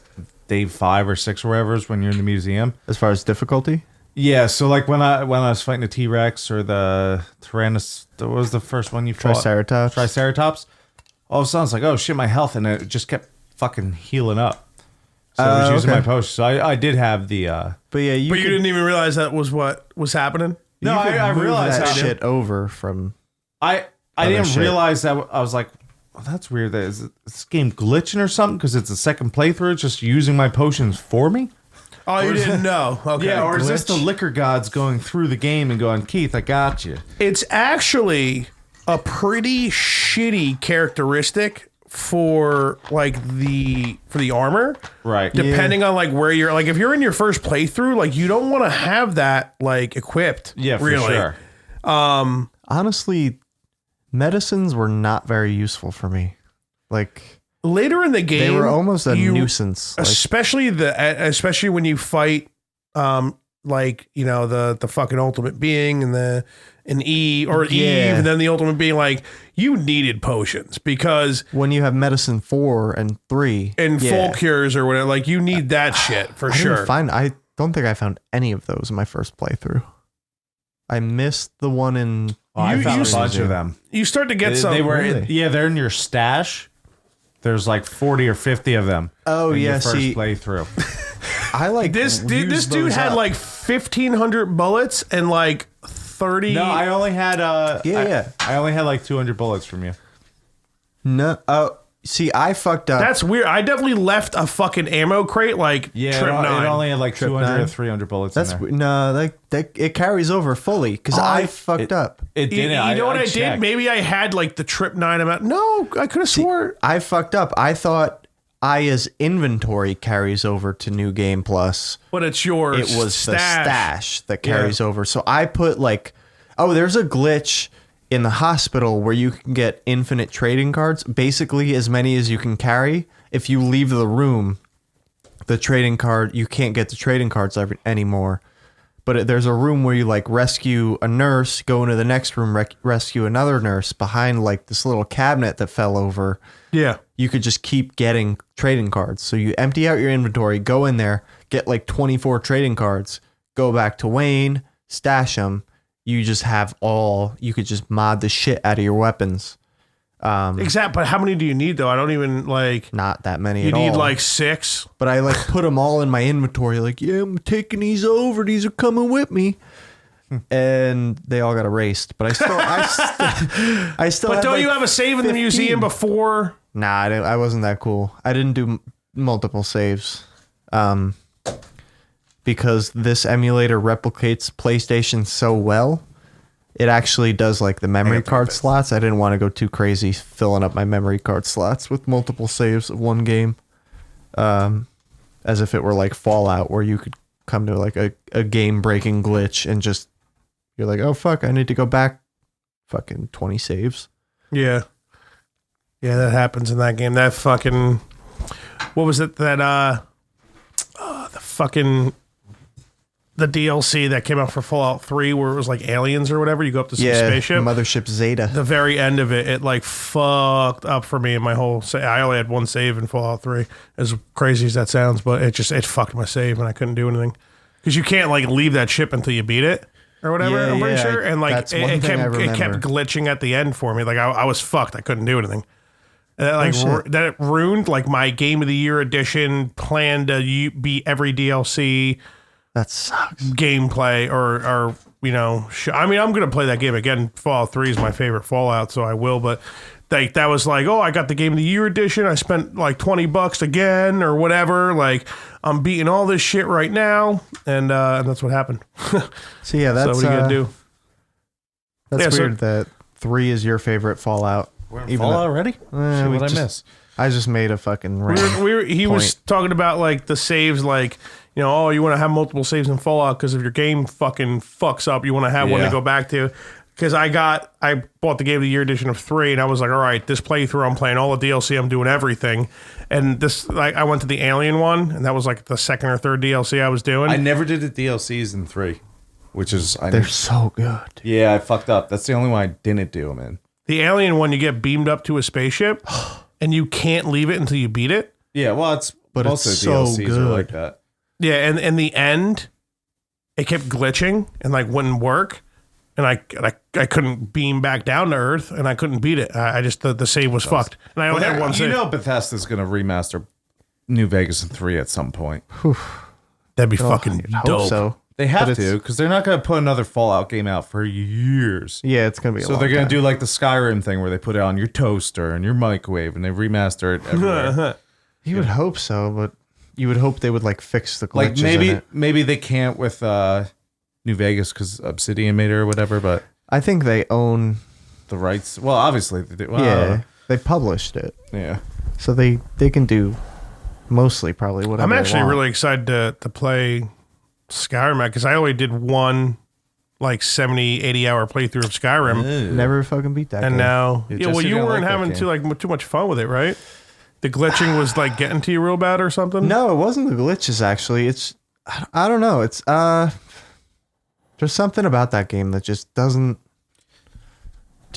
day 5 or 6 or whatever is when you're in the museum. As far as difficulty. Yeah, so like when I was fighting the T-Rex or the Tyrannosaurus, what was the first one you fought? Triceratops. All of a sudden it's like, oh shit, my health, and it just kept fucking healing up. So I was using okay. my potion. So I did have the. But yeah, But you didn't even realize that was what was happening? No, I realized that how shit over from. I didn't realize that. I was like, oh, that's weird. Is this game glitching or something? Because it's a second playthrough, just using my potions for me. Oh, you didn't know? Okay. Yeah, or is this glitch? the liquor gods going through the game and going, Keith, I got you? It's actually a pretty shitty characteristic for like the armor, Right. depending on like where you're, like if you're in your first playthrough, like you don't want to have that like equipped. Yeah, for really. sure. Honestly, medicines were not very useful for me. Like Later in the game, they were almost a nuisance. Like, especially when you fight like the fucking ultimate being and an Eve or Eve, and then the ultimate being, like you needed potions because when you have medicine 4 and 3 and full cures or whatever, like you need that shit for sure. I don't think I found any of those in my first playthrough. I missed the one in. I found a bunch of them. You start to get some. They were, Really? they're in your stash. There's like 40 or 50 of them. Oh, in yeah, your first see- playthrough. I like this dude used had those like up. 1,500 bullets and like 30. No, I only had Yeah. I only had like 200 bullets from you. No. Oh, see, I fucked up. That's weird. I definitely left a fucking ammo crate like Yeah, trip it 9. only had like Trip 200 or 9? 300 bullets That's in there. no. That it carries over fully because I fucked up. It You, didn't. you know what I did? checked. Maybe I had like the trip 9 amount. No, I could have swore. I fucked up. I thought Aya's inventory carries over to New Game Plus. But it's yours. It was the stash that carries over. So I put like, there's a glitch in the hospital where you can get infinite trading cards, basically as many as you can carry. If you leave the room, the trading card, you can't get the trading cards anymore. But there's a room where you like rescue a nurse, go into the next room, rescue another nurse behind like this little cabinet that fell over. Yeah. You could just keep getting trading cards. So you empty out your inventory, go in there, get like 24 trading cards, go back to Wayne, stash them. You just have you could just mod the shit out of your weapons. Exact. But how many do you need though? I don't even like. Not that many You at need all. like 6. But I like put them all in my inventory. Like, yeah, I'm taking these over. These are coming with me. And they all got erased. But I still. But had, don't like, you have a save in the 15. museum before? Nah, I wasn't that cool. I didn't do multiple saves. Because this emulator replicates PlayStation so well, it actually does like the memory card slots. I didn't want to go too crazy filling up my memory card slots with multiple saves of one game. As if it were like Fallout, where you could come to like a game breaking glitch and just you're like, oh fuck, I need to go back fucking 20 saves. Yeah. Yeah, that happens in that game. That fucking, what was it? The DLC that came out for Fallout 3 where it was like aliens or whatever. You go up to some spaceship. Mothership Zeta. The very end of it, it like fucked up for me and my whole. I only had one save in Fallout 3. As crazy as that sounds, but it fucked my save and I couldn't do anything because you can't like leave that ship until you beat it or whatever. Yeah, I'm pretty yeah, sure, and like that's one thing I it kept remember. glitching at the end for me. Like I was fucked. I couldn't do anything. And that, like shit. that it ruined like my Game of the Year edition plan to beat every DLC. That sucks. Gameplay or I mean, I'm gonna play that game again. Fallout 3 is my favorite Fallout, so I will. But like that was like, I got the Game of the Year edition. I spent like $20 again or whatever. Like I'm beating all this shit right now, and that's what happened. So yeah, that's so what are you gonna do? That's Yeah, so- weird that 3 is your favorite Fallout. Even Fallout though- already? Shit, we what'd I just- miss? I just made a fucking random He was point. talking about like the saves, like you want to have multiple saves in Fallout because if your game fucking fucks up, you want to have one to Yeah. go back to. Because I bought the Game of the Year edition of 3, and I was like, all right, this playthrough, I'm playing all the DLC, I'm doing everything, and this like I went to the Alien one, and that was like the second or third DLC I was doing. I never did the DLCs in 3, which is They're so good. yeah, I fucked up. That's the only one I didn't do them in. The Alien one, you get beamed up to a spaceship, and you can't leave it until you beat it. Yeah, well, it's But most it's of the so DLCs good. are like that. Yeah, and in the end, it kept glitching and like wouldn't work, and I couldn't beam back down to Earth, and I couldn't beat it. I just the save was fucked, and I only had one You save. know Bethesda's going to remaster New Vegas and 3 at some point. That'd be fucking Hope dope. so. They have But to, because they're not going to put another Fallout game out for years. Yeah, it's gonna be. So they're going to do like the Skyrim thing where they put it on your toaster and your microwave and they remaster it everywhere. You would hope so, but you would hope they would like fix the glitches. Like in it. maybe they can't with New Vegas because Obsidian made it or whatever, but I think they own. the rights. Well, obviously they do. Well, Yeah, they published it, yeah. so they can do mostly probably whatever. I'm they actually want. really excited to play Skyrim because I only did one like 70, 80 hour playthrough of Skyrim. never fucking beat that. And game. now, Yeah, yeah, well, Jesse you didn't weren't like that having game. too much fun with it, right? The glitching was like getting to you real bad or something. No, it wasn't the glitches. Actually, it's I don't know. It's there's something about that game that just doesn't.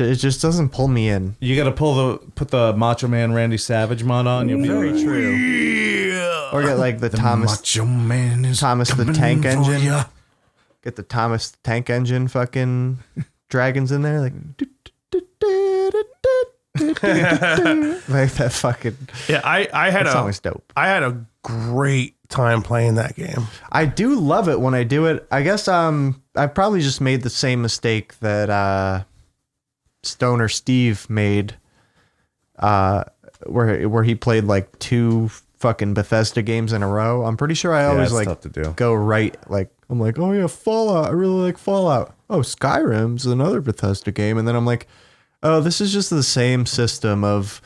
It just doesn't pull me in. You got to put the Macho Man Randy Savage mod on. You'll be Very true. Or get like the Thomas Macho Man is Thomas the coming Tank for Engine. ya. Get the Thomas the Tank Engine fucking dragons in there, like like that fucking. Yeah, I had That song is dope. I had a great time playing that game. I do love it when I do it. I guess I probably just made the same mistake that Stoner Steve made where he played like 2 fucking Bethesda games in a row. I'm pretty sure I always that's like tough to do. go right, like I'm like, oh yeah, Fallout, I really like Fallout. Oh, Skyrim's another Bethesda game, and then I'm like, oh, this is just the same system of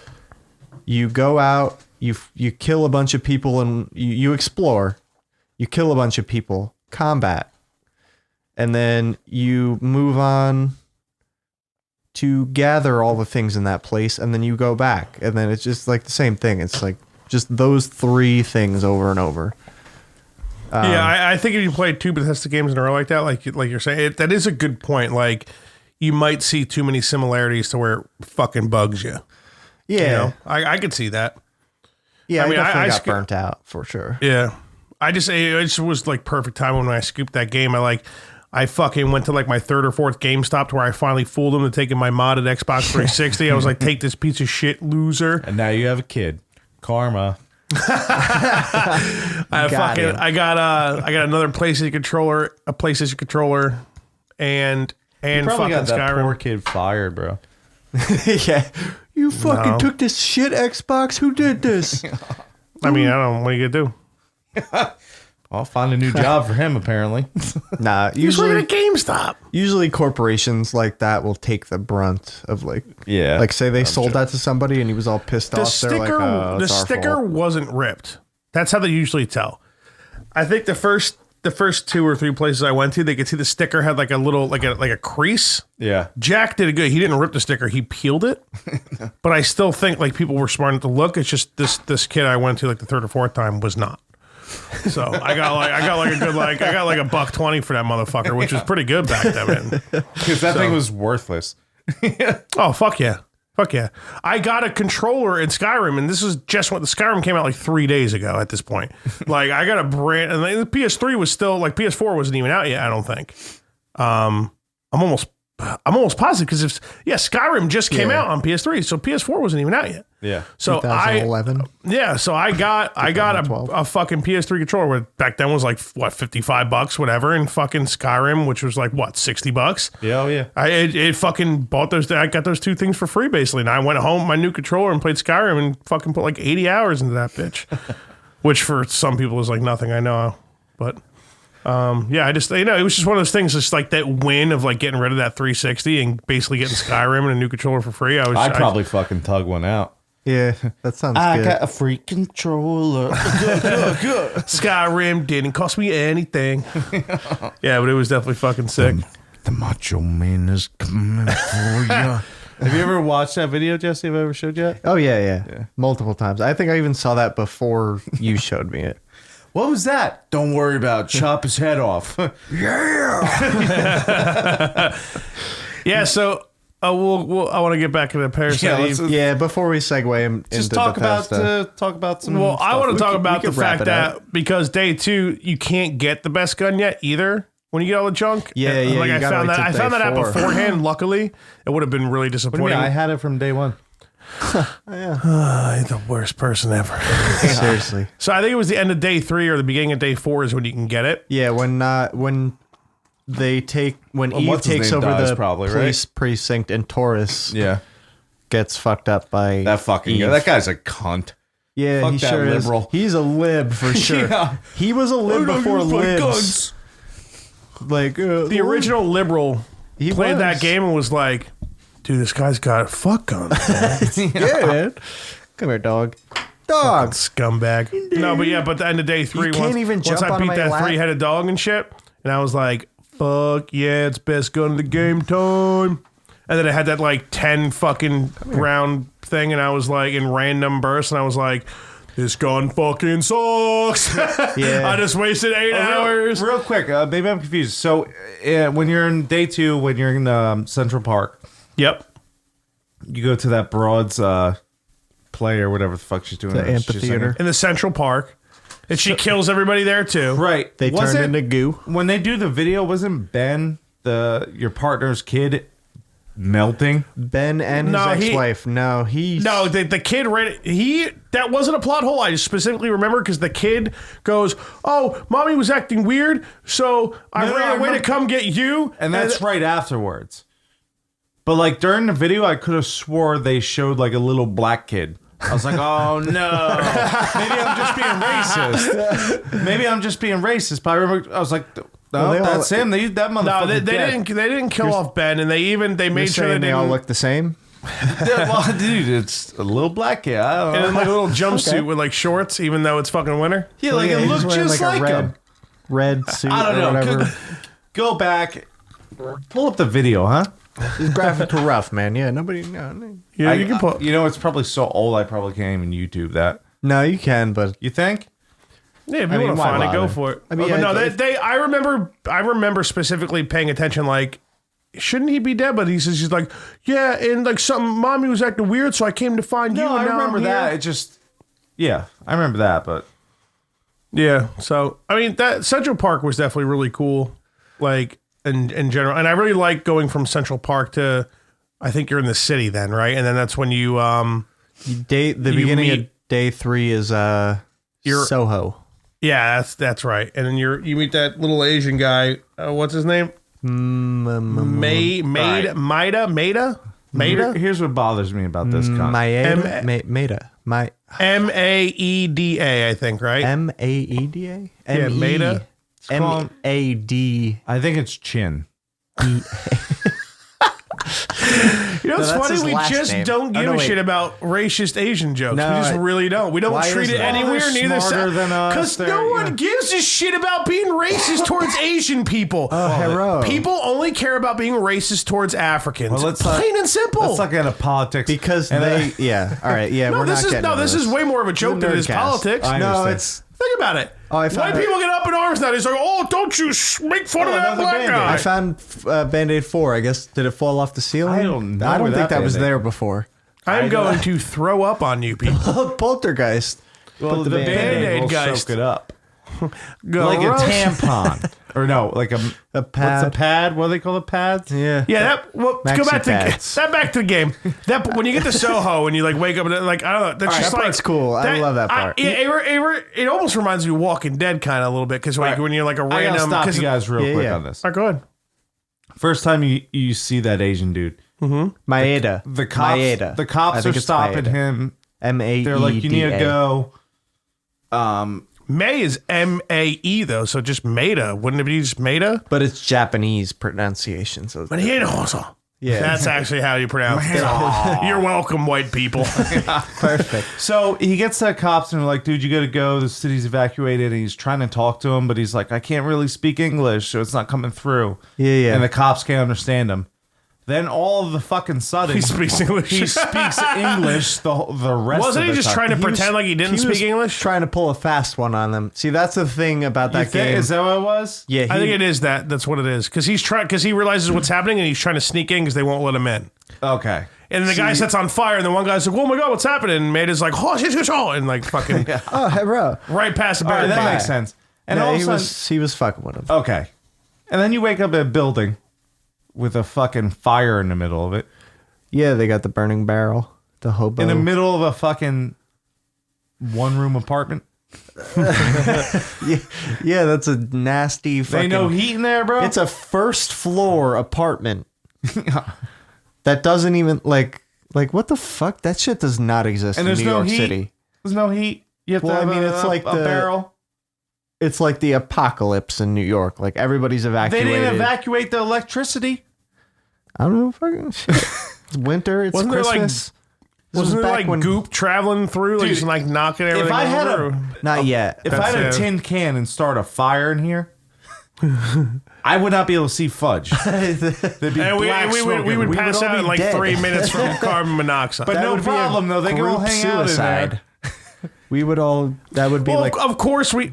you go out, you kill a bunch of people, and you explore, you kill a bunch of people, combat, and then you move on to gather all the things in that place, and then you go back, and then it's just like the same thing. It's like just those 3 things over and over. Yeah, I think if you play 2 Bethesda games in a row like that, like you're saying, that is a good point. Like, you might see too many similarities to where it fucking bugs you. Yeah, You know, I could see that. yeah. I mean, definitely I got sc- burnt out for sure. Yeah, it just was like perfect time when I scooped that game. I fucking went to like my 3rd or 4th GameStop to where I finally fooled them to taking my modded Xbox 360. I was like, take this piece of shit, loser. And now you have a kid. Karma. I got another PlayStation controller, and You probably fucking got that Skyrim. poor kid fired, bro. Yeah, you fucking No. took this shit, Xbox. Who did this? I mean, I don't know. What are you gonna do? I'll find a new job for him, apparently. Nah, He's working usually at GameStop. usually corporations like that will take the brunt of like Yeah, like say they sold that to somebody and he was all pissed The off. They're like, sticker, oh, the it's our sticker fault. wasn't ripped. That's how they usually tell. I think the first 2 or 3 places I went to, they could see the sticker had like a little like a crease. Yeah. Jack did it good. He didn't rip the sticker. He peeled it. But I still think like people were smart enough to look. It's just this kid I went to like the 3rd or 4th time was not. So I got like a good like I got like $120 for that motherfucker, which was pretty good back then. Man. Because that thing was worthless. Oh fuck yeah. Fuck yeah. I got a controller in Skyrim, and this is just what the Skyrim came out like 3 days ago at this point. Like, I got a brand, and the PS3 was still, like, PS4 wasn't even out yet, I don't think. I'm almost positive, because Skyrim just came out on PS3, so PS4 wasn't even out yet. Yeah. So 2011. so I got a fucking PS3 controller, which back then was like, what, $55, whatever, and fucking Skyrim, which was like, what, $60? Yeah, oh yeah. It fucking bought those. I got those 2 things for free basically, and I went home my new controller and played Skyrim and fucking put like 80 hours into that bitch, which for some people is like nothing. I know, but yeah, I just it was just one of those things. Just like that win of like getting rid of that 360 and basically getting Skyrim and a new controller for free. I'd probably fucking tug one out. Yeah, that sounds good. a free controller. Skyrim didn't cost me anything. Yeah, but it was definitely fucking sick. The Macho Man is coming for you. Have you ever watched that video, Jesse? Have I ever showed you that? Oh yeah, multiple times. I think I even saw that before you showed me it. What was that? Don't worry about it. Chop his head off. Yeah, so I want to get back into Parasite Eve. Yeah, before we segue into Just talk Bethesda. about some. Well, I want to talk about we the could wrap fact it up. that because day 2, you can't get the best gun yet either when you get all the junk. Yeah, And, yeah, Like you I gotta found wait that till I found day that out 4. beforehand. Luckily, it would have been really What do you disappointing. mean? I had it from day 1. I'm the worst person ever. Seriously. So I think it was the end of day 3 or the beginning of day 4 is when you can get it. Yeah, when Eve what's his takes name over dies the probably, right? police precinct and Taurus Yeah. gets fucked up by That fucking Eve. guy. That guy's a cunt. Yeah, Fuck he that sure liberal. is. He's a lib for sure. Yeah. He was a lib before libs. Like The original liberal he played was. that game and was like, dude, this guy's got fuck guns. Yeah, man. Come here, dog. Dog. Scumbag. No, but the end of day 3, You can't even once jump I on beat my that lap. 3-headed dog and shit, and I was like, fuck yeah, it's best gun of the game time. And then it had that like 10 fucking round thing, and I was like in random bursts, and I was like, this gun fucking sucks. Yeah. I just wasted 8 hours. Real quick, maybe I'm confused. So when you're in day 2, when you're in Central Park, Yep. you go to that broad's play or whatever the fuck she's doing. The She's amphitheater. singing. In the Central Park. And she kills everybody there too. Right. They turned into goo. When they do the video, wasn't Ben, your partner's kid, melting? Ben and his No, ex-wife. No, he's No, the kid that wasn't a plot hole. I specifically remember because the kid goes, "Oh, mommy was acting weird, so I No, ran I away to remember- come get you." And that's right afterwards. But like during the video, I could have swore they showed like a little black kid. I was like, oh no. Maybe I'm just being racist. But I remember I was like, no, Well, they all- that's him. They used that motherfucker. No, they dead. didn't kill off Ben, and they made sure saying they they all didn't. look the same. Yeah, well, dude, it's a little black kid. I don't And know. in like a little jumpsuit with like shorts, even though it's fucking winter. Yeah, like Yeah, it he's looked wearing, just like, like a him. red suit I don't or know. whatever. Go back, pull up the video, huh? These graphics were rough, man. Yeah, nobody. No, Yeah, you can put. You know, it's probably so old. I probably can't even YouTube that. no, you can, but You think? Yeah, if you mean, want to why find it, go bother? for it. I mean, But yeah, no, if- I remember specifically paying attention. Like, shouldn't he be dead? But he's like, yeah, and like mommy was acting weird, so I came to find you. No, I and now remember I'm that. here. It just, yeah, I remember that. But Yeah. So I mean, that Central Park was definitely really cool. Like in general, and I really like going from Central Park to. I think you're in the city then, right? And then that's when you the beginning meet- of day 3 is Soho. yeah, that's right. And then you meet that little Asian guy. What's his name? Maida. here's what bothers me about this con. Maeda. Maeda, I think, right? Maeda. Yeah, Maida. Mad. I think it's Chin. You know, it's No, that's funny. his We last just name. don't Oh, give no, a wait. shit about racist Asian jokes. No, we just I- really don't. We don't Why treat is it that? anywhere They're near the smarter than us. because no They're- one gives a shit about being racist towards Asian people. Hero. People only care about being racist towards Africans. Well, let's not- Plain and simple. Let's not get into politics Because And they, yeah. All right, yeah. no, we're this not is getting into this is way more of a joke than it is Nerdcast. politics. I No, understand. it's. Think about it. Oh, I found White it. people get up in arms now. He's like, oh, don't you make fun of that another black Band-Aid. guy. I found Band-Aid 4. I guess did it fall off the ceiling? I don't know I don't where think that that was Band-Aid- there before. I'm going to throw up on you people. Poltergeist. well, Put the the Band-Aid will Band-Aid soak it up. Go Like a roast. tampon. Or no, like a pad. What's a pad? What do they call it? Pads? Yeah. Yeah, that. Well, Maxi go back pads. to that. Back to the game. That when you get to Soho and you like wake up and like I don't know. That's just that like part's cool. I love that part. It almost reminds me of Walking Dead kind of a little bit because like Right. when you're like a I gotta random. stop 'cause- you guys real Yeah, quick yeah. on this. All right, go ahead. First time you see that Asian dude, Maeda. the cops, Maeda. the I cops think are it's stopping Maeda. him. Maeda. They're like, you need to go. May is MAE though, so just Maida. Wouldn't it be just Maida? But it's Japanese pronunciation. So But he ain't also. Yeah. That's actually how you pronounce it. You're welcome, white people. perfect. So he gets to the cops and they're like, dude, you gotta go. The city's evacuated. And he's trying to talk to him, but he's like, I can't really speak English, so it's not coming through. Yeah. And the cops can't understand him. Then all of the fucking sudden, He speaks English. He speaks English the rest Wasn't of he the just time. trying to He was- pretend like he didn't he speak was English? Trying to pull a fast one on them. See, that's the thing about You that think- game. Is that what it was? Yeah, I think it is that. That's what it is. Because he realizes what's happening and he's trying to sneak in because they won't let him in. Okay. And the guy sets on fire, and the one guy's like, "Oh my god, what's happening?" And Maida's like, "Oh shit, shit, shit," and like fucking Oh, hero. right past the All right, barricade. that makes sense. And No, all of he a sudden, was fucking with him. okay. And then you wake up in a building with a fucking fire in the middle of it. Yeah, they got the burning barrel. The hobo in the middle of a fucking 1-room apartment. Yeah, that's a nasty There fucking... ain't no heat in there, bro. It's a first floor apartment. That doesn't even like what the fuck? That shit does not exist and in there's New no York heat. City. There's no heat. You have to Well, have I mean, it's like a the- barrel. It's like the apocalypse in New York. Like everybody's They evacuated. didn't evacuate the electricity. I don't know. Fucking shit. It's winter. It's Wasn't there, like, Christmas. This was Wasn't there back like when- goop traveling through, like Dude, just like knocking everything I had over? Not yet. If I had a That's it. tin can and start a fire in here, I would not be able to see fudge. There'd be And black we smoke would everywhere. pass all out be in like dead. 3 minutes from carbon monoxide. But That no would be a problem though. They can all group hang out in suicide. there. We would all. That would be well, like. of course we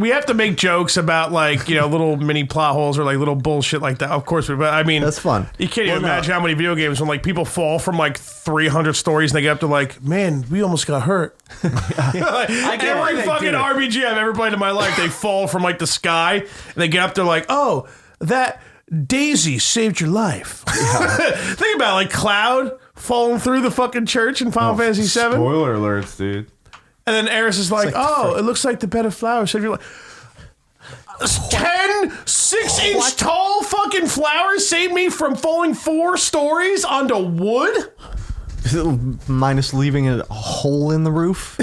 have to make jokes about like, you know, little mini plot holes or like little bullshit like that. Of course, but I mean, That's fun. You can't even Well, no. imagine how many video games when like people fall from like 300 stories and they get up to like, man, we almost got hurt. why Every they fucking do it. RPG I've ever played in my life, they fall from like the sky and they get up there like, oh, that Daisy saved your life. Think about it, like Cloud falling through the fucking church in Final Fantasy VII. Spoiler alerts, dude. And then Eris is like, oh, it looks like the bed of flowers saved your life. 10 6-inch tall fucking flowers saved me from falling 4 stories onto wood? Minus leaving a hole in the roof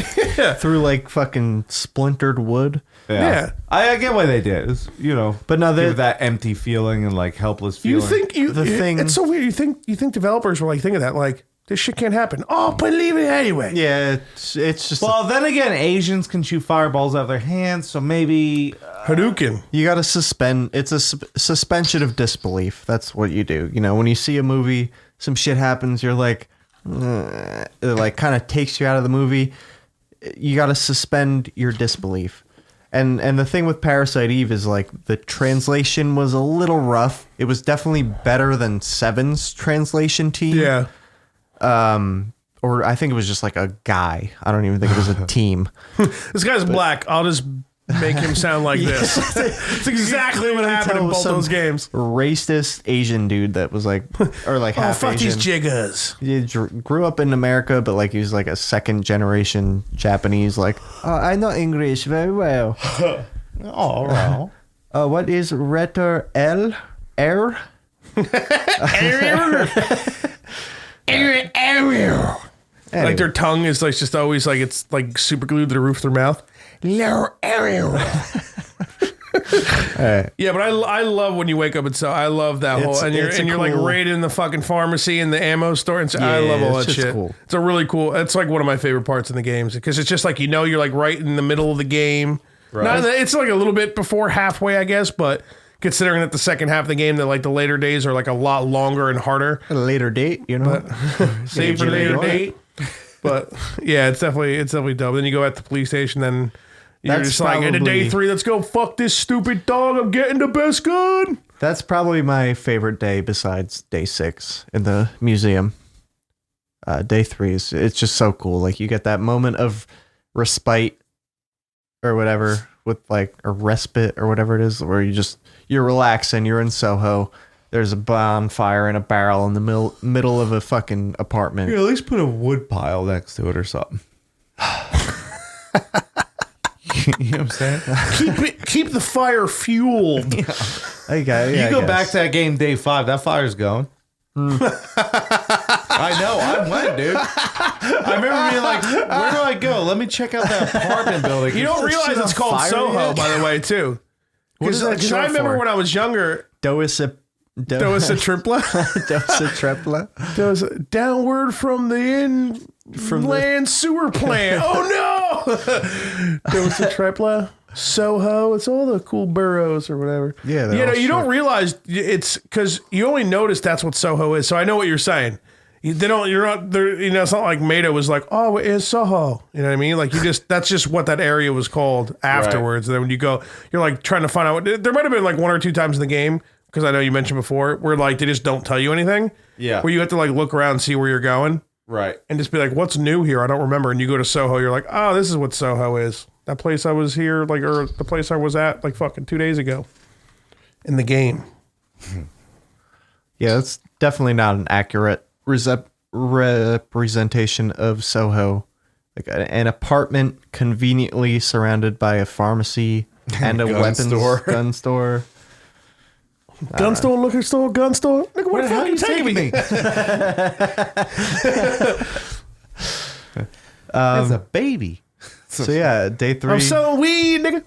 through like fucking splintered wood. Yeah. I get why they did. It's, you know, But no, give that empty feeling and like helpless You feeling. think it's so weird. You think developers were like thinking that like this shit can't happen. Oh, but leave it anyway. Yeah, it's just Well, then again, Asians can shoot fireballs out of their hands, so maybe Hadouken. you got to suspend. It's a suspension of disbelief. That's what you do. You know, when you see a movie, some shit happens, you're like, it like kind of takes you out of the movie. You got to suspend your disbelief. And the thing with Parasite Eve is like the translation was a little rough. It was definitely better than Seven's translation team. Yeah. Or I think it was just like a guy. I don't even think it was a team. This guy's black. I'll just make him sound like this. It's exactly what happened in both Some those games. Racist Asian dude that was like, or like Oh, half fuck Asian. these jiggas. He grew up in America, but like he was like a second generation Japanese. Like, I know English very well. oh, well. What is letter L? R? Like their tongue is like just always like it's like super glued to the roof of their mouth. Yeah, but I love when you wake up and so I love that whole and you're like cool- right in the fucking pharmacy and the ammo store and so I love all it's that just shit. cool. It's a really cool. It's like one of my favorite parts in the games because it's just like you're like right in the middle of the game. Right. It's like a little bit before halfway, I guess, but considering that the second half of the game, that like the later days are like a lot longer and harder. At a later date, you know. Save for later date. But yeah, it's definitely dope. Then you go at the police station, then you're That's just like, into day probably- 3, let's go fuck this stupid dog. I'm getting the best gun. That's probably my favorite day besides day 6 in the museum. Day 3 is it's just so cool. Like you get that moment of respite or whatever with like a respite or whatever it is, where you're relaxing. You're in Soho. There's a bonfire in a barrel in the middle of a fucking apartment. at least put a wood pile next to it or something. You know what I'm saying? Keep the fire fueled. Okay, You go back to that game day 5, that fire's going. I know, I went, dude. I remember being like, where do I go? Let me check out that apartment building. You don't realize it's called fire Soho, yet? by the way, too. is that Because short I remember for? when I was younger, There was a tripla. triplet. Downward from the inland sewer plant. Oh no! There was a tripla. Soho. It's all the cool boroughs or whatever. Yeah, they're you know, all you don't short. realize it's because you only notice that's what Soho is. So I know what you're saying. They don't. You're not. You know, it's not like Mato was like, oh, it is Soho. You know what I mean? Like that's just what that area was called afterwards. And then when you go, you're like trying to find out. There might have been like 1 or 2 times in the game, because I know you mentioned before, where like they just don't tell you anything. Yeah. Where you have to like look around and see where you're going. Right. And just be like, what's new here? I don't remember. And you go to Soho, you're like, oh, this is what Soho is. That place I was here, like, or the place I was at like fucking 2 days ago in the game. Yeah, that's definitely not an accurate representation of Soho. Like an apartment conveniently surrounded by a pharmacy and a gun store. Gun store, liquor store, gun store. Nigga, where the fuck are you taking me? That's a baby. So yeah, day 3. I'm selling weed, nigga.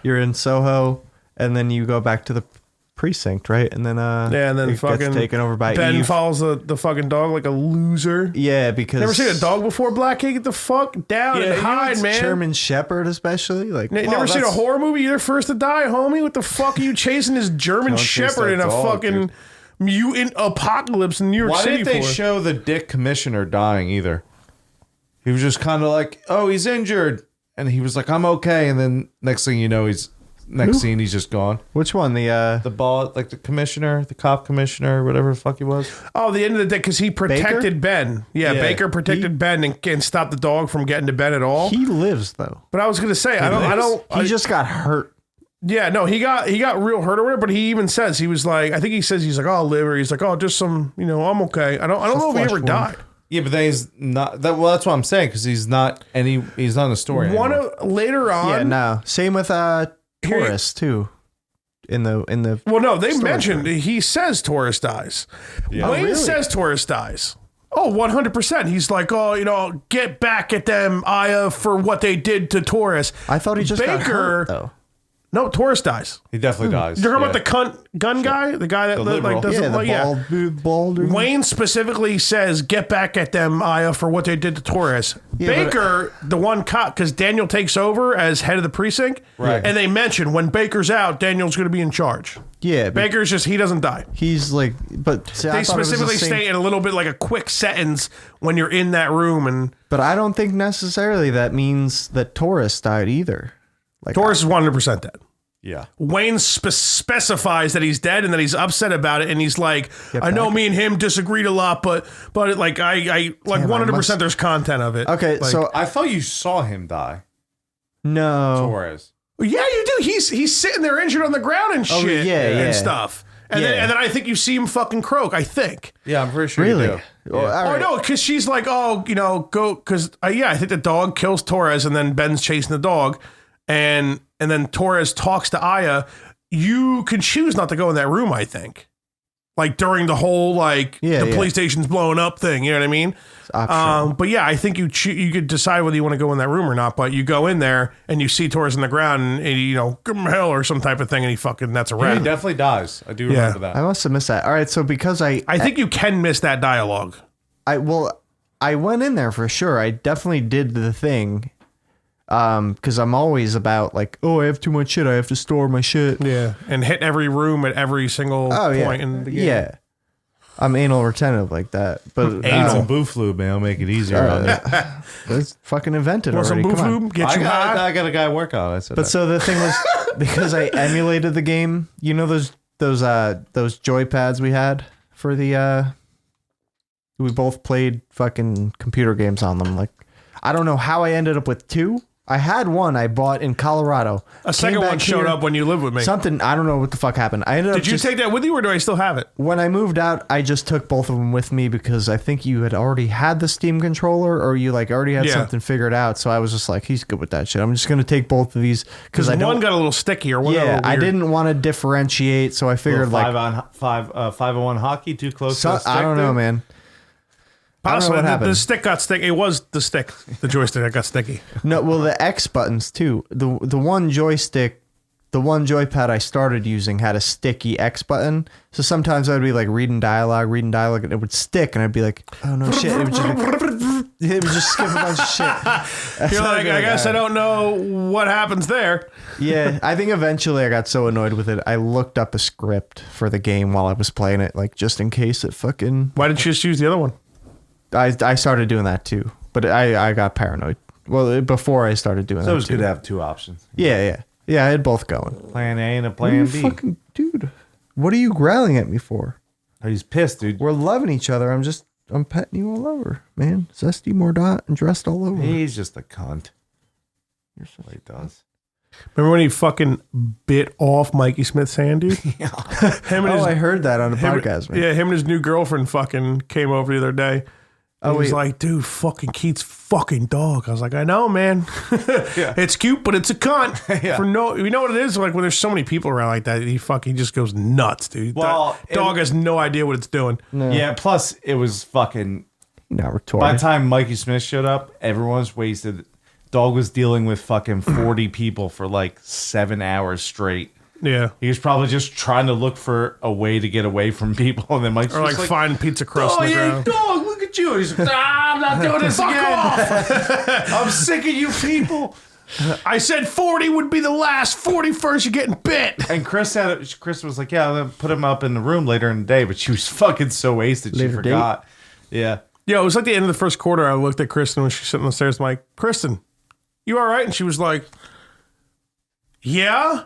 You're in Soho, and then you go back to the precinct, right? And then and then it fucking gets taken over by Ben Eve. follows the fucking dog like a loser. Yeah, because Never seen a dog before, Black? Get the fuck down and hide, man. German Shepherd, especially. Like, Never seen a horror movie? You're the first to die, homie. What the fuck are you chasing this German Shepherd in a fucking mutant apocalypse in New York City? Why didn't they for? show the dick commissioner dying either? He was just kind of like, oh, he's injured. And he was like, I'm okay. And then next thing you know, next scene, he's just gone. which one? The ball, like the commissioner, the cop commissioner, whatever the fuck he was. Oh, the end of the day, because he protected Ben. Yeah, Baker protected Ben and stopped the dog from getting to Ben at all. He lives though. But I was gonna say, I don't. He just got hurt. Yeah, no, he got real hurt or whatever. But he even says he was like, I think he says he's like, oh, I'll live, or he's like, oh, just some, I'm okay. I don't know if he ever died. Yeah, but then he's not. Well, that's what I'm saying, because he's not in the story. Later on. Yeah, no. Same with Taurus too. In the Well, no, they mentioned he says Taurus dies. Yeah. Wayne says Taurus dies. Oh, 100%. He's like, oh, get back at them, Aya, for what they did to Taurus. I thought he just got Baker, hurt though. No, Taurus dies. He definitely dies. You're talking about the gun guy? The guy that liberal. doesn't bald dude. Wayne specifically says, get back at them, Aya, for what they did to Taurus. Yeah, Baker, the one cop, because Daniel takes over as head of the precinct. Right. And they mention when Baker's out, Daniel's going to be in charge. Yeah, Baker's just, he doesn't die. he's like, but see, They specifically state in a little bit like a quick sentence when you're in that room. But I don't think necessarily that means that Taurus died either. Like Taurus is 100% dead. Yeah. Wayne specifies that he's dead and that he's upset about it, and he's like, I know me and him disagreed a lot, but like I like 100% there's content of it. Okay, like, so I thought you saw him die. no. Torres. yeah, you do. He's sitting there injured on the ground and shit, and stuff. And then I think you see him fucking croak. I think. Yeah, I'm pretty sure. Really? You do. Oh no, because she's like, oh, go, because I think the dog kills Torres, and then Ben's chasing the dog, and then Torres talks to Aya. You can choose not to go in that room, I think. Like during the whole the police station's blowing up thing, you know what I mean? But yeah, I think you could decide whether you want to go in that room or not. But you go in there and you see Torres on the ground, and give him hell or some type of thing, and that's a Yeah, wrap. he definitely dies. I do remember that. I must have missed that. All right, so because I think you can miss that dialogue. I went in there for sure. I definitely did the thing. Because I'm always about like, oh, I have too much shit. I have to store my shit. Yeah, and hit every room at every single point in the game. Yeah, I'm anal retentive like that. But Some boof lube, man. I'll make it easier on you. that's fucking invented Want already. some boof Come on. lube? Get you high? I got a guy work on it. I said But that. so the thing was, because I emulated the game, those joy pads we had for the we both played fucking computer games on them. Like, I don't know how I ended up with 2. I had one I bought in Colorado. A second one showed up when you lived with me. Something, I don't know what the fuck happened. I ended up Did you take that with you, or do I still have it? When I moved out, I just took both of them with me because I think you had already had the Steam controller, or you already had something figured out. So I was just like, he's good with that shit. I'm just going to take both of these because one got a little sticky or one got a little weird. I didn't want to differentiate, so I figured five on 1 hockey too close to the stick, I don't know, man. Possibly. what happened. The stick got sticky. It was the stick, the joystick that got sticky. No, well, the X buttons too. The one joystick, the one joypad I started using had a sticky X button. So sometimes I would be like reading dialogue, and it would stick, and I'd be like, oh no, shit. It would just skip a bunch of shit. You're like, I guess I don't know what happens there. Yeah, I think eventually I got so annoyed with it, I looked up a script for the game while I was playing it, like just in case it fucking. Why didn't you just use the other one? I started doing that too, but I got paranoid. Well, before I started doing that. So it was too. good to have 2 options. Yeah. I had both going. Plan A and a plan B. Fucking dude, what are you growling at me for? He's pissed, dude. We're loving each other. I'm petting you all over, man. Zesty Mordaunt and dressed all over. He's just a cunt. You're so he does. Remember when he fucking bit off Mikey Smith's hand, dude? I heard that on the podcast, man. Yeah, him and his new girlfriend fucking came over the other day. He was like, dude, fucking Keith's fucking dog. I was like, I know, man. It's cute, but it's a cunt. You know what it is? Like when there's so many people around like that, he just goes nuts, dude. Well, that dog has no idea what it's doing. No. Yeah, plus it was fucking... Not retarded. By the time Mikey Smith showed up, everyone was wasted. Dog was dealing with fucking 40 people for like 7 hours straight. Yeah. He was probably just trying to look for a way to get away from people. And then Mike's Or like find pizza crust on the ground. Dog, look at you. He's like, I'm not doing this again. I'm sick of you people. I said 40 would be the last. 41st, you're getting bit. And Chris was like, yeah, I'll put him up in the room later in the day. But she was fucking so wasted, she forgot. Yeah. Yeah, it was like the end of the first quarter. I looked at Kristen when she was sitting on the stairs. I'm like, Kristen, you all right? And she was like, yeah.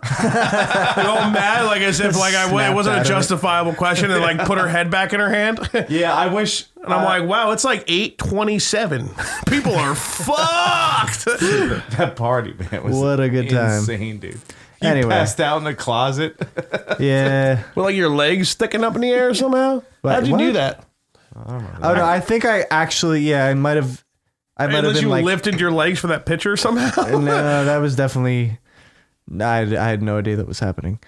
All mad, like as if like it wasn't a justifiable question, and like put her head back in her hand. Yeah, I wish. And I'm like, wow, it's like 8:27. People are fucked. That party, man, was what a good time. Insane, dude. You Anyway. passed out in the closet. Yeah. Well, like your legs sticking up in the air somehow. How'd you do that? Oh no, I think I actually, I might have. Unless you like, lifted your legs for that picture somehow. No, that was definitely. I had no idea that was happening.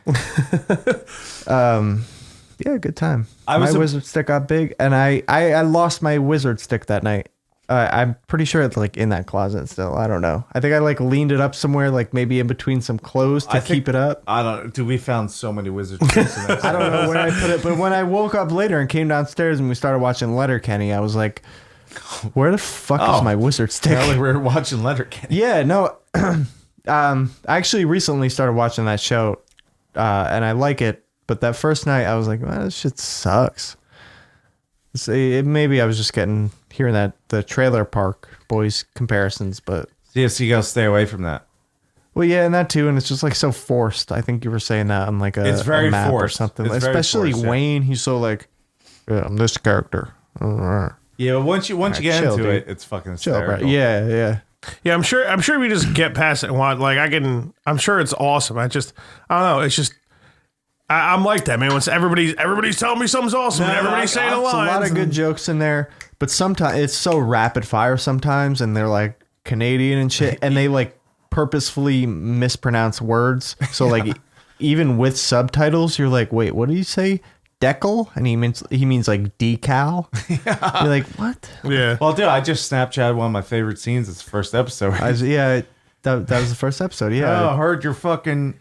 Yeah, good time. My wizard stick got big, and I lost my wizard stick that night. I'm pretty sure it's like in that closet still. I don't know. I think I like leaned it up somewhere, like maybe in between some clothes to keep it up. I don't. Dude, we found so many wizard sticks in that. I don't know where I put it, but when I woke up later and came downstairs and we started watching Letterkenny, I was like, "Where the fuck is my wizard stick?" Apparently, we were watching Letterkenny. Yeah, no. I actually recently started watching that show, and I like it. But that first night, I was like, "Man, this shit sucks." Maybe I was just hearing that the Trailer Park Boys comparisons, but Yeah, so you gotta stay away from that. well, yeah, and that too, and it's just like so forced. I think you were saying that on like It's very a map or forced. something. It's very Especially forced, yeah. Wayne, he's so like, yeah, I'm this character. Yeah, but once you get chill, into dude. it, it's fucking Chill, hysterical. bro. Yeah. Yeah, I'm sure if we just get past it and want, like I'm sure it's awesome. I don't know. It's just I'm like that, man. Once everybody's telling me something's awesome, and everybody's saying a It's a line. lot of good jokes in there, but sometimes it's so rapid fire sometimes, and they're like Canadian and shit, and they like purposefully mispronounce words. So like even with subtitles, you're like, wait, what did he say? Decal? And he means like decal. You're like, what? Yeah. Well, dude, I just Snapchatted one of my favorite scenes. It's the first episode. That was the first episode. Yeah. Oh, heard your fucking.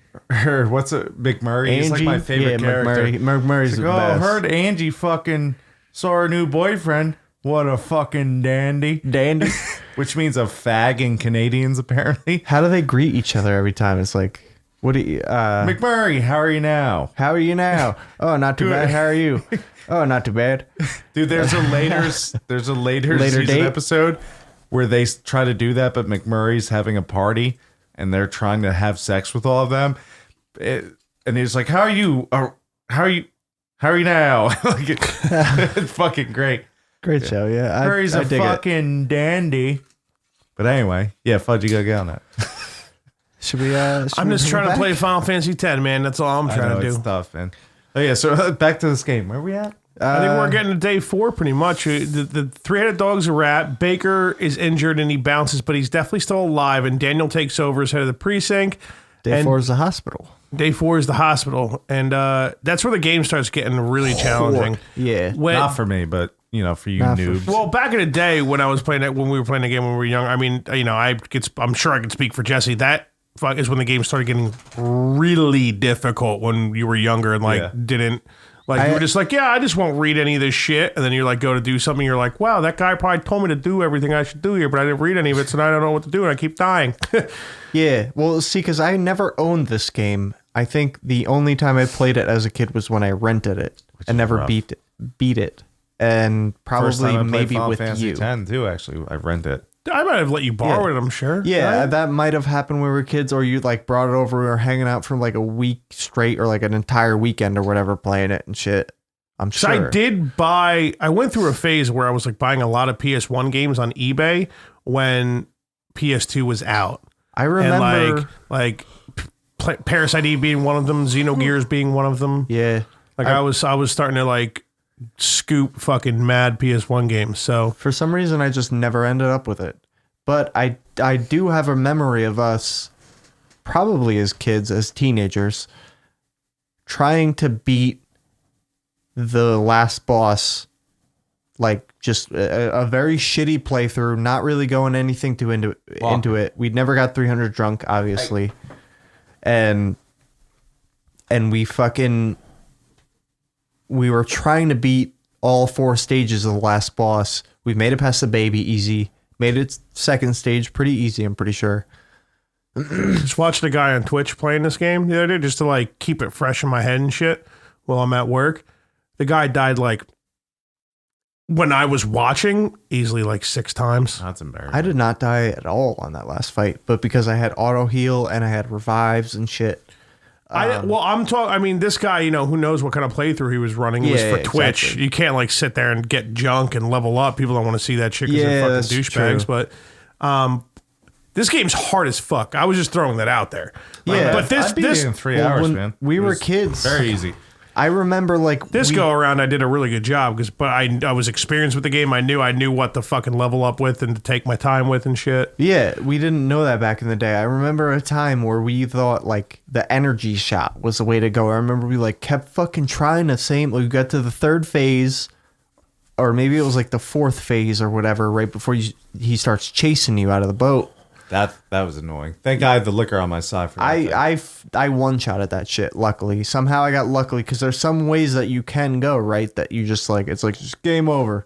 What's it? McMurray. He's like my favorite character. McMurray's Like, the best. heard Angie fucking saw her new boyfriend. What a fucking dandy. Dandy. Which means a fag in Canadians, apparently. How do they greet each other every time? It's like, what do you, McMurray, how are you now? how are you now? Oh, not too bad. How are you? Oh, not too bad. Dude, there's a later season date? episode where they try to do that, but McMurray's having a party and they're trying to have sex with all of them. And he's like, how are you? How are you now? Like, it's fucking great. Great show. Yeah. Murray's I a dig fucking dandy. But anyway, yeah, Fudge, you gotta get on that. Should we, I'm just trying to play Final Fantasy X, man. That's all I'm trying to do. It's tough, man. Oh yeah, so back to this game. Where are we at? I think we're getting to day 4 pretty much. The three-headed dog's a rat. Baker is injured and he bounces, but he's definitely still alive. And Daniel takes over as head of the precinct. Day 4 is the hospital. Day 4 is the hospital. And that's where the game starts getting really challenging. Yeah. Not for me, but for you Not for- noobs. Well, back in the day when I was playing it, when we were playing the game when we were young, I mean, I'm sure I could speak for Jesse. That is when the game started getting really difficult when you were younger and didn't. Like, you were just like, yeah, I just won't read any of this shit. And then you're like, go to do something. You're like, wow, that guy probably told me to do everything I should do here, but I didn't read any of it, so now I don't know what to do, and I keep dying. Yeah. Well, see, because I never owned this game. I think the only time I played it as a kid was when I rented it and never beat it. And First time probably I played maybe Final with Fantasy you. X too, actually. I rented it. I might have let you borrow it, I'm sure. Yeah, right? that might have happened when we were kids, or you like brought it over. We were hanging out for like a week straight, or like an entire weekend or whatever, playing it and shit. I'm So sure. I went through a phase where I was like buying a lot of PS1 games on eBay when PS2 was out. I remember, And like Parasite Eve being one of them, Xenogears being one of them. yeah, Like I was starting to like scoop fucking mad PS1 games. So For some reason, I just never ended up with it. But I do have a memory of us, probably as kids, as teenagers, trying to beat the last boss, like just a very shitty playthrough, not really going anything into it. We'd never got 300 drunk, obviously. And we were trying to beat all 4 stages of the last boss. We made it past the baby easy. Made it second stage pretty easy, I'm pretty sure. just watched a guy on Twitch playing this game the other day just to like keep it fresh in my head and shit while I'm at work. The guy died like when I was watching easily like 6 times. That's embarrassing. I did not die at all on that last fight, but because I had auto heal and I had revives and shit. This guy, you know, who knows what kind of playthrough he was running. It was for Twitch. Exactly. You can't like sit there and get junk and level up. People don't want to see that shit because they're fucking douchebags. But this game's hard as fuck. I was just throwing that out there. Yeah, but I beat it in 3 hours, when man. we It were was kids. Very easy. I remember like this go around, I did a really good job but I was experienced with the game. I knew what to fucking level up with and to take my time with and shit. Yeah, we didn't know that back in the day. I remember a time where we thought like the energy shot was the way to go. I remember we like kept fucking trying the same. We got to the 3rd phase, or maybe it was like the 4th phase or whatever, right before he starts chasing you out of the boat. That was annoying. Thank God I had the liquor on my side for that. I one-shot at that shit, luckily. Somehow I got lucky because there's some ways that you can go, right? That you just like, it's like just game over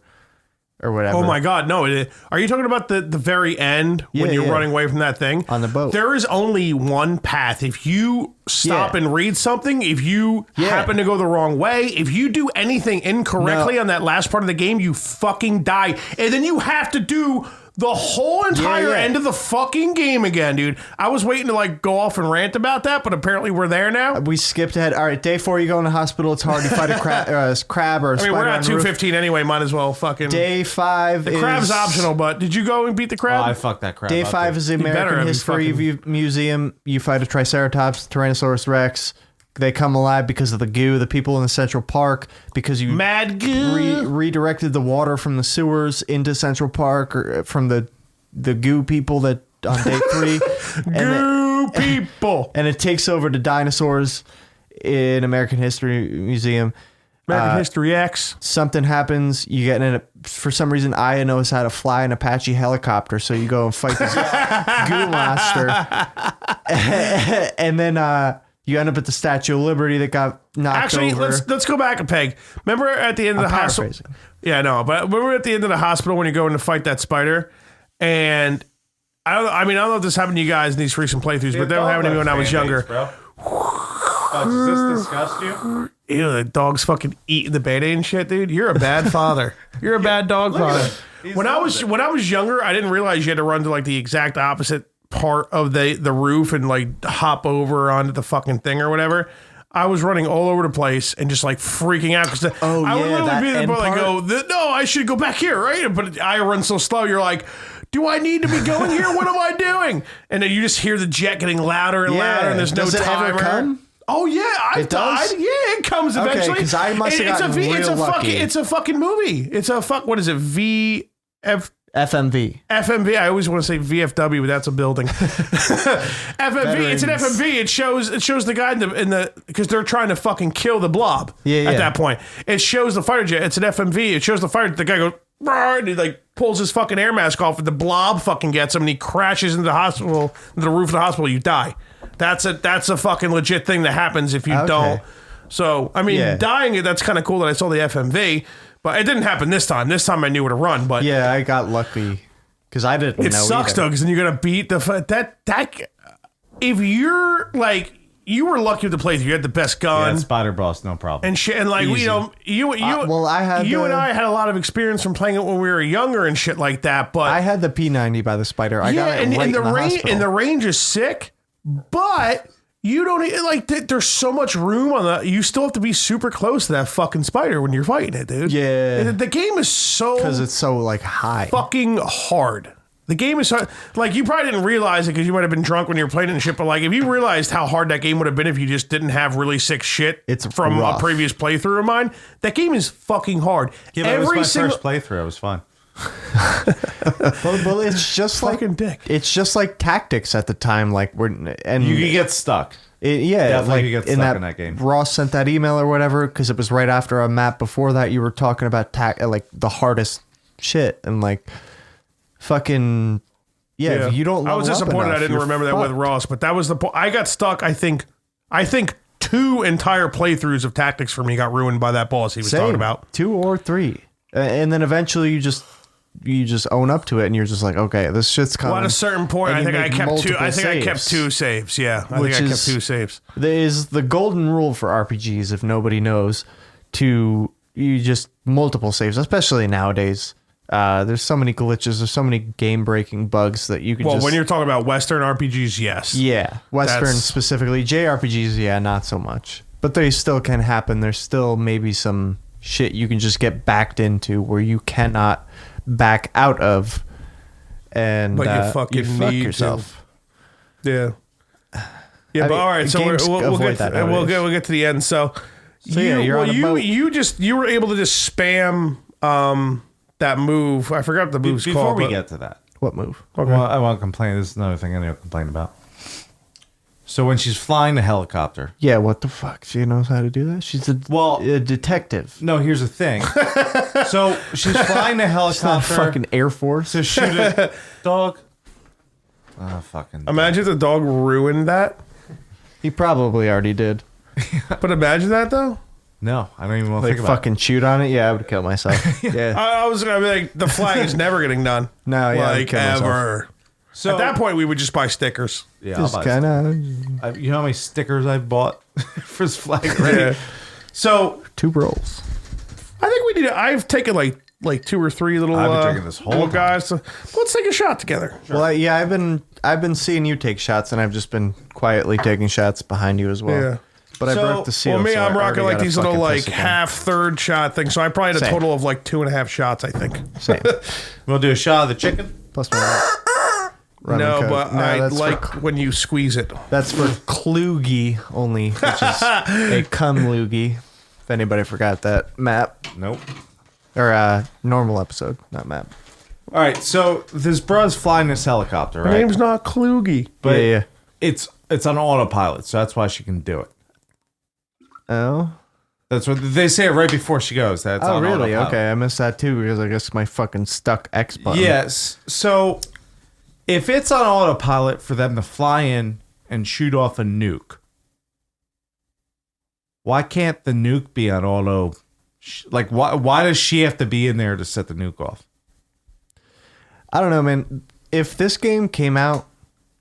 or whatever. Oh my God, no. Are you talking about the very end when you're running away from that thing? On the boat. There is only one path. If you stop and read something, if you happen to go the wrong way, if you do anything incorrectly on that last part of the game, you fucking die. And then you have to do the whole entire end of the fucking game again, dude. I was waiting to like go off and rant about that, but apparently we're there now. We skipped ahead. All right, day 4, you go in the hospital. It's hard. You fight a crab or a spider. We're at 2:15 anyway. Might as well fucking. Day 5 the crab's optional, but did you go and beat the crab? Oh, I fucked that crab. Day 5 is the American History Museum. You fight a Triceratops, Tyrannosaurus Rex. They come alive because of the goo. The people in the Central Park, because you mad goo redirected the water from the sewers into Central Park, or from the goo people that on day 3. People. And it takes over the dinosaurs in American History Museum. American History X. Something happens. You get in for some reason, Aya knows how to fly an Apache helicopter, so you go and fight this goo monster. And then you end up at the Statue of Liberty that got knocked over. Actually, let's go back a peg. Remember at the end of the hospital? Yeah, no, but remember at the end of the hospital when you're going to fight that spider, and I don't know if this happened to you guys in these recent playthroughs, but they were happening to me when I was younger. Does this disgust you? Ew, the dog's fucking eating the Band-Aid and shit, dude. You're a bad father. You're a bad dog father. When I was younger, I didn't realize you had to run to like the exact opposite part of the roof and like hop over onto the fucking thing or whatever. I was running all over the place and just like freaking out because I would literally be in the part like no, I should go back here, right? But I run so slow, you're like, do I need to be going here? What am I doing? And then you just hear the jet getting louder and louder, and there's no timer. Does it ever come? Oh yeah, I've died. Yeah, it comes eventually. Because I must have gotten real lucky. It's a fucking movie. It's a what is it? FMV. FMV. I always want to say VFW, but that's a building. FMV. Veterans. It's an FMV. It shows the guy in the because they're trying to fucking kill the blob. At that point, it shows the fighter jet. It's an FMV. It shows the fighter. The guy goes and he like pulls his fucking air mask off, and the blob fucking gets him, and he crashes into the hospital, into the roof of the hospital. You die. That's a fucking legit thing that happens if you don't. So I mean, dying. That's kind of cool that I saw the FMV. But it didn't happen this time. This time I knew where to run. But yeah, I got lucky because I didn't know. It sucks though, because then you're gonna beat that. If you're like you were lucky with the playthrough, you had the best gun. Yeah, spider boss, no problem. And shit, and like Easy. you and I had a lot of experience from playing it when we were younger and shit like that. But I had the P90 by the spider. I got it right in the range. And the range is sick, but. You don't like. There's so much room on the. You still have to be super close to that fucking spider when you're fighting it, dude. Yeah. The game is so because it's so like high, fucking hard. The game is hard. Like, you probably didn't realize it because you might have been drunk when you were playing it and shit, but like, if you realized how hard that game would have been if you just didn't have really sick shit from rough. a previous playthrough of mine, that game is fucking hard. Yeah, but it was my first playthrough. It was fun. Well, it's just fucking dick. It's just like Tactics at the time. Like you could get stuck. Like get in stuck that, in that game. Ross sent that email or whatever because it was right after a map before that. You were talking about like the hardest shit and like fucking If you don't, I was disappointed I didn't remember that with Ross, but that was the point. I got stuck. I think 2 entire playthroughs of Tactics for me got ruined by that boss he was talking about. 2 or 3, and then eventually you just own up to it, and you're just like, okay, this shit's coming. Well, at a certain point, I think I kept 2. I think I kept 2 saves. Yeah, I think I kept 2 saves. There is the golden rule for RPGs, if nobody knows, you just multiple saves, especially nowadays. There's so many glitches, there's so many game-breaking bugs that you can Well, when you're talking about Western RPGs, yes. Yeah, Western specifically. JRPGs, yeah, not so much. But they still can happen. There's still maybe some shit you can just get backed into where you cannot back out of, and but you fucking fuck need yourself. Yeah. Yeah, but all right, so we'll get to the end. So you were able to just spam that move. I forgot the move's called. Before we get to that, what move? Okay. Well, I won't complain. This is another thing I need to complain about. So when she's flying the helicopter. Yeah, what the fuck? She knows how to do that? She's a detective. No, here's the thing. So she's flying the helicopter. Fucking Air Force. To shoot a dog. Oh, fucking. Imagine the dog ruined that. He probably already did. But imagine that, though. No, I don't even want to think about fucking shoot on it? Yeah, I would kill myself. Yeah. I was going to be like, the flag is never getting done. No, yeah. Like, ever. So at that point, we would just buy stickers. Yeah, just kind of. You know how many stickers I bought for this flag already? Yeah. So 2 rolls. I think we need. I've taken like 2 or 3 little. I've been drinking this whole guys. So let's take a shot together. Sure. Well, yeah, I've been seeing you take shots, and I've just been quietly taking shots behind you as well. Yeah. But I broke the seal. Well, me, so I'm rocking like these little like third shot things. So I probably had a total of like 2.5 shots, I think. Same. We'll do a shot of the chicken. Plus my no, but I like when you squeeze it. That's for Klugi only, which is a cum loogie. If anybody forgot that map. Nope. Or normal episode, not map. All right, so this broad's flying this helicopter, right? Her name's not Klugi. But yeah. It's on autopilot, so that's why she can do it. Oh. That's what they say it right before she goes. That's on really? Autopilot. Okay, I missed that too because I guess my fucking stuck X button. Yes. So if it's on autopilot for them to fly in and shoot off a nuke, why can't the nuke be on auto? Like, why does she have to be in there to set the nuke off? I don't know, man. If this game came out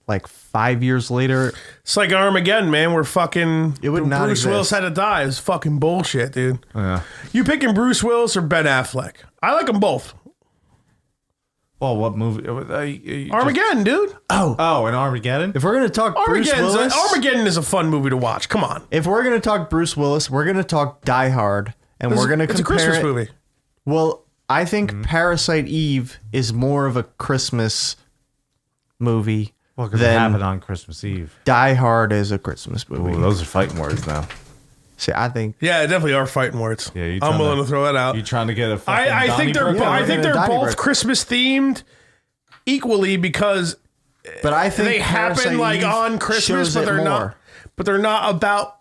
like 5 years later, it's like Armageddon, man. We're fucking. It would not Bruce exist. Willis had to die. It's fucking bullshit, dude. Yeah. You picking Bruce Willis or Ben Affleck? I like them both. Well, what movie? Armageddon, dude. Oh, in Armageddon? If we're going to talk Bruce Willis... Armageddon is a fun movie to watch. Come on. If we're going to talk Bruce Willis, we're going to talk Die Hard, and we're going to compare it's a Christmas movie. Well, I think Parasite Eve is more of a Christmas movie because it happened on Christmas Eve. Die Hard is a Christmas movie. Ooh, those are fighting words now. See, I think... Yeah, definitely are fighting words. Yeah, I'm willing to throw that out. You trying to get a fucking I think they're both Donnybrook. Christmas themed equally because but I think they happen like on Christmas, but they're not. But they're not about.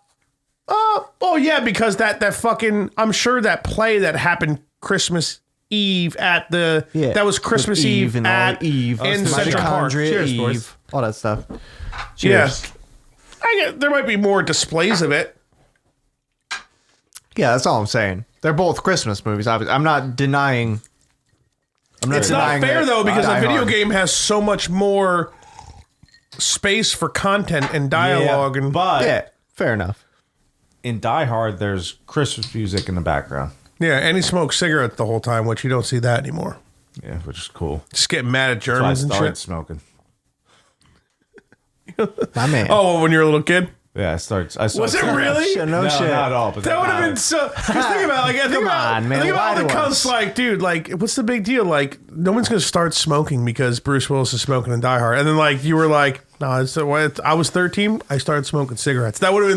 Oh yeah, because that fucking I'm sure that play that happened Christmas Eve at the that was Christmas Eve and at Eve in Central Park. Cheers, Eve, boys. All that stuff. Cheers. Yeah, I get there might be more displays of it. Yeah, that's all I'm saying. They're both Christmas movies. Obviously, I'm not denying. It's not fair though because a video game has so much more space for content and dialogue but fair enough. In Die Hard, there's Christmas music in the background. Yeah, and he smokes cigarettes the whole time, which you don't see that anymore. Yeah, which is cool. Just getting mad at Germans and shit. Smoking. My man. Oh, when you were a little kid? Yeah, I saw Was it really? No shit. Not at all. But That would have been so. Because think about, like, think about all the cunts. Like, dude, like, what's the big deal? Like, no one's gonna start smoking because Bruce Willis is smoking in Die Hard, and then like you were like, no, I was 13. I started smoking cigarettes. That would have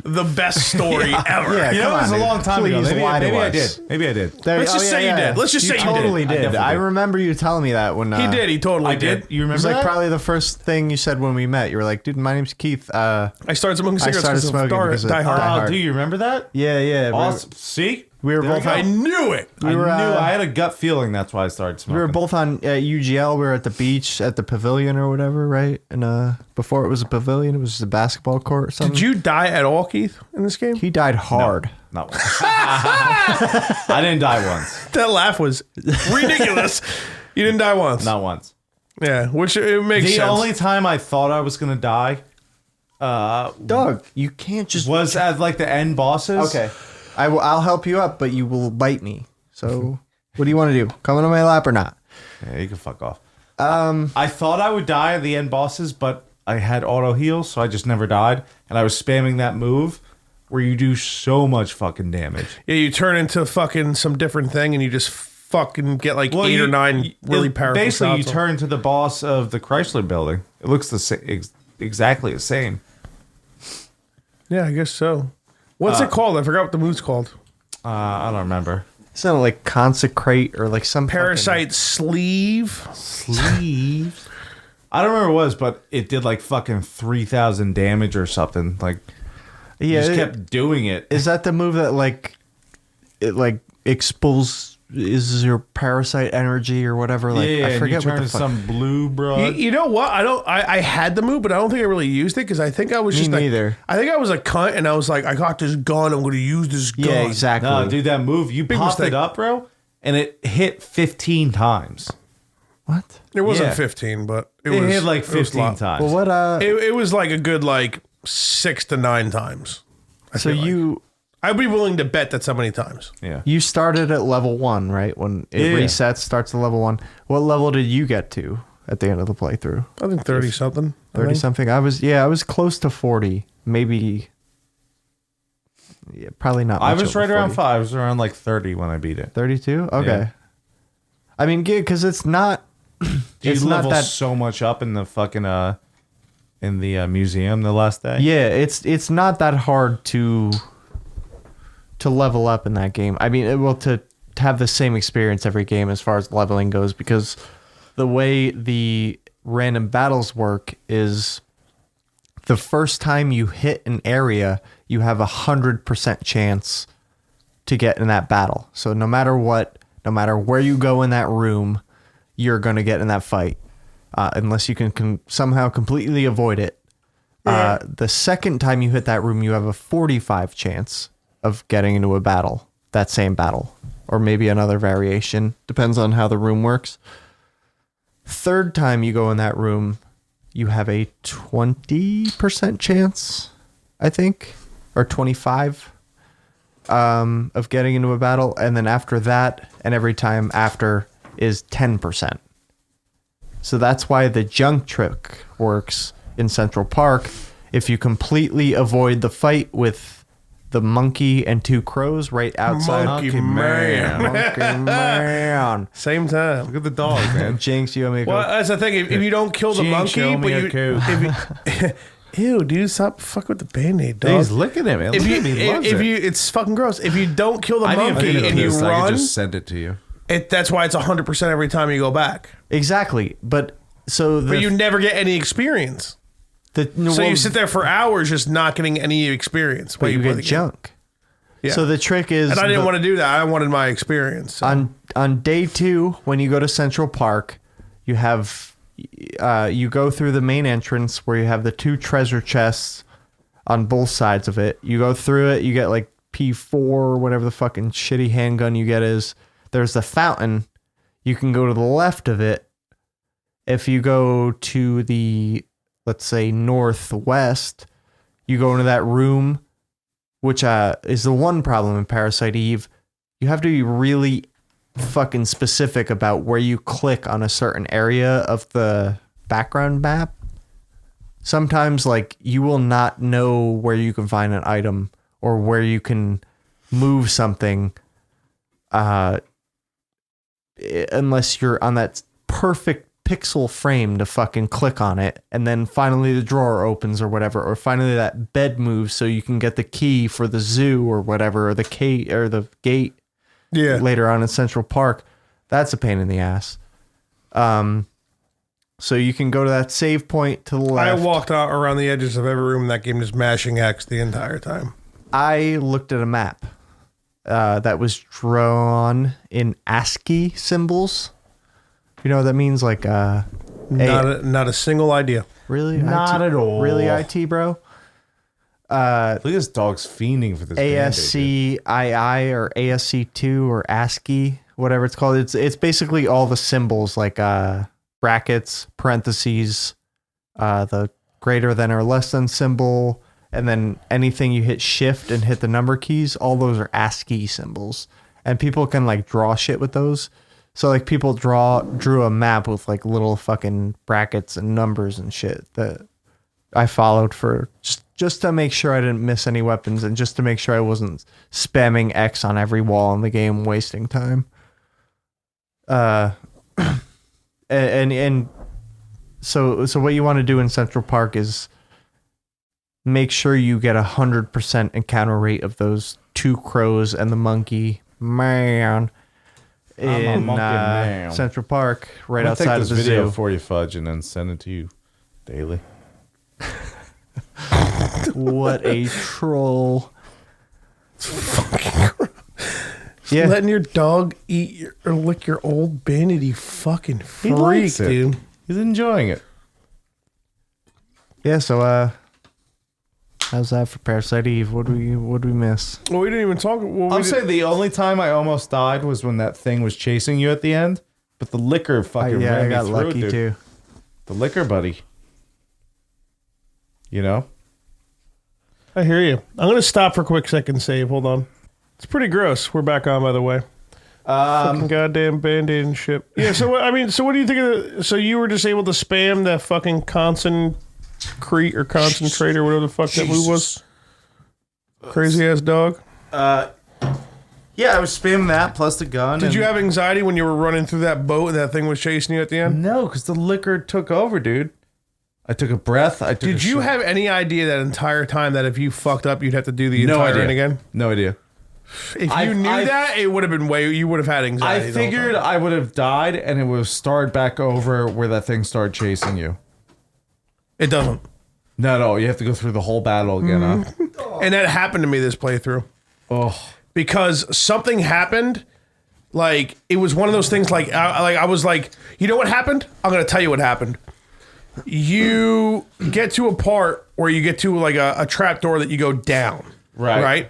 been the best story ever. Yeah, You know, it was a long time ago. Maybe I did. Maybe I did. Let's just say you did. Let's just say you totally did. did. I remember you telling me that when He did. He totally did. You It remember was like that? probably the first thing you said when we met. You were like, "Dude, my name's Keith." I started smoking cigarettes started because of smoking because of Die Hard. Die Hard. Do you remember that? Yeah. Awesome. See? We were There both you go. I knew it. I knew. I had a gut feeling that's why I started smoking. We were both on UGL. We were at the beach at the pavilion or whatever, right? And before it was a pavilion, it was just a basketball court or something. Did you die at all, Keith, in this game? He died hard. Not once. I didn't die once. That laugh was ridiculous. You didn't die once. Not once. Yeah, which it makes The sense. only time I thought I was going to die Doug, you can't just. was at like the end bosses. Okay, I'll help you up, but you will bite me. So, what do you want to do? Come into my lap or not? Yeah, you can fuck off. I thought I would die at the end bosses, but I had auto heal, so I just never died. And I was spamming that move where you do so much fucking damage. Yeah, you turn into fucking some different thing and you just fucking get like 8 or 9 really powerful Basically, you shots. turn to the boss of the Chrysler building. It looks the exactly the same. Yeah, I guess so. What's it called? I forgot what the move's called. I don't remember. It's not like consecrate or like some Parasite sleeve. Sleeves. I don't remember what it was, but it did like fucking 3,000 damage or something. Like, you just kept doing it. Is that the move that like it like exposes your parasite energy or whatever? Like yeah, I forget you turn what the to fuck. some blue broad. You know what? I had the move, but I don't think I really used it because I think I was Me just neither. I think I was a cunt and I was like, I got this gun. I'm going to use this gun. Yeah, exactly. No, dude, that move, you Big popped mistake. it up, bro, and it hit 15 times. What? It wasn't Yeah. 15, but it It was hit like it was a 15 lot. times. Well, what? It was like a good like 6 to 9 times. I So feel like. you I'd be willing to bet that so many times. Yeah. you started at level 1, right? When it Yeah. resets, starts at level 1. What level did you get to at the end of the playthrough? I think 30 something. 30 something. I was close to 40, maybe. Yeah, probably not. I much was over right around 40. 5. I was around like 30 when I beat it. 32. Okay. Yeah. I mean, because it's not. You It's not level that. so much up in the fucking in the museum the last day. Yeah, it's not that hard to level up in that game. I mean, to have the same experience every game as far as leveling goes, because the way the random battles work is the first time you hit an area, you have 100% chance to get in that battle. So no matter what, no matter where you go in that room, you're going to get in that fight, unless you can somehow completely avoid it. The second time you hit that room, you have a 45 chance of getting into a battle, that same battle, or maybe another variation, depends on how the room works. Third time you go in that room, you have a 20% chance, I think, or 25 of getting into a battle, and then after that, and every time after is 10%. So that's why the junk trick works in Central Park. If you completely avoid the fight with the monkey and 2 crows right outside. Monkey man. Monkey man. Same time. Look at the dog, man. Jinx, you owe me a Well, go. that's the thing. If you don't kill the Jinx, monkey, show but me a you, coup. if you ew, dude, stop fucking with the Band-Aid, dog. He's licking it, man. if Look you, at him. He loves if it. you, it's fucking gross. If you don't kill the I didn't monkey even and you pissed. I run, could just send it to you. that's why it's 100% every time you go back. Exactly. But so the, But you never get any experience. So you sit there for hours just not getting any experience. but you play get the game. junk. Yeah. So the trick is, And I didn't want to do that. I wanted my experience. So. on day 2, when you go to Central Park, you have you go through the main entrance where you have the 2 treasure chests on both sides of it. You go through it, you get like P4 or whatever the fucking shitty handgun you get is. There's the fountain. You can go to the left of it. If you go to the, let's say, northwest, you go into that room, which is the one problem in Parasite Eve. You have to be really fucking specific about where you click on a certain area of the background map. sometimes like you will not know where you can find an item or where you can move something unless you're on that perfect pixel frame to fucking click on it, and then finally the drawer opens or whatever, or finally that bed moves so you can get the key for the zoo or whatever, or the gate later on in Central Park. That's a pain in the ass. So you can go to that save point to the left. I walked out around the edges of every room in that game just mashing X the entire time. I looked at a map that was drawn in ASCII symbols. You know what that means? Like not a single idea. Really? Not IT? at all. Really, IT, bro? Look at this dog's fiending for this ASCII or ASC2 or ASCII, whatever it's called. It's basically all the symbols like brackets, parentheses, the greater than or less than symbol, and then anything you hit shift and hit the number keys, all those are ASCII symbols. And people can like draw shit with those. So like people drew a map with like little fucking brackets and numbers and shit that I followed for just to make sure I didn't miss any weapons and just to make sure I wasn't spamming X on every wall in the game, wasting time. And so what you want to do in Central Park is make sure you get 100% encounter rate of those 2 crows and the monkey man in Central Park, right outside of the video zoo. for you, Fudge, and then send it to you daily. What a troll! Letting your dog eat or lick your old bandit, you fucking freak, likes it. dude. He's enjoying it. Yeah. So how's that for Parasite Eve? What do we miss? Well, we didn't even talk. Well, I'll say the only time I almost died was when that thing was chasing you at the end, but the liquor fucking I ran got me through, lucky dude. too. The liquor buddy. You know? I hear you. I'm gonna stop for a quick second. Save. Hold on. It's pretty gross. We're back on, by the way. Fucking goddamn Band-Aid and shit. Yeah. So what do you think of? So you were just able to spam that fucking concentrate or concentrate or whatever the fuck that move was. Crazy ass dog. Yeah, I was spamming that plus the gun. Did you have anxiety when you were running through that boat and that thing was chasing you at the end? No, because the liquor took over, dude. I took a breath. Did you have any idea that entire time that if you fucked up, you'd have to do the entire run again? No idea. If you knew that, it would have been you would have had anxiety. I figured I would have died and it would have started back over where that thing started chasing you. It doesn't. No, you have to go through the whole battle again, huh? And that happened to me this playthrough. Oh. Because something happened, like, it was one of those things, I was like, you know what happened? I'm going to tell you what happened. You get to a part where you get to, like, a trap door that you go down. Right?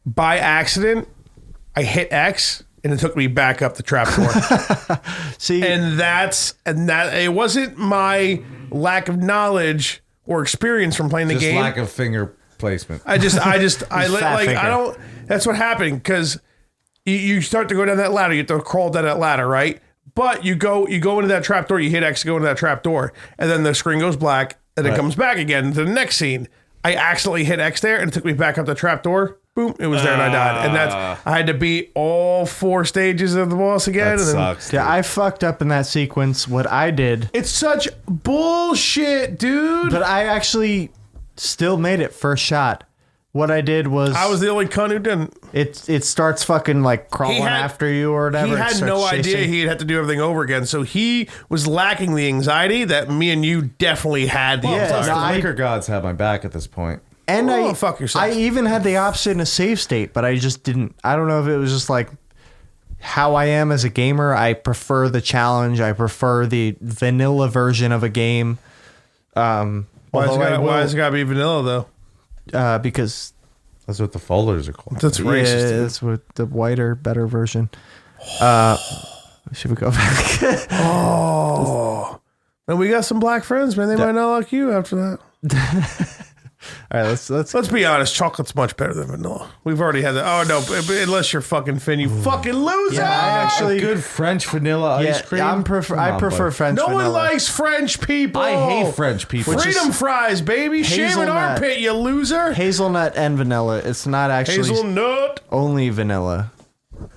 By accident, I hit X, and it took me back up the trap door. See, and that it wasn't my lack of knowledge or experience from playing the Just game. lack of finger placement. That's what happened, because you start to go down that ladder, you have to crawl down that ladder, right? But you go into that trap door, you hit X, go into that trap door, and then the screen goes black, and it comes back again to the next scene. I accidentally hit X there, and it took me back up the trap door. Boom, it was there, and I died. And I had to beat all 4 stages of the boss again. That and then, sucks. yeah, I fucked up in that sequence. What I did, it's such bullshit, dude. but I actually still made it first shot. What I did was I was the only cunt who didn't. it starts fucking like crawling after you or whatever. He It had starts no idea chasing. he'd have to do everything over again. So he was lacking the anxiety that me and you definitely had. The Yeah, entire Plus, no, the I- liquor gods have my back at this point. And Oh, fuck yourself. I even had the opposite in a save state, but I just didn't. I don't know if it was just like how I am as a gamer. I prefer the challenge. I prefer the vanilla version of a game. Why has it got to be vanilla, though? Because That's what the folders are called. That's racist. yeah, dude. that's what the whiter, better version. Should we go back? Oh. And we got some black friends, man. They might not like you after that. All right, let's be honest. Chocolate's much better than vanilla. We've already had that. Oh no, unless you're fucking Finn, you fucking loser. Yeah, I actually good French vanilla ice cream. I prefer French No vanilla. one likes French people. I hate French people. Freedom fries, baby. Shame an armpit, you loser. Hazelnut and vanilla. It's not actually Hazelnut. only vanilla.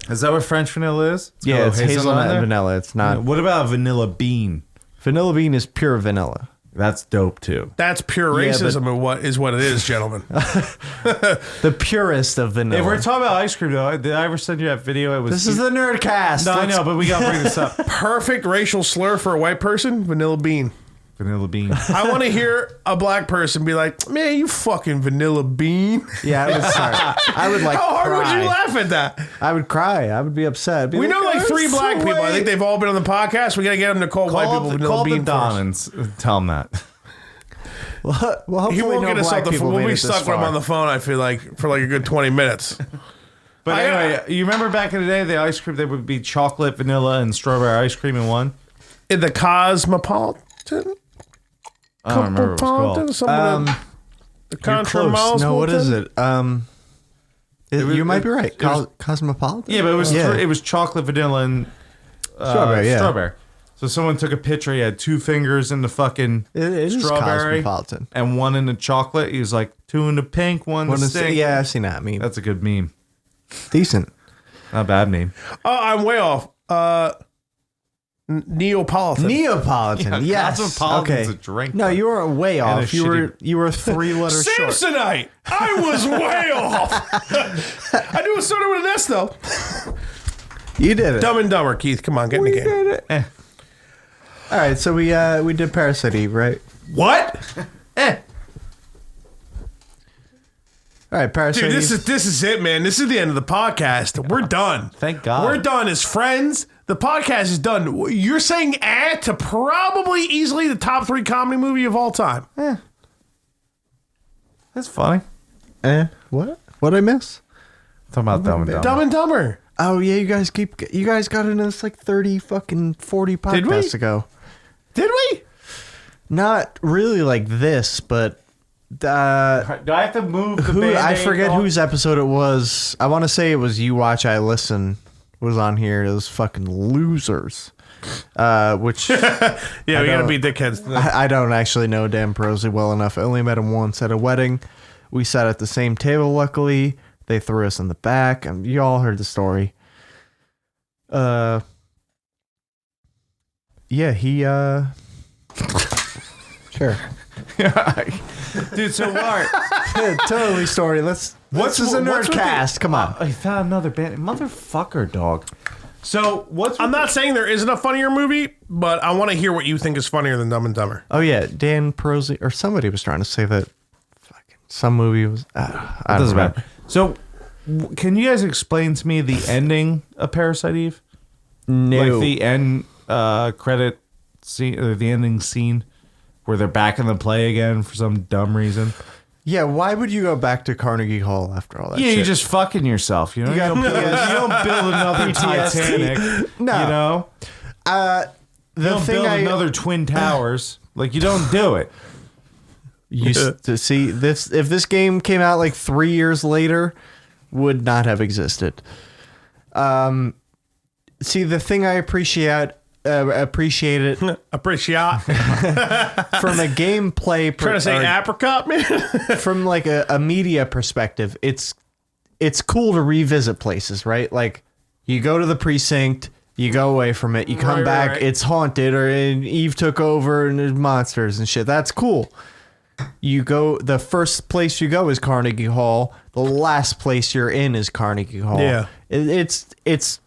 Is that what French vanilla is? Yeah, it's hazelnut and vanilla. It's not. What about vanilla bean? Vanilla bean is pure vanilla. That's dope too. That's pure racism, and what it is, gentlemen. The purest of vanilla. If we're talking about ice cream, though, did I ever send you that video? This is the Nerdcast. No, I know, but we gotta bring this up. Perfect racial slur for a white person: vanilla bean. Vanilla bean. I want to hear a black person be like, "Man, you fucking vanilla bean." Yeah, I was sorry. I would like. How hard cry. would you laugh at that? I would cry. I would be upset. We know like 3 black people. I think they've all been on the podcast. We gotta get them to call white people vanilla bean. Call them and tell them that. Well, hopefully He won't no get us black off the people phone. We'll made be it this stuck with him far. on the phone, I feel like, for like a good 20 minutes. But anyway, you remember back in the day, the ice cream, there would be chocolate, vanilla, and strawberry ice cream in one? In the Cosmopolitan? I don't remember what it was called. The Contra Close. Miles. No, what is it? You might be it- right. it was- Cosmopolitan. Yeah, but it was Yeah. it was chocolate, vanilla, and Strawberry, yeah. strawberry. So someone took a picture. He had 2 fingers in the fucking It is strawberry Cosmopolitan. and 1 in the chocolate. He was like 2 in the pink, 1 in the stink. Yeah, I've seen that meme. That's a good meme. Decent. Not a bad meme. Oh, I'm way off. Neapolitan. Neapolitan. Yes. Cosmopolitan's Okay. a drink. No, you were way And a off. You were 3 letters short. Samsonite. I was way off. I knew it started with an S, though. You did it. Dumb and Dumber, Keith. Come on, get in the game. did it. All right, so we did Parasite Eve, right? What? All right, Parasite Dude, Eve. this is it, man. This is the end of the podcast. We're done. Thank God. We're done as friends. The podcast is done. You're saying to probably easily the top 3 comedy movie of all time. That's funny. What? What'd I miss? Talking about Dumb and Dumber. Dumb and Dumber. Oh yeah, you guys got into this like 40 Did we? podcasts ago. Did we? Not really like this, but Do I have to move the Band-Aid I forget off? whose episode it was. I want to say it was You Watch, I Listen was on here. It was fucking losers. Which Yeah, we gotta don't- be dickheads. I don't actually know Dan Perosi well enough. I only met him once at a wedding. We sat at the same table, luckily. They threw us in the back. You all heard the story. Yeah, he sure. Dude, so what? Yeah, totally story. This is a what's with Nerdcast. Come on. I found another band. Motherfucker, dog. So, what's I'm with not saying there isn't a funnier movie, but I want to hear what you think is funnier than Dumb and Dumber. Oh yeah, Dan Perosi or somebody was trying to say that fucking some movie was I don't doesn't remember. matter. So, can you guys explain to me the ending of Parasite Eve? No. Like the end credit scene, or the ending scene where they're back in the play again for some dumb reason. Yeah, why would you go back to Carnegie Hall after all that Yeah, shit? you're just fucking yourself. You know, you don't build another Titanic. No. You know, the you don't thing build I another Twin Towers. Like, you don't do it. used to see this if this game came out like 3 years later would not have existed. See, the thing I appreciate it Appreciate. from a gameplay Trying to say apricot, man. from like a media perspective, it's cool to revisit places, right? Like you go to the precinct, you go away from it, you come Right, back, right. it's haunted, or Eve took over and there's monsters and shit. That's cool. You go, the first place you go is Carnegie Hall. The last place you're in is Carnegie Hall. Yeah. It's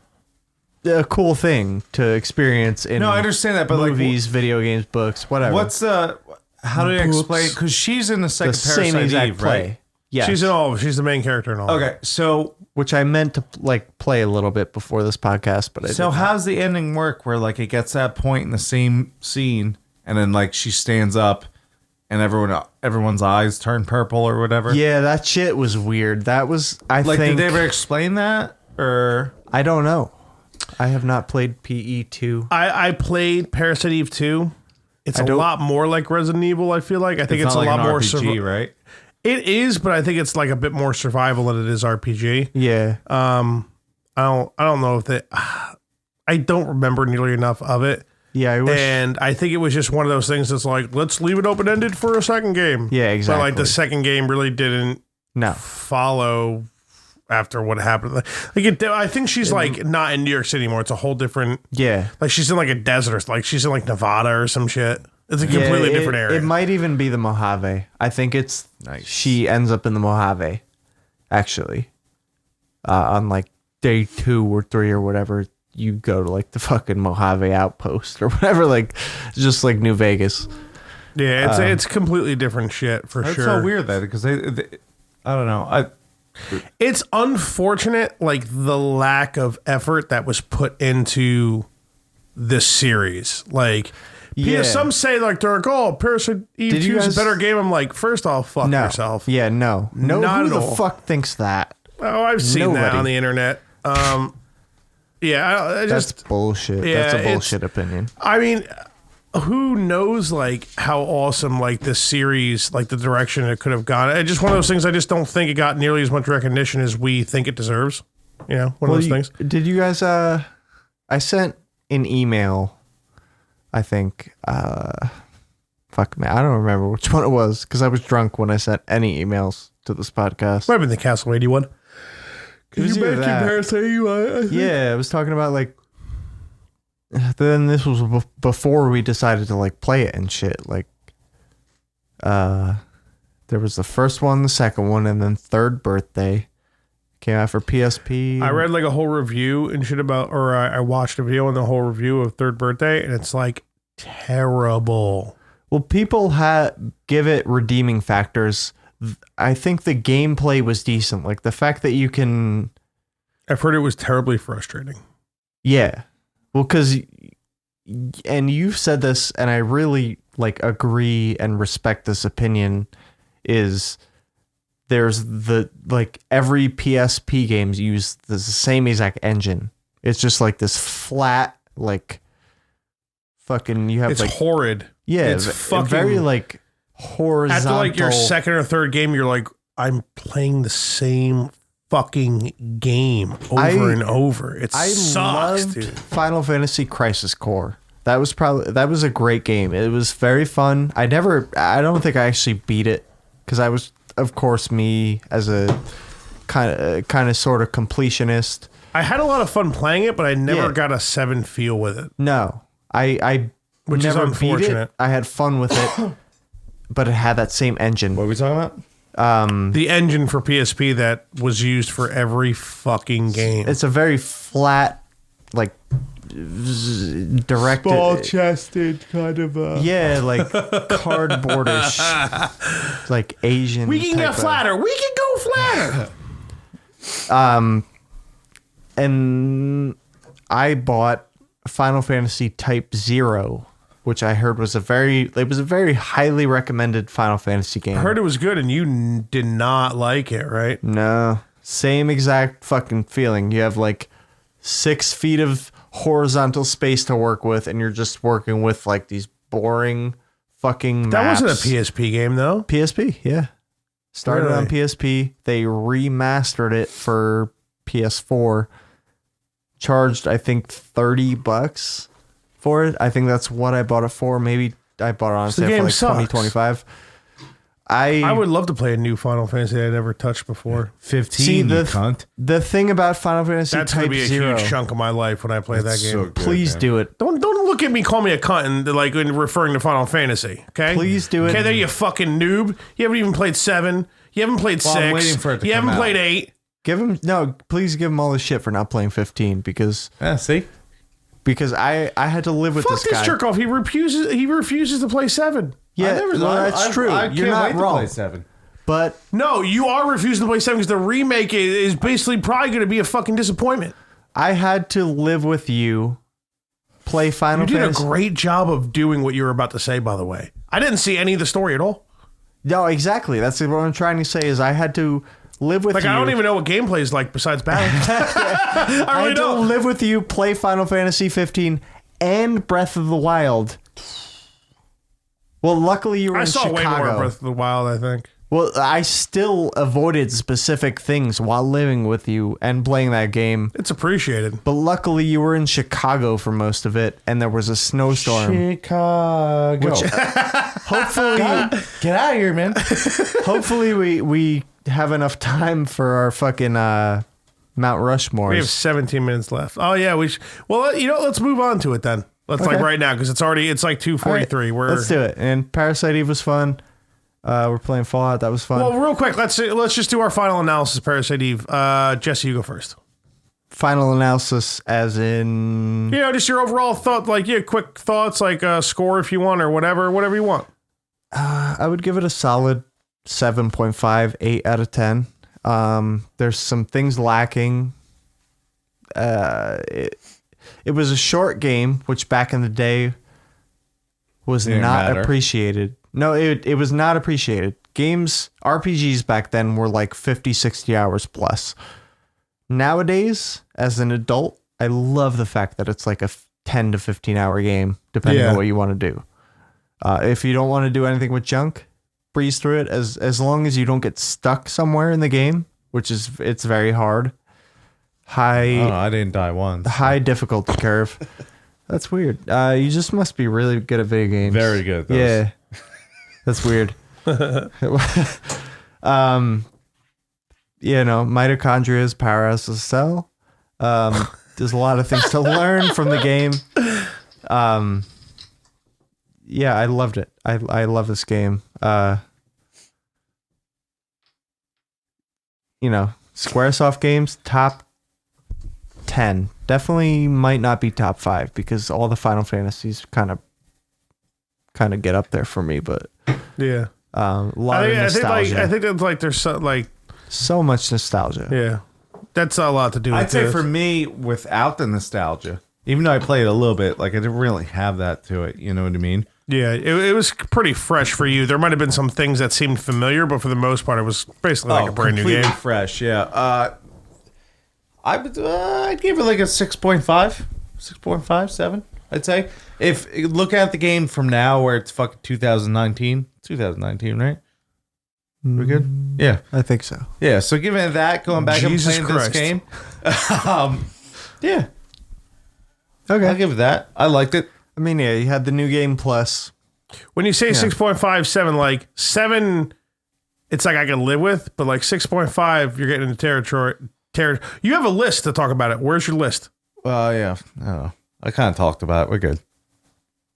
a cool thing to experience in No, I understand that, but like, movies, video games, books, whatever. What's how do I Books. explain? Because she's in the the second same Parasite exact Eve, play? right? Yes. She's in all of it. She's the main character in all of it. Okay, so Which I meant to like play a little bit before this podcast, but I so didn't. how's the ending work? Where like it gets to that point in the same scene, and then like she stands up, and everyone's eyes turn purple or whatever. Yeah, that shit was weird. That was Like, think did they ever explain that? Or I don't know. I have not played PE2. I played Parasite Eve 2. It's a don't- lot more like Resident Evil, I feel like. I think it's a not like lot an more RPG, right? It is, but I think it's like a bit more survival than it is RPG. Yeah. I don't know if that. I don't remember nearly enough of it. Yeah, I wish. And I think it was just one of those things that's like, let's leave it open ended for a second game. Yeah, exactly. But like the second game really didn't follow after what happened. Like I think she's like not in New York City anymore. It's a whole different. Yeah. Like she's in like a desert. Like she's in like Nevada or some shit. It's a completely different area. It might even be the Mojave. I think it's she ends up in the Mojave, actually. On like day 2 or 3 or whatever, you go to like the fucking Mojave outpost or whatever, like just like New Vegas. Yeah, it's completely different shit for sure. It's so weird that because they I don't know. It's unfortunate, like the lack of effort that was put into this series. Like, some say like they're like, "Oh, Parasite Eve 2 is a better game." I'm like, first off, fuck yourself. Yeah, no, not who at the all. Fuck thinks that? Oh, I've seen that on the internet. I just that's bullshit. Yeah, that's a bullshit opinion. I mean, who knows like how awesome like this series, like the direction it could have gone. It's just one of those things I just don't think it got nearly as much recognition as we think it deserves. You know, one of those things. Did you guys I sent an email, I think fuck man, I don't remember which one it was because I was drunk when I sent any emails to this podcast. Might have been the Castlevania one. You mentioned Parasite Eve. Yeah, I was talking about like. Then this was before we decided to like play it and shit. Like, there was the first one, the second one, and then Third Birthday came out for PSP. I read like a whole review and shit about, or I watched a video on the whole review of Third Birthday, and it's like terrible. Well, people give it redeeming factors. I think the gameplay was decent. Like the fact that you can. I've heard it was terribly frustrating. Yeah. Well, because, and you've said this, and I really like agree and respect this opinion, is there's every PSP games use the same exact engine. It's just like this flat, like fucking, you have it's like. Horrid. Yeah. It's fucking. Very like horizontal. After like your second or third game, you're like, I'm playing the same fucking game over and over. It sucks, loved dude. Final Fantasy Crisis Core. That was a great game. It was very fun. I don't think I actually beat it because I was, of course, me as a kind of sort of completionist. I had a lot of fun playing it, but I never got a 7 feel with it. No, I which never is unfortunate. beat it. I had fun with it, but it had that same engine. What are we talking about? The engine for PSP that was used for every fucking game. It's a very flat, like directed, ball-chested kind of. Yeah, like cardboardish, like Asian. We can get flatter. We can go flatter. And I bought Final Fantasy Type 0. Which I heard was a very highly recommended Final Fantasy game. I heard it was good, and you did not like it, right? No, same exact fucking feeling. You have like 6 feet of horizontal space to work with, and you're just working with like these boring fucking maps. That wasn't a PSP game, though. PSP, yeah. Started Really? on PSP. They remastered it for PS4. Charged, I think, $30 for it. I think that's what I bought it for. Maybe I bought it on sale for like sucks. $20-$25. I would love to play a new Final Fantasy that I never touched before. 15, See, you cunt. the thing about Final Fantasy That's Type going to be a 0, huge chunk of my life when I play that game. so good, please man. do it. Don't look at me, call me a cunt, and like in referring to Final Fantasy. Okay, Please do it. Okay, there you fucking noob. You haven't even played 7. You haven't played 6. I'm waiting for it to you come haven't out. played 8. Please give him all the shit for not playing 15 because See? I had to live with Fuck this this guy. jerk off. He refuses to play 7. Yeah, that's true. I You're can't not wait to wrong. play 7. But No, you are refusing to play 7 because the remake is basically probably going to be a fucking disappointment. I had to live with you, play Final You did Fantasy. a great job of doing what you were about to say, by the way. I didn't see any of the story at all. No, exactly. That's what I'm trying to say is I had to live with Like, you. I don't even know what gameplay is like besides battle. I I really had to don't. live with you, play Final Fantasy 15 and Breath of the Wild. Well, luckily you were I in saw Chicago. way more Breath of the Wild, I think. Well, I still avoided specific things while living with you and playing that game. It's appreciated. But luckily, you were in Chicago for most of it, and there was a snowstorm. Chicago. Hopefully, Get out of here, man. hopefully we have enough time for our fucking Mount Rushmore. We have 17 minutes left. Oh yeah, well, let's move on to it then. Let's like right now because it's like 2:43. Let's do it. And Parasite Eve was fun. We're playing Fallout. That was fun. Well, real quick, let's just do our final analysis of Parasite Eve. Jesse, you go first. Final analysis, as in Just your overall thought, quick thoughts, score if you want or whatever you want. I would give it a solid 7.5, 8 out of 10. There's some things lacking. It was a short game, which back in the day was not appreciated. No, it was not appreciated. RPGs back then were like 50, 60 hours plus. Nowadays, as an adult, I love the fact that it's like a 10 to 15 hour game, depending on what you want to do. If you don't want to do anything with junk, breeze through it as long as you don't get stuck somewhere in the game, it's very hard. I didn't die once. High difficulty curve. That's weird. You just must be really good at video games. Very good. Yeah. That's weird. Mitochondria is power as a cell. There's a lot of things to learn from the game. I loved it. I love this game. Squaresoft games, top 10. Definitely might not be top 5 because all the Final Fantasies kind of get up there for me, but yeah, a lot of nostalgia. I think that's there's so much nostalgia. Yeah, that's a lot to do with I'd say for me, without the nostalgia, even though I played a little bit, I didn't really have that to it. You know what I mean? Yeah, it was pretty fresh for you. There might have been some things that seemed familiar, but for the most part, it was basically like a brand new game. Fresh, yeah. I'd give it like a 6.5, 7. I'd say. If you look at the game from now, where it's fucking 2019, right? We're good. Yeah, I think so. Yeah, so given that, going back and playing this game, yeah, Okay, I'll give it that. I liked it. I mean, yeah, you had the new game plus. When you say 6.5, 7, 7, it's like I can live with, but 6.5, you're getting into territory. You have a list to talk about it. Where's your list? Yeah, I don't know. I kind of talked about it. We're good.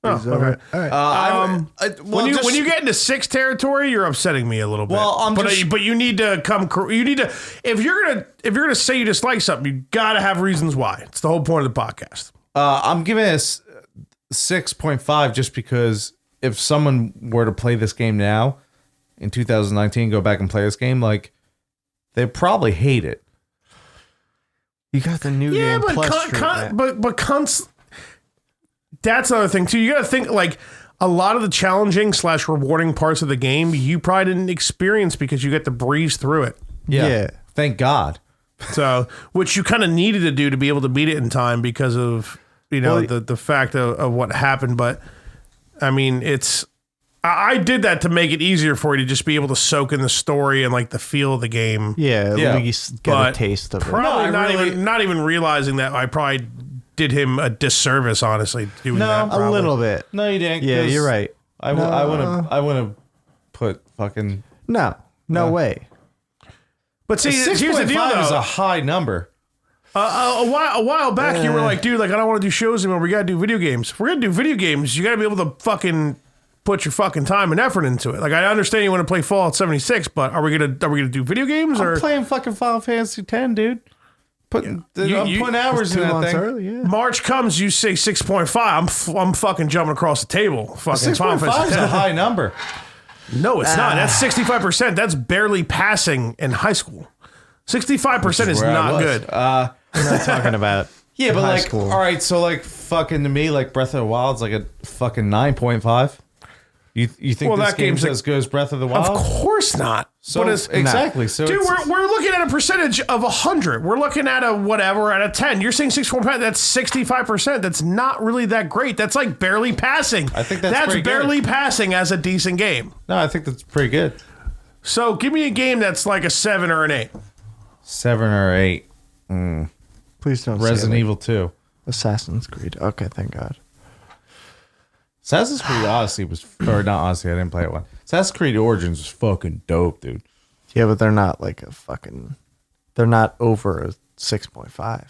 Oh, okay. All right. When you get into 6 territory, you're upsetting me a little bit. Well, but you need to if you're gonna say you dislike something, you gotta have reasons why. It's the whole point of the podcast. I'm giving it 6.5 just because if someone were to play this game now in 2019, go back and play this game, they'd probably hate it. You got the new game plus. That's another thing too. You got to think a lot of the challenging / rewarding parts of the game you probably didn't experience because you get to breeze through it. Yeah. Thank God. So, which you kind of needed to do to be able to beat it in time because of the fact of what happened. But I mean, I did that to make it easier for you to just be able to soak in the story and the feel of the game. Yeah, at least get a taste of it. Probably not even realizing that I probably did him a disservice, honestly, doing that. A little bit. No, you didn't. Yeah, you're right. I wouldn't put fucking No way. But see, here's the deal, though. is a high number. A while back, you were like, dude, I don't want to do shows anymore. We got to do video games. If we're going to do video games, you got to be able to fucking put your fucking time and effort into it. I understand you want to play Fallout 76, but are we gonna do video games? I'm playing fucking Final Fantasy 10, dude. I'm putting hours in that thing. Early, yeah. March comes, you say 6.5. I'm fucking jumping across the table. Fucking 6.5 is a high number. No, it's not. That's 65%. That's barely passing in high school. 65% is not good. We're not talking about. Yeah, but high school. All right, so fucking to me, Breath of the Wild's a fucking 9.5. You think this game's as good as Breath of the Wild? Of course not. So exactly. So dude, we're looking at a percentage of 100. We're looking at a 10. You're saying 6.5. That's 65%. That's not really that great. That's barely passing. I think that's pretty barely good. passing as a decent game. No, I think that's pretty good. So give me a game that's like a 7 or an 8. 7 or 8. Please don't Resident say like Evil 2. Assassin's Creed. Okay, thank God. Assassin's Creed Odyssey was, or not Odyssey, I didn't play it one. Assassin's Creed Origins was fucking dope, dude. Yeah, but they're not like a fucking. They're not over a 6.5.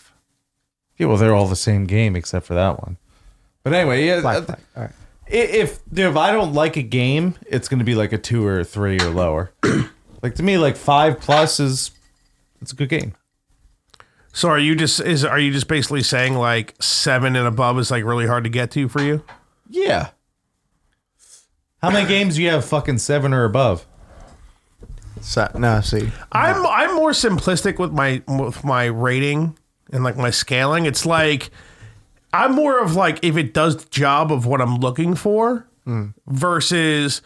Yeah, well, they're all the same game except for that one. But anyway, yeah. All right. If I don't like a game, it's going to be like a 2 or a 3 or lower. Like to me, like 5+ it's a good game. So are you just basically saying like 7 and above is like really hard to get to for you? Yeah. How many games do you have fucking 7 or above? No, see. I'm more simplistic with my rating and like my scaling. It's like I'm more of like if it does the job of what I'm looking for versus,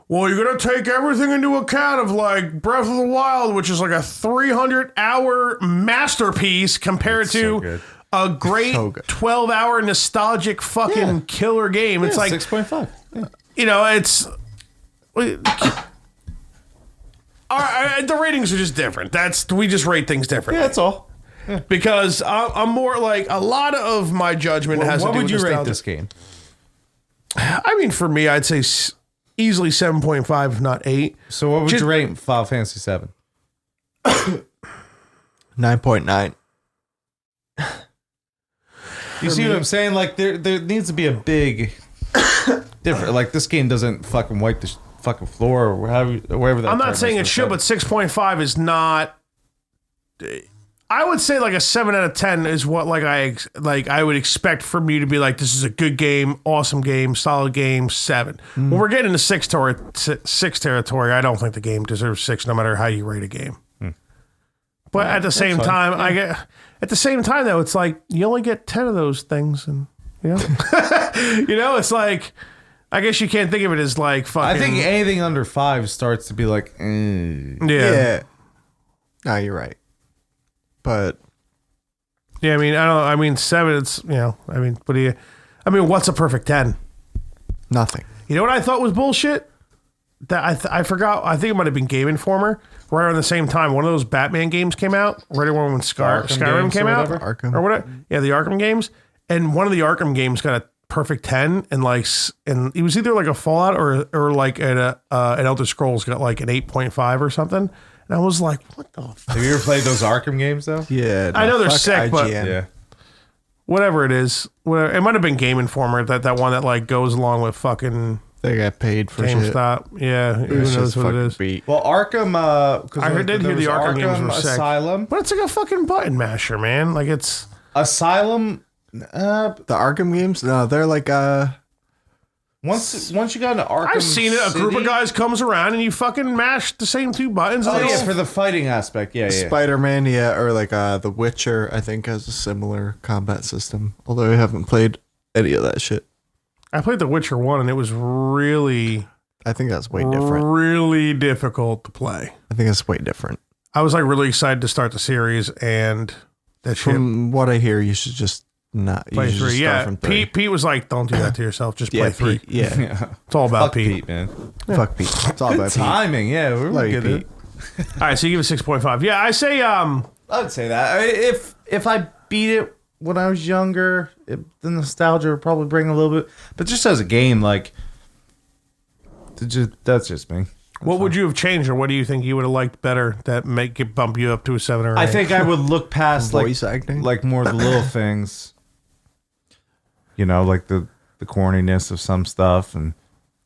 well, you're gonna take everything into account of like Breath of the Wild, which is like a 300-hour masterpiece compared to a great 12-hour nostalgic fucking killer game. It's like 6.5. Yeah. You know, it's. The ratings are just different. We just rate things differently. Yeah, that's all. Yeah. Because I'm more like a lot of my judgment has to do with what would you nostalgia. rate this game? I mean, for me, I'd say easily 7.5, if not 8. So what would you rate Final Fantasy 7? 9.9. You see what I'm saying? Like there needs to be a big different. Like this game doesn't fucking wipe the fucking floor or wherever that. I'm not saying it should, but 6.5 is not. I would say like a 7 out of 10 is what I would expect from you to be like, this is a good game, awesome game, solid game, 7. When we're getting into 6 territory, I don't think the game deserves 6 no matter how you rate a game. But at the same time, at the same time though, it's like you only get 10 of those things, and you know, it's like I guess you can't think of it as like fucking. I think anything under 5 starts to be like, Yeah. No, you're right. But yeah, I mean 7. It's what's a perfect 10? Nothing. You know what I thought was bullshit? That I forgot. I think it might have been Game Informer. Right around the same time, one of those Batman games came out. Right around when Skyrim came out, Arkham. or whatever. Yeah, the Arkham games, and one of the Arkham games got a perfect 10, and it was either like a Fallout or like an Elder Scrolls got like an 8.5 or something. And I was like, what the fuck? Have you ever played those Arkham games though? Yeah. I know they're sick, but Yeah. whatever it is, it might have been Game Informer, that one that like goes along with fucking They got paid for shit. GameStop. Yeah, who knows what it is. Beat. Well, Arkham. I did hear the Arkham games were sick. Asylum. But it's like a fucking button masher, man. Like it's Asylum. The Arkham games? No, they're like Once you got into Arkham, I've seen it. A group of City- guys comes around and you fucking mash the same 2 buttons. Oh and yeah, it's- for the fighting aspect. Yeah, yeah. Spider-Man, yeah, or like The Witcher, I think has a similar combat system. Although I haven't played any of that shit. I played The Witcher 1 and it was really, I think that's way different. really difficult to play. I think that's way different. I was like really excited to start the series, and that shit From what I hear, you should just not play you should 3. just start Yeah, from 3. Pete was like, don't do that to yourself. Just play 3. Pete, yeah. It's all about Fuck Pete. Pete, man. Fuck Pete. It's all Good about Pete. timing. Yeah, we're Love you, good. Pete. All right, so you give it 6.5. Yeah, I say I would say that. If I beat it when I was younger, the nostalgia would probably bring a little bit. But just as a game, like, that's just me. what would you have changed, or what do you think you would have liked better that make it bump you up to a 7 or 8? I think I would look past Voice acting? like more of the little things. You know, like the corniness of some stuff, and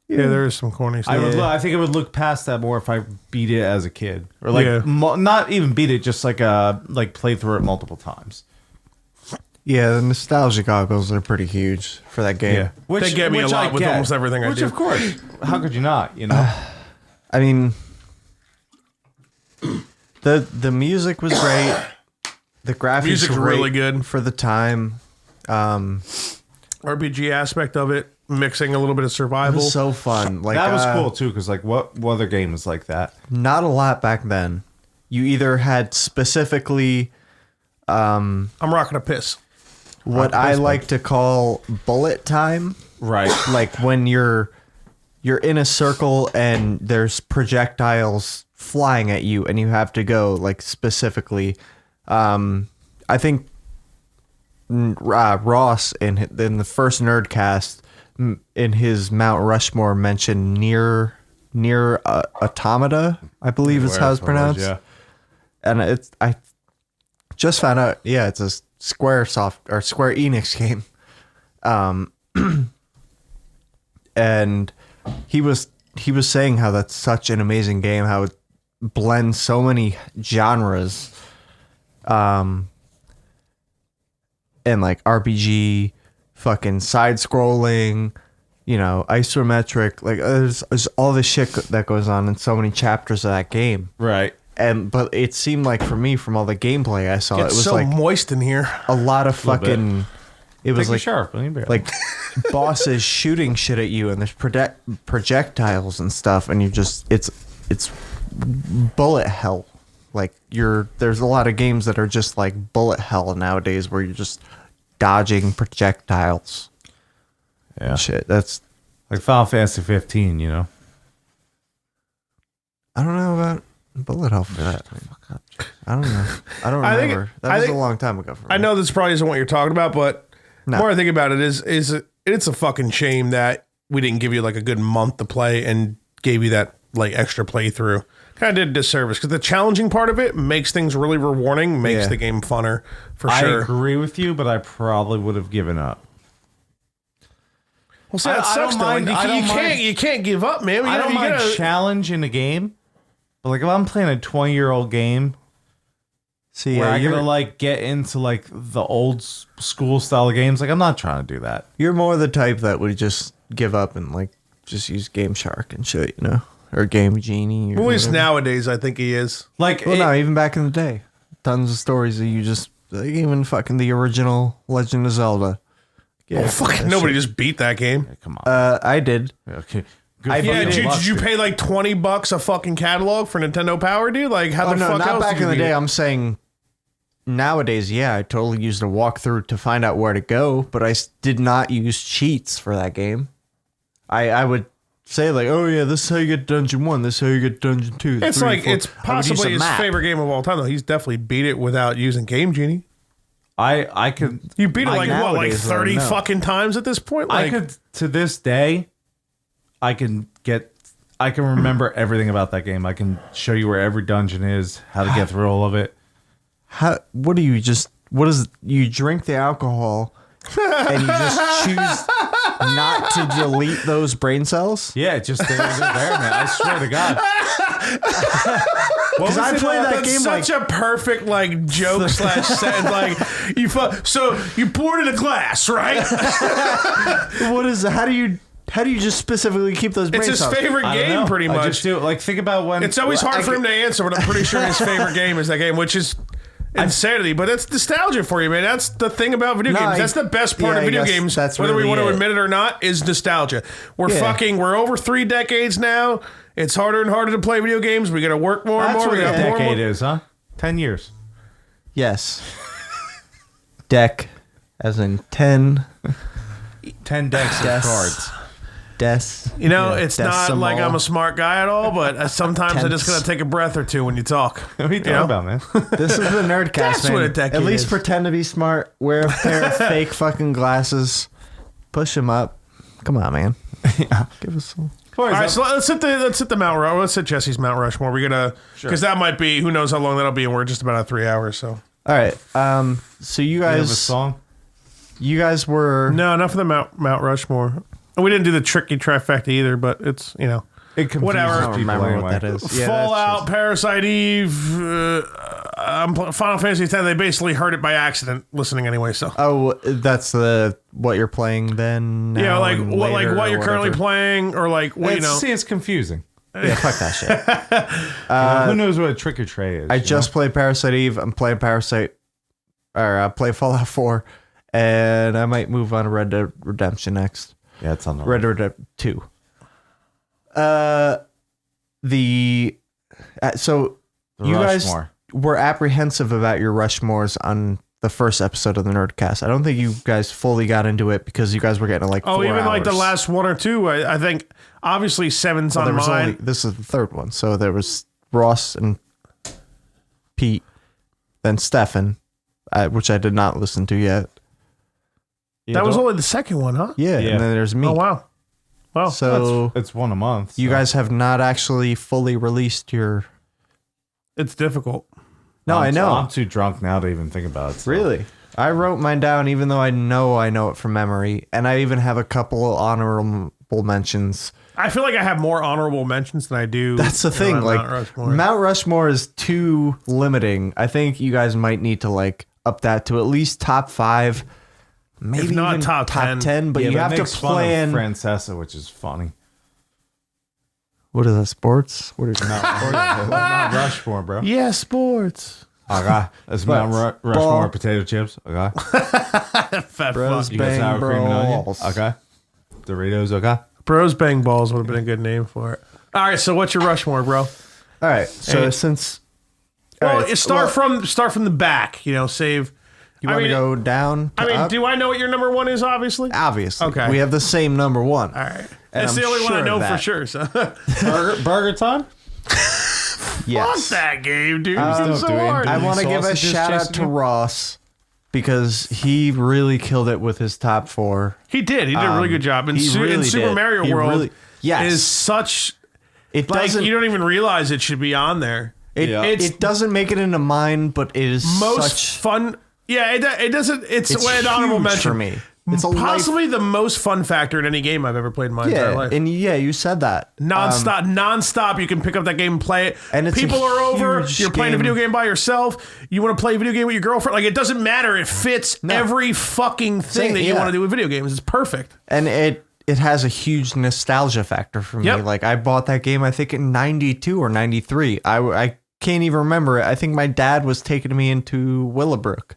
yeah, there is some corny stuff. I think I would look past that more if I beat it as a kid, or like Yeah. not even beat it, just like play through it multiple times. Yeah, the nostalgia goggles are pretty huge for that game. Which They get me a lot with almost everything I Which do. of course, how could you not? You know, I mean, the music was great. The graphics Music's were really good. for the time. RPG aspect of it, mixing a little bit of It survival. was so fun. Like that was cool too. Because like, what other game is like that? Not a lot back then. You either had specifically I'm rocking a piss. what I like to call bullet time, Right. like when you're you're in a circle and there's projectiles flying at you, and you have to go like specifically. I think Ross in the first Nerdcast in his Mount Rushmore mentioned near Automata, I believe is how it's pronounced. Yeah, and I just found out. Yeah, it's a Square Enix game. And he was saying how that's such an amazing game, how it blends so many genres, and like RPG, fucking side scrolling, isometric, like there's all this shit that goes on in so many chapters of that game. Right. But it seemed like for me, from all the gameplay I saw, It's it was so like moist in here. a lot of fucking. It was like like bosses shooting shit at you, and there's projectiles and stuff, and it's bullet hell. Like there's a lot of games that are just like bullet hell nowadays, where you're just dodging projectiles. Yeah, shit. That's like Final Fantasy 15. I don't know about bullet hell for that. I don't know. I don't remember. That was a long time ago for me. I know this probably isn't what you're talking about, but the more I think about it, is it's a fucking shame that we didn't give you like a good month to play and gave you that like extra playthrough. Kind of did a disservice, because the challenging part of it makes things really rewarding, makes the game funner for sure. I agree with you, but I probably would have given up. Well, see, that sucks though. You can't give up, man. I don't mind challenge in a game, but like if I'm playing a 20-year-old game, where I gotta like get into like the old school style of games, like I'm not trying to do that. You're more the type that would just give up and like just use Game Shark and shit, or Game Genie. At least nowadays, I think he is. Like, no, even back in the day, tons of stories that you just like, even fucking the original Legend of Zelda. Yeah, fucking nobody just beat that game. Hey, come on. I did. Okay. Did you pay like $20 a fucking catalog for Nintendo Power, dude? Like, how the fuck not else back did you in the beat day. it? I'm saying nowadays, I totally used a walkthrough to find out where to go, but I did not use cheats for that game. I would say like, oh yeah, this is how you get Dungeon 1, this is how you get Dungeon 2. It's 3, like 4. it's possibly his favorite game of all time, though. He's definitely beat it without using Game Genie. I could. You beat it like what, like nowadays, 30 fucking times at this point? Like, I could, to this day, I can remember everything about that game. I can show you where every dungeon is, how to get through all of it. You drink the alcohol and you just choose not to delete those brain cells? Yeah, just they're there, man. I swear to God. Because I played that game such a perfect like joke / sentence. Like so you poured in a glass, right? How do you just specifically keep those brain It's cells? his favorite game, pretty much. I just do like think about when It's always hard for him to answer, but I'm pretty sure his favorite game is that game, which is insanity. But that's nostalgia for you, man. That's the thing about video games. That's the best part of video games, whether we want to admit it or not, is nostalgia. We're over 3 decades now. It's harder and harder to play video games. We got to work more and more. That's what a decade is, huh? 10 years. Yes. Deck, as in 10. 10 decks of cards. It's not like I'm a smart guy at all, but sometimes I just gotta take a breath or two when you talk. What are you talking about, man? This is the Nerdcast, That's man. what a decade At least is. pretend to be smart. Wear a pair of fake fucking glasses. Push them up. Come on, man. Give us some. All right, so let's hit the Mount Rushmore. Let's hit Jesse's Mount Rushmore. We're gonna because that might be who knows how long that'll be, and we're just about at 3 hours. So all right. So you guys You have a song? You guys were no, enough of the Mount Rushmore. And we didn't do the tricky trifecta either, but it's it confuses whatever. I don't people remember anyway. what that is. Yeah, Fallout, Parasite Eve, Final Fantasy X. They basically heard it by accident listening anyway. So that's what you're playing then. Now yeah, like and what later what or you're currently whatever. playing, or like It's confusing. Yeah, fuck that shit. Who knows what a trick or tray is? I just played Parasite Eve. I'm playing I play Fallout 4, and I might move on to Red Dead Redemption next. Yeah, it's on the Red Dead Redemption 2. So you guys Rushmore. were apprehensive about your Rushmores on the first episode of the Nerdcast. I don't think you guys fully got into it because you guys were getting like 4 Oh, even like the hours. last one or two. I think obviously 7's Well, on there was mine. only, this is the third one. So there was Ross and Pete, then Stefan, which I did not listen to yet. That was only the second one, huh? Yeah, Yeah. and then there's me. Oh, wow. Well, So It's one a month. you so. guys have not actually fully released your... it's difficult. No, I know. I'm too drunk now to even think about it. So. Really? I wrote mine down even though I know it from memory. And I even have a couple honorable mentions. I feel like I have more honorable mentions than I do. That's the thing. Like Mount Rushmore is too limiting. I think you guys might need to like up that to at least top 5, maybe If not even top 10. But Yeah, you that have to makes fun of plan. Francesa, which is funny. What is that? Sports? What is Mount Rushmore, bro. Yeah, sports. Okay. That's Mount Rushmore Ball. potato chips. Okay. Fat Bros fuck. You got Bang sour cream and onion. Bros. Okay. Doritos. Okay. Bros Bang Balls would have been a good name for it. All right, so what's your Rushmore, bro? All right. So Hey. since Well, right, start from the back. Save. you want to go down. To up? do I know what your number 1 is? Obviously. Obviously. Okay. We have the same number 1. All right. And That's I'm the only one I sure know of for that. sure. So Burger time? Yes. fuck that game, dude. still It's so doing- hard. I want to give a sausages shout out chasing to you? Ross because he really killed it with his top 4. He did. He did a really good job. And he in really Super did. Mario He World really- yes. is such It like doesn't. you don't even realize it should be on there. Yeah. It doesn't make it into mine, but it is Most such. fun. Yeah, it doesn't. It's It's an honorable huge mention for me. It's a possibly the most fun factor in any game I've ever played in my entire Yeah, life. and you said that Non-stop. You can pick up that game and play it. And it's a people are over. huge You're playing a game. video game by yourself. You want to play a video game with your girlfriend. Like it doesn't matter. It fits No. every fucking thing Same, that you yeah. want to do with video games. It's perfect. and it has a huge nostalgia factor for me. Yep. Like I bought that game, I think in '92 or '93. I can't even remember it. I think my dad was taking me into Willowbrook.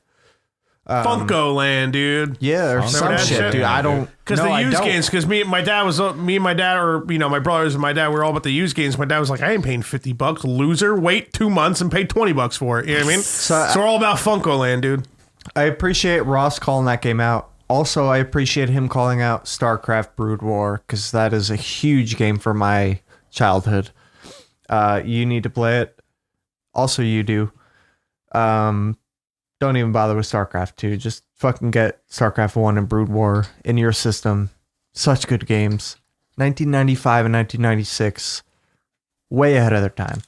Funko Land, dude. Yeah, or some that shit, shit? dude. I don't Because no, the I used don't. games, because me and my dad, or my brothers and my dad, we were all about the used games. My dad was like, I ain't paying $50, loser. Wait 2 months and pay $20 for it. You know what I mean? So we're all about Funko Land, dude. I appreciate Ross calling that game out. Also, I appreciate him calling out StarCraft Brood War because that is a huge game for my childhood. You need to play it. Also, you do. Don't even bother with StarCraft 2. Just fucking get StarCraft 1 and Brood War in your system. Such good games. 1995 and 1996. Way ahead of their time.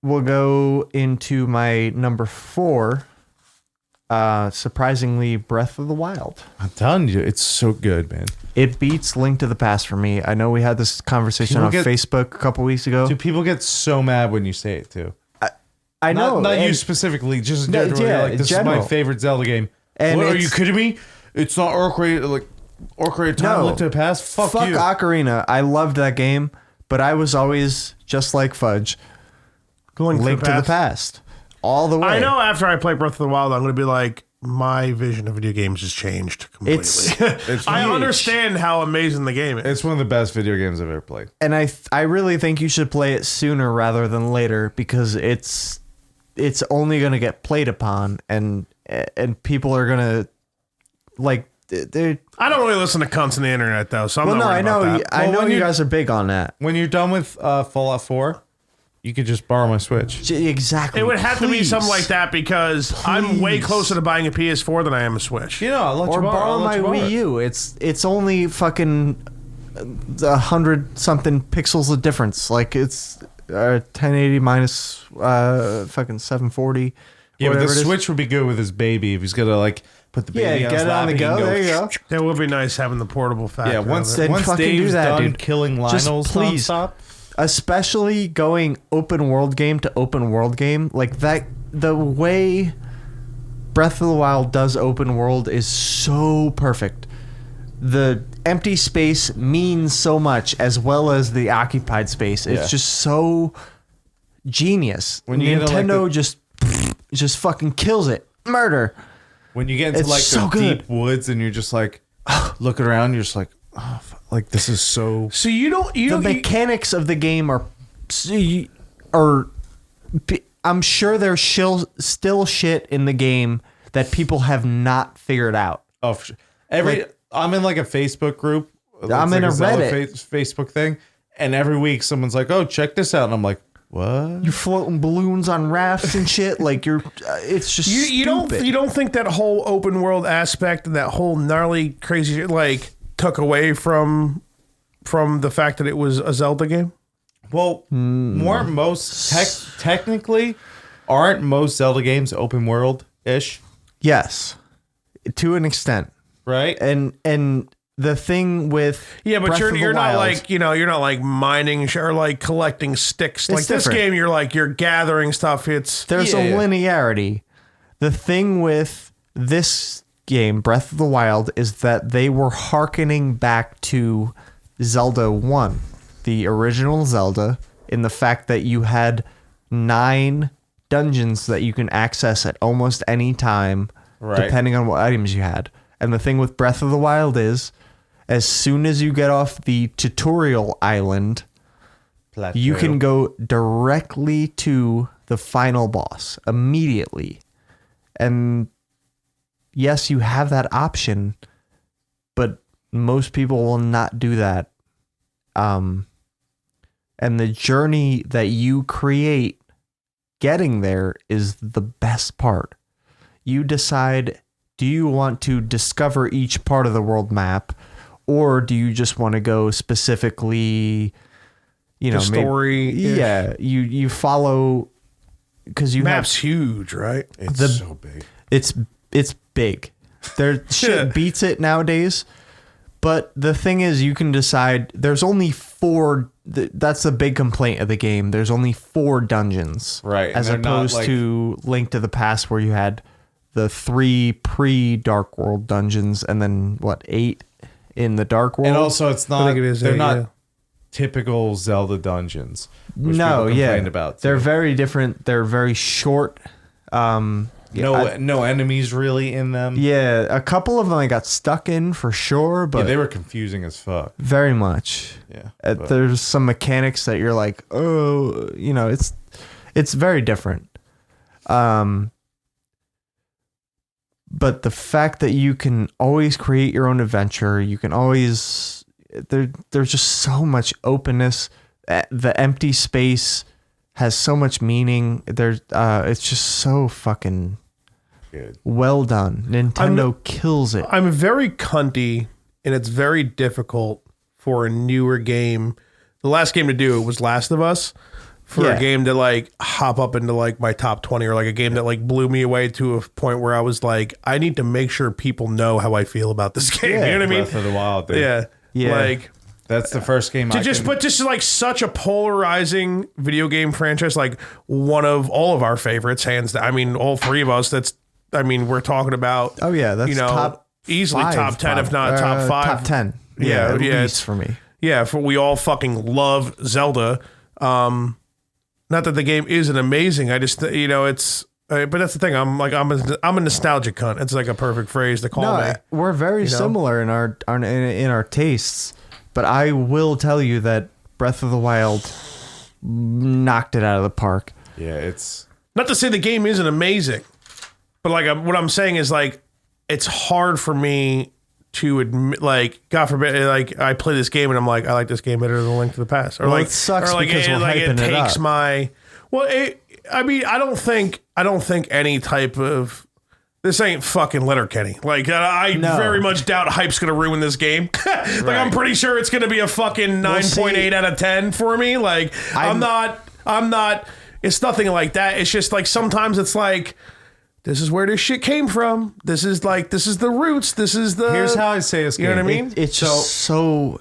We'll go into my number 4. Surprisingly, Breath of the Wild. I'm telling you, it's so good, man. It beats Link to the Past for me. I know we had this conversation People on get- Facebook a couple weeks ago. Dude, people get so mad when you say it too. I know. Not you and- specifically, just in No, general. yeah, You're like, this is my general. favorite Zelda game. And What, are it's- you kidding me? It's not Ocarina of Time, No. Link to the Past. Fuck you. Ocarina. I loved that game, but I was always just like Fudge. Link to the Past. All the way. I know after I play Breath of the Wild, I'm going to be like, my vision of video games has changed completely. It's I huge. understand how amazing the game is. It's one of the best video games I've ever played. And I really think you should play it sooner rather than later because it's only going to get played upon and people are going to like they're I don't really listen to cunts on the internet, though, so I'm well, not no, worried I know, about that. I Well, know when you you- guys are big on that. When you're done with Fallout 4, you could just borrow my Switch. Exactly. It would have to be Please. something like that because I'm way closer to buying a PS4 than I am a Switch. You know, I'll let Or you borrow my Wii U. It's only fucking 100 something pixels of difference. Like it's 1080 minus fucking 740. Yeah, but whatever the it is. Switch would be good with his baby if he's gonna like put the Yeah, baby on get his it lap on the and he go. can There you go. That would be nice having the portable factor. Yeah, of once it. Then once fucking do Dave's that, done dude. killing Just Lionels please. nonstop, Especially going open world game to open world game like that. The way Breath of the Wild does open world is so perfect. The empty space means so much as well as the occupied space. It's Yeah. just so genius. When you get to, like, Nintendo just fucking kills it. Murder. when you get into It's like so the good. deep woods and you're just like looking around, you're just like, oh, like this is so. So you don't. The mechanics of the game are I'm sure there's still shit in the game that people have not figured out. Oh, for sure. I'm in like a Facebook group. I'm in a Reddit Facebook thing, and every week someone's like, "Oh, check this out," and I'm like, "What? You're floating balloons on rafts and shit. Like it's just you don't think that whole open world aspect and that whole gnarly crazy shit like took away from the fact that it was a Zelda game? Well, weren't most technically aren't most Zelda games open world ish? Yes, to an extent, right? And the thing with but Breath you're of the not Wild, like you're not like mining or like collecting sticks. Like this different. game, you're gathering stuff. There's a linearity. The thing with this game, Breath of the Wild, is that they were hearkening back to Zelda 1, the original Zelda, in the fact that you had 9 dungeons that you can access at almost any time, depending on what items you had. And the thing with Breath of the Wild is, as soon as you get off the tutorial island, you can go directly to the final boss immediately. And yes, you have that option, but most people will not do that. And the journey that you create getting there is the best part. You decide, do you want to discover each part of the world map, or do you just want to go specifically, the story? You follow, because you map's huge, right? It's so big. It's big. Their shit beats it nowadays. But the thing is, you can decide. There's only 4. That's the big complaint of the game. There's only 4 dungeons, right? As opposed to Link to the Past, where you had the 3 pre-Dark World dungeons, and then 8 in the Dark World. And also, it's not. They're not yeah. typical Zelda dungeons. Which No, people yeah, complained about too. They're very different. They're very short. No enemies really in them. Yeah, a couple of them I got stuck in for sure, but they were confusing as fuck. very much. Yeah, There's some mechanics that you're like, oh, it's very different. But the fact that you can always create your own adventure, you can always there's just so much openness. The empty space has so much meaning. It's just so fucking good. Well done. Nintendo kills it. I'm very cunty, and it's very difficult for a newer game. The last game to do it was Last of Us. For a game to like hop up into like my top 20, or like a game that like blew me away to a point where I was like, I need to make sure people know how I feel about this game. You know what I mean? Breath of the Wild, dude. Yeah. Like that's the first game. But just like such a polarizing video game franchise, like one of all of our favorites, hands down. I mean, all 3 of us. We're talking about. Oh yeah, that's top easily 5, top 10, if not top 5. Top 10. Yeah, at least for me. Yeah, we all fucking love Zelda. Not that the game isn't amazing. I just, it's, but that's the thing. I'm a nostalgic cunt. It's like a perfect phrase to call me. We're very similar in our tastes, but I will tell you that Breath of the Wild knocked it out of the park. Yeah, it's not to say the game isn't amazing, but like what I'm saying is like it's hard for me to admit, like, God forbid, like I play this game and I'm like, I like this game better than Link to the Past, or well, like it sucks or like because we're hyping it takes it up. my. Well, I mean, I don't think any type of. This ain't fucking Letterkenny. Like, I very much doubt hype's going to ruin this game. Like, right. I'm pretty sure it's going to be a fucking 9.8 out of 10 for me. Like, I'm not, it's nothing like that. It's just like, sometimes it's like, this is where this shit came from. This is the roots. This is the. Here's how I say this game. You know what I mean? It's so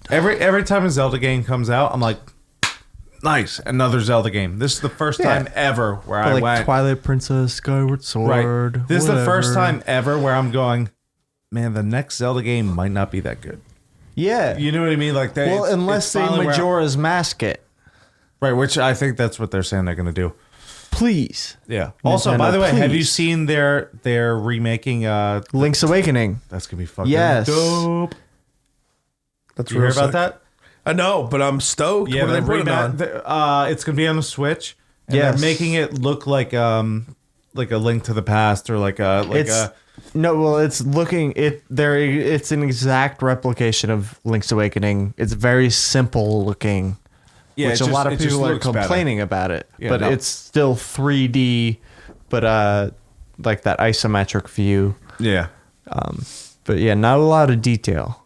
every time a Zelda game comes out, I'm like, nice, another Zelda game. This is the first time ever where I went. Twilight Princess, Skyward Sword. Right. This is the first time ever where I'm going, man, the next Zelda game might not be that good. Yeah. You know what I mean? Like, unless they Majora's Mask it. Right, which I think that's what they're saying they're going to do. Please. Yeah. Also, by the way, have you seen their remaking Link's Awakening? That's going to be fucking dope. That's you hear about that? I know, but I'm stoked. Yeah, what are they putting on? It's going to be on the Switch. And they're making it look like a Link to the Past or No, well, it's an exact replication of Link's Awakening. It's very simple looking, which a lot of people are complaining about it. Yeah, but it's still 3D, but like that isometric view. Yeah. But yeah, not a lot of detail.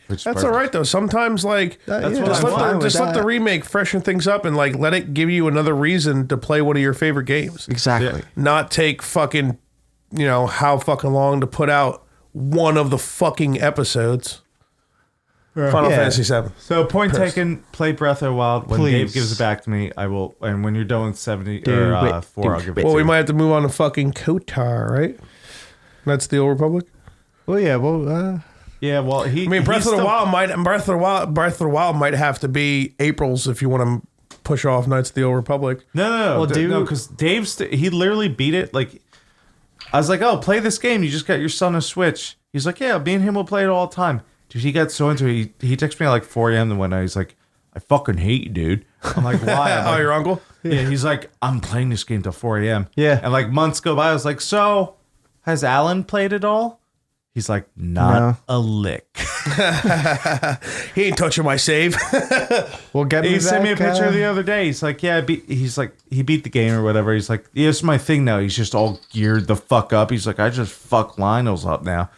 That's all right though. Sometimes like just let the remake freshen things up and like let it give you another reason to play one of your favorite games. Exactly. Yeah. Not take fucking, how fucking long to put out one of the fucking episodes. Final Fantasy VII. So point taken. Play Breath of the Wild. When Dave gives it back to me, I will. And when you're done with 70 or 4, I'll give it. Well, we might have to move on to fucking KOTOR, right? That's the Old Republic. Well, yeah. Well. Yeah, well, Breath of the Wild might have to be April's if you want to push off Knights of the Old Republic. No. Well, because Dave's he literally beat it. Like, I was like, oh, play this game. You just got your son a Switch. He's like, yeah, me and him will play it all the time. Dude, he got so into it. He texted me at like 4 a.m. the one night. He's like, I fucking hate you, dude. I'm like, why? I'm like, your uncle? Yeah, he's like, I'm playing this game till 4 a.m. Yeah. And like months go by. I was like, so has Alan played it all? He's like, not a lick. He ain't touching my save. Well, he sent me a picture the other day. He's like, yeah, he beat the game or whatever. He's like, yeah, it's my thing now. He's just all geared the fuck up. He's like, I just fuck Lionel's up now.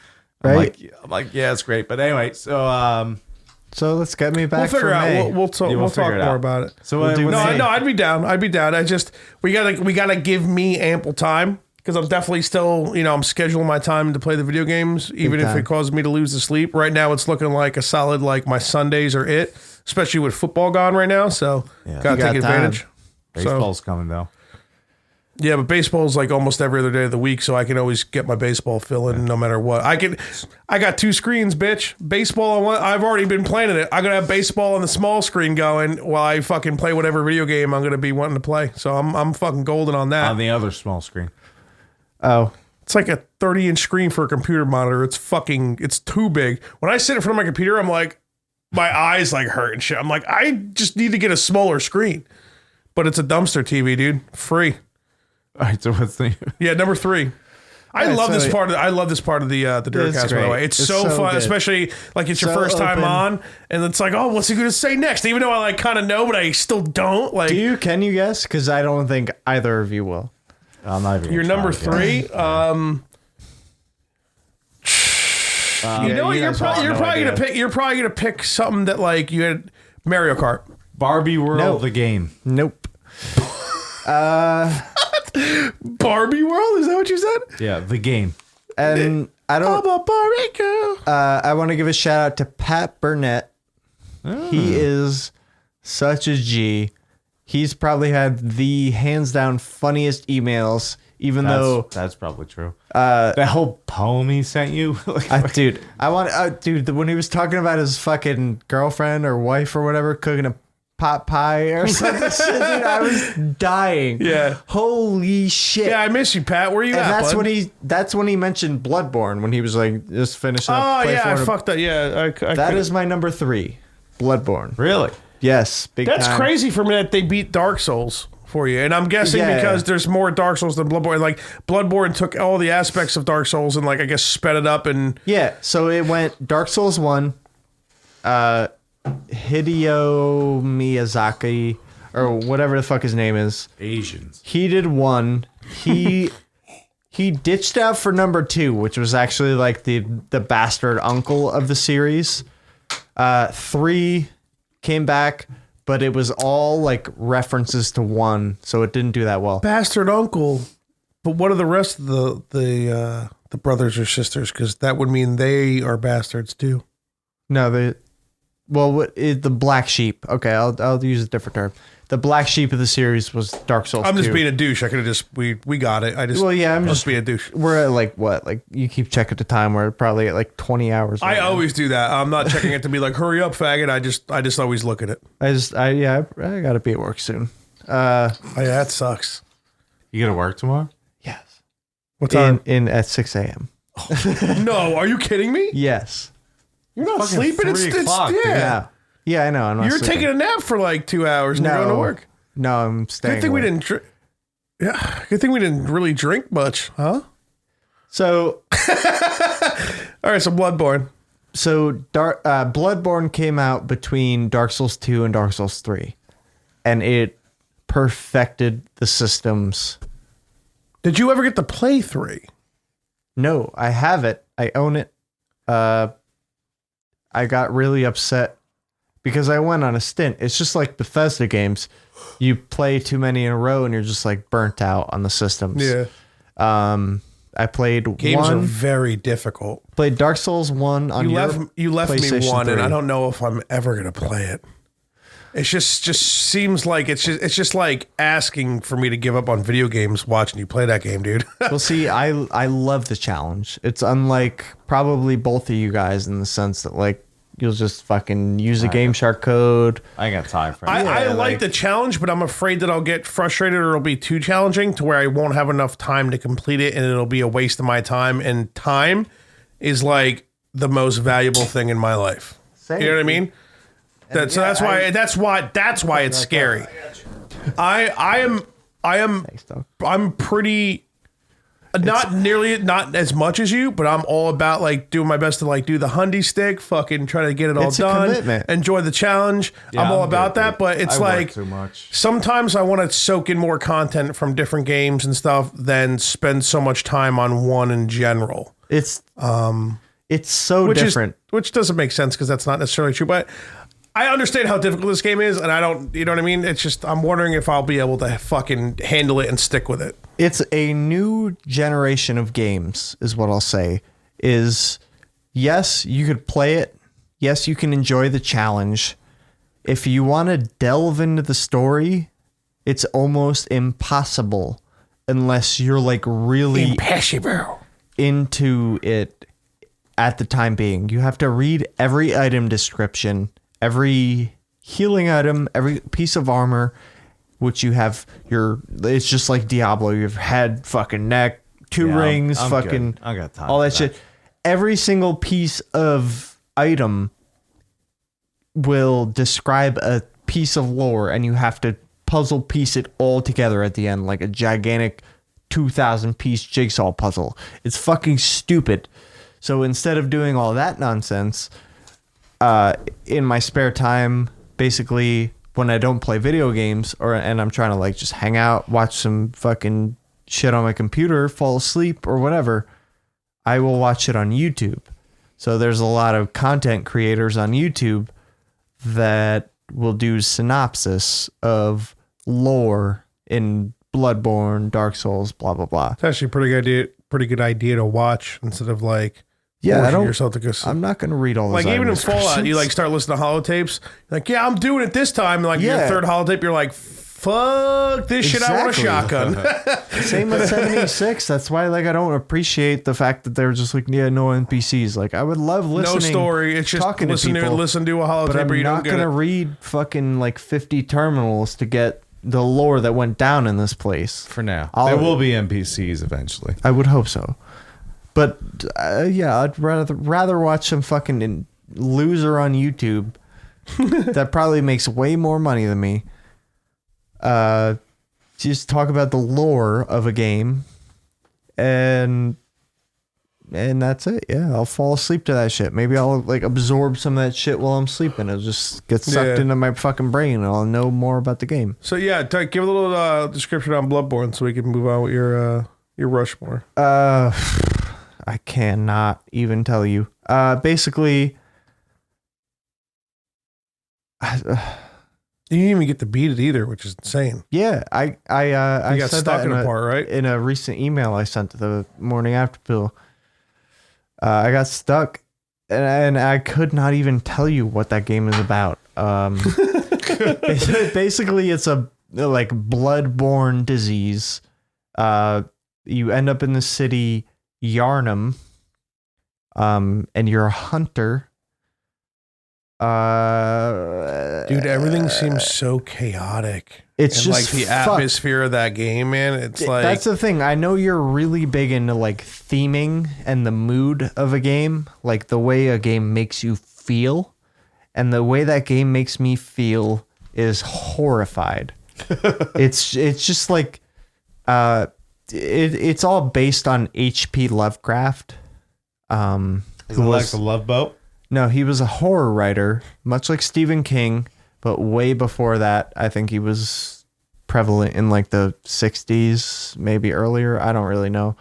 Right? I'm like, yeah, it's great. But anyway, so let's get me back. We'll figure out. We'll talk more about it. So no, I'd be down. I just we gotta give me ample time. Because I'm definitely still, I'm scheduling my time to play the video games, even if it causes me to lose the sleep. Right now, it's looking like a solid, like my Sundays are it, especially with football gone right now. So, gotta take advantage. Baseball's coming, though. Yeah, but baseball's like almost every other day of the week, so I can always get my baseball fill in no matter what. I got 2 screens, bitch. Baseball on one, I've already been playing it. I'm gonna have baseball on the small screen going while I fucking play whatever video game I'm gonna be wanting to play. So I'm fucking golden on that. On the other small screen. Oh, it's like a 30-inch screen for a computer monitor. It's too big. When I sit in front of my computer, I'm like, my eyes like hurt and shit. I'm like, I just need to get a smaller screen. But it's a dumpster TV, dude. Free. All right, so what's the... Yeah, number 3. I love this part of the Nerdcast, by the way. It's so fun, good. Especially like it's your first time on, and it's like, oh, what's he going to say next? Even though I like kind of know, but I still don't. Like, can you guess? Because I don't think either of you will. I'm not even You're number 3. You know what? You're probably gonna pick something that like you had Mario Kart. Barbie World, the game. Nope. Barbie World? Is that what you said? Yeah, the game. And I don't. I'm a Barbie girl. I want to give a shout out to Pat Burnett. He is such a G. He's probably had the hands down funniest emails, even though that's probably true. That whole poem he sent you, dude. When he was talking about his fucking girlfriend or wife or whatever cooking a pot pie or something, dude, I was dying. Yeah. Holy shit. Yeah, I miss you, Pat. Where are you at? That's when he mentioned Bloodborne when he was like just finishing up. Oh yeah, I fucked up. Yeah, that is my number 3, Bloodborne. Really? Yes, That's time. crazy for me that they beat Dark Souls for you. And I'm guessing because there's more Dark Souls than Bloodborne. Like, Bloodborne took all the aspects of Dark Souls and, like, I guess sped it up and... Yeah, so it went Dark Souls 1, Hideo Miyazaki, or whatever the fuck his name is. Asians. He did 1. He ditched out for number 2, which was actually, like, the bastard uncle of the series. 3... came back, but it was all like references to 1, so it didn't do that well. Bastard uncle, but what are the rest of the brothers or sisters? Because that would mean they are bastards too. No, the black sheep. Okay, I'll use a different term. The black sheep of the series was Dark Souls. I'm just 2. being a douche. I could have just we got it. I'm just being a douche. We're at like what? Like you keep checking the time. We're probably at like 20 hours. I always do that. I'm not checking it to be like hurry up, faggot. I just always look at it. I gotta be at work soon. That sucks. You gotta work tomorrow? Yes. What time? In at 6 a.m. No, are you kidding me? Yes. You're not sleeping. It's yeah. Yeah, I know. You're taking a nap for like 2 hours and you're going to work. No, I'm staying. Good thing away. we didn't. Yeah, good thing we didn't really drink much, huh? So, all right, so Bloodborne. So Bloodborne came out between Dark Souls 2 and Dark Souls 3, and it perfected the systems. Did you ever get to play 3? No, I have it. I own it. I got really upset because I went on a stint. It's just like Bethesda games. You play too many in a row and you're just like burnt out on the systems. Yeah. I played Games are very difficult. Played Dark Souls 1 on you left me PlayStation 1, 3. and I don't know if I'm ever gonna play it. It just seems like it's just like asking for me to give up on video games watching you play that game, dude. Well, see, I love the challenge. It's unlike probably both of you guys in the sense that like you'll just fucking use a Game Shark code. I got time for it. I like the challenge, but I'm afraid that I'll get frustrated or it'll be too challenging to where I won't have enough time to complete it, and it'll be a waste of my time. And time is like the most valuable thing in my life. Same. You know what I mean? That's why it's scary. I'm pretty not as much as you, but I'm all about like doing my best to like do the hundy stick, fucking try to get it all It's a done, commitment. enjoy the challenge. I'm all about that, but it's I work like too much. sometimes I want to soak in more content from different games and stuff than spend so much time on one in general. It's so different. Which doesn't make sense because that's not necessarily true, but I understand how difficult this game is, and I don't, you know what I mean? It's just, I'm wondering if I'll be able to fucking handle it and stick with it. It's a new generation of games, is what I'll say. Is yes, you could play it. Yes, you can enjoy the challenge. If you want to delve into the story, it's almost impossible unless you're like really Impossible. into it at the time being. You have to read every item description, every healing item, every piece of armor, which you have it's just like Diablo. You've had fucking neck, two rings, I'm fucking good. I got time all for that shit. Every single piece of item will describe a piece of lore, and you have to puzzle piece it all together at the end like a gigantic 2,000 piece jigsaw puzzle. It's fucking stupid. So instead of doing all that nonsense, in my spare time, basically when I don't play video games and I'm trying to like just hang out, watch some fucking shit on my computer, fall asleep or whatever, I will watch it on YouTube. So there's a lot of content creators on YouTube that will do synopsis of lore in Bloodborne, Dark Souls, blah blah blah. It's actually a pretty good idea to watch instead of like forcing yourself to go. I'm not going to read all those. Like even in items. Fallout, you like start listening to holotapes. Like, yeah, I'm doing it this time. And like your third holotape, you're like, fuck this shit. I want a shotgun. Same with 76. That's why like I don't appreciate the fact that they're just like no NPCs. Like I would love listening. No story. It's just talking listen to people, to a holotape. but I'm or you not don't get gonna it. read fucking like 50 terminals to get the lore that went down in this place. For now. I'll- There will be NPCs eventually. I would hope so. But yeah, I'd rather watch some fucking loser on YouTube that probably makes way more money than me. Just talk about the lore of a game, and that's it. Yeah, I'll fall asleep to that shit. Maybe I'll like absorb some of that shit while I'm sleeping. It'll just get sucked into my fucking brain, and I'll know more about the game. So yeah, give a little description on Bloodborne so we can move on with your Rushmore. I cannot even tell you. Basically, You didn't even get to beat it either, which is insane. yeah, I got said stuck that in a part, right? In a recent email I sent to the morning after pill. I got stuck, and I could not even tell you what that game is about. Basically, it's a like blood-borne disease. You end up in the city Yarnum, and you're a hunter. Dude, everything seems so chaotic. It's and just like the atmosphere of that game, man. It's like that's the thing. I know you're really big into like theming and the mood of a game, like the way a game makes you feel, and the way that game makes me feel is horrified. It's just like it's all based on H.P. Lovecraft. Is it like the Love Boat? No, he was a horror writer, much like Stephen King, but way before that. I think he was prevalent in like the 60s, maybe earlier. I don't really know.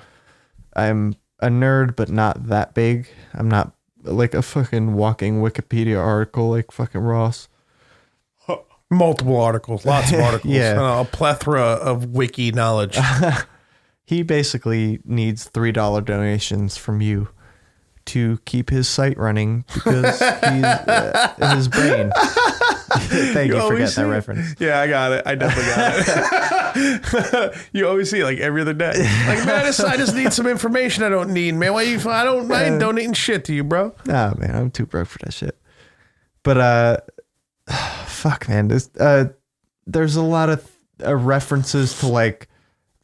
I'm a nerd, but not that big. I'm not like a fucking walking Wikipedia article like fucking Ross. Multiple articles, lots of articles, Yeah. a plethora of wiki knowledge. He basically needs $3 donations from you to keep his site running because he's his brain. Thank you for getting that reference. Yeah, I got it. I definitely got it. You always see it like every other day. Like, man, I just need some information I don't need, man. I ain't donating shit to you, bro. Nah, man, I'm too broke for that shit. But fuck, man, there's a lot of references to like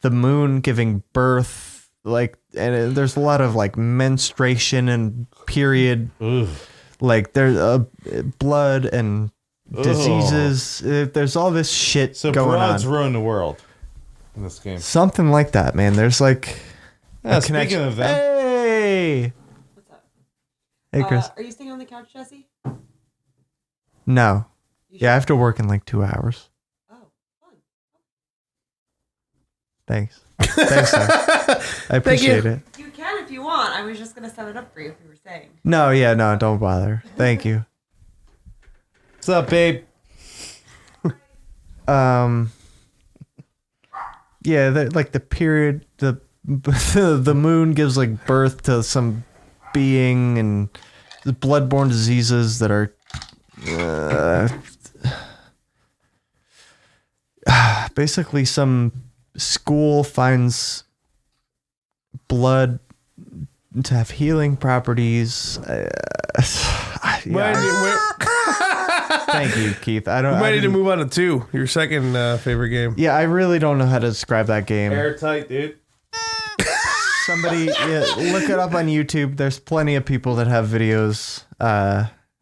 the moon giving birth, like, and there's a lot of like menstruation and period. Ugh. Like there's blood and diseases. There's all this shit So going broads on. ruin the world in this game. Something like that, man. There's like Yeah, a speaking connection. of them, Hey, What's up? hey, Chris. Are you staying on the couch, Jesse? No, You yeah, I have to work in like 2 hours. Oh, fun. Thanks, thanks, sir. I appreciate it. You can if you want. I was just gonna set it up for you if you were staying. No, yeah, no, don't bother. Thank you. what's up, babe? Yeah, like the period, the moon gives like birth to some being, and the bloodborne diseases that are basically some school finds blood to have healing properties. Thank you, Keith. We might need to move on to 2, your second favorite game. Yeah, I really don't know how to describe that game. Airtight, dude. Somebody look it up on YouTube. There's plenty of people that have videos.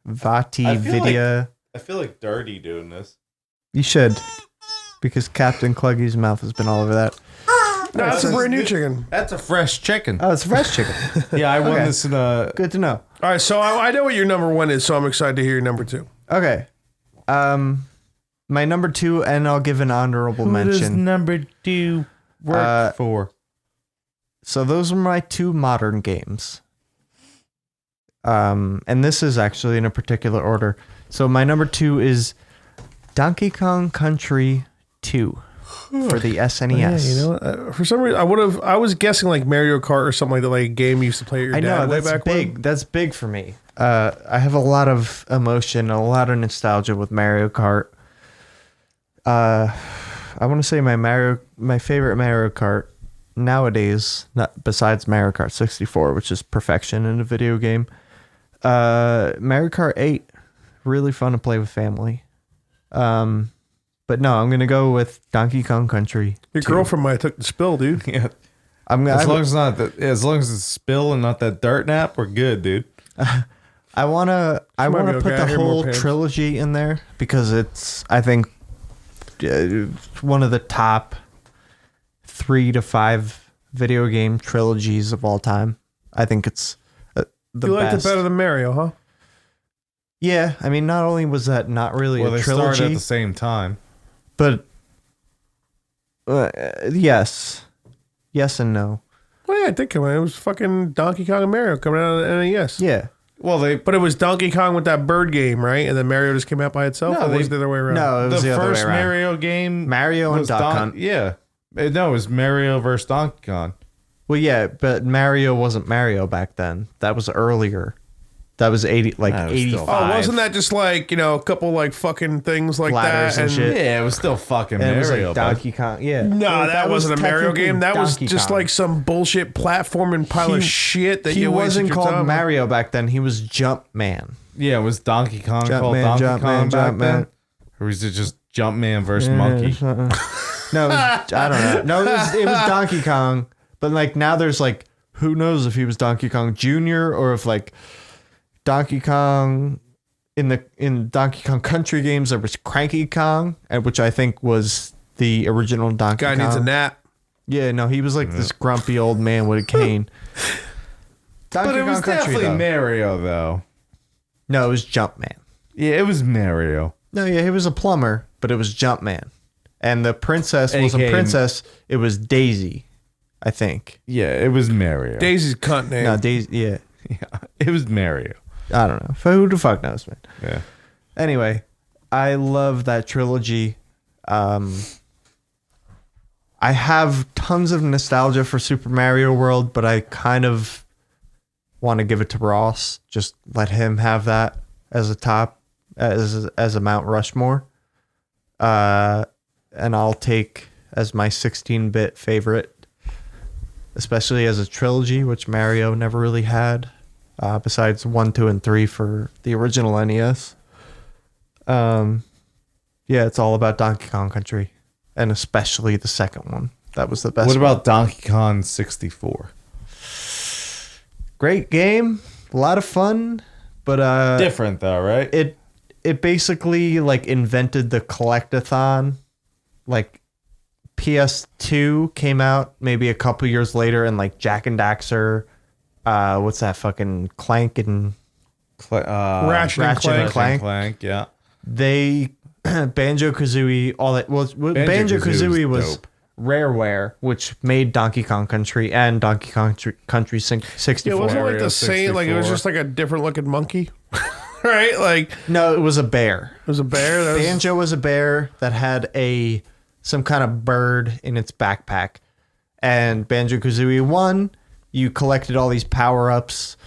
Vati Vidya. I feel like dirty doing this. You should, because Captain Cluggy's mouth has been all over that. No, that's a brand new chicken. That's a fresh chicken. Oh, it's fresh chicken. Yeah, I won Okay. this in a. Good to know. All right, so I know what your number 1 is, so I'm excited to hear your number 2. Okay. My number 2, and I'll give an honorable Who does mention. number 2 work for? So those are my 2 modern games. And this is actually in a particular order. So my number 2 is Donkey Kong Country 2 for the SNES. Yeah, you know, for some reason I was guessing like Mario Kart or something like that, like a game you used to play at your I dad know, way that's back big. when. That's big for me. I have a lot of emotion, a lot of nostalgia with Mario Kart. I want to say my favorite Mario Kart nowadays, not besides Mario Kart 64, which is perfection in a video game. Mario Kart 8, really fun to play with family. But no, I'm gonna go with Donkey Kong Country. Your 2. girlfriend might have took the spill, dude. Yeah. I'm gonna. As long as it's spill and not that dirt nap, we're good, dude. I wanna might be put okay. I the hear more whole pants. trilogy in there because it's, I think, one of the top 3 to 5 video game trilogies of all time. I think it's the You liked best. it better than Mario, huh? Yeah, I mean, not only was that not really Well, a they started trilogy, at the same time. but yes and no. Well, yeah, I think it was fucking Donkey Kong and Mario coming out of the NES. Yeah. Well, But it was Donkey Kong with that bird game, right? And then Mario just came out by itself? No, or was it they- the other way around? No, it was the the other way first around. Mario game, Mario and was Duck Hunt. Yeah, no, it was Mario versus Donkey Kong. Well, yeah, but Mario wasn't Mario back then. That was earlier. That was 80, like That was still- 85. Oh, wasn't that just like, you know, a couple like fucking things like Ladders that? and shit. Yeah, it was still fucking And it was Mario. like bud. Donkey Kong. Yeah. No, Well, that wasn't a Mario technically game. That was Donkey just Kong. like some bullshit platforming pile of shit that he you wasted wasn't your called time on. Mario back then. He was Jumpman. Yeah, was Donkey Kong called Jumpman, Donkey Kong back Jumpman. then? Or was it just Jumpman versus Monkey? No, it was, I don't know. No, it was Donkey Kong. But like now there's like, who knows if he was Donkey Kong Jr. or if like Donkey Kong in Donkey Kong Country games there was Cranky Kong, and which I think was the original Donkey Guy Kong. needs a nap. Yeah, no, he was like this grumpy old man with a cane. Donkey But it was Kong Country, definitely though. Mario, though. No, it was Jumpman. Yeah, it was Mario. No, yeah, he was a plumber, but it was Jumpman. And the princess wasn't AKA Princess, it was Daisy, I think. Yeah, it was Mario. Daisy's a cunt name. No, Daisy, yeah. Yeah, it was Mario. I don't know. Who the fuck knows, man? Yeah. Anyway, I love that trilogy. I have tons of nostalgia for Super Mario World, but I kind of want to give it to Ross. Just let him have that as a top, as a Mount Rushmore. And I'll take as my 16-bit favorite, especially as a trilogy, which Mario never really had, besides 1, 2, and 3 for the original NES. Yeah, it's all about Donkey Kong Country, and especially the second one. That was the best. What about Donkey Kong 64? Great game, a lot of fun, but Different though, right? it basically like invented the collectathon. Like PS2 came out maybe a couple years later, and like Jack and Daxter, what's that fucking Clank and Ratchet and Clank. Yeah. They Banjo-Kazooie, all that. Well, Banjo-Kazooie was dope. Rareware, which made Donkey Kong Country and Donkey Kong Country 64. Yeah, it wasn't like Mario the same. Like it was 64. just like a different looking monkey, right? Like it No, it was a bear. was a bear. That was, Banjo was a bear that had some kind of bird in its backpack. And Banjo-Kazooie 1, you collected all these power-ups.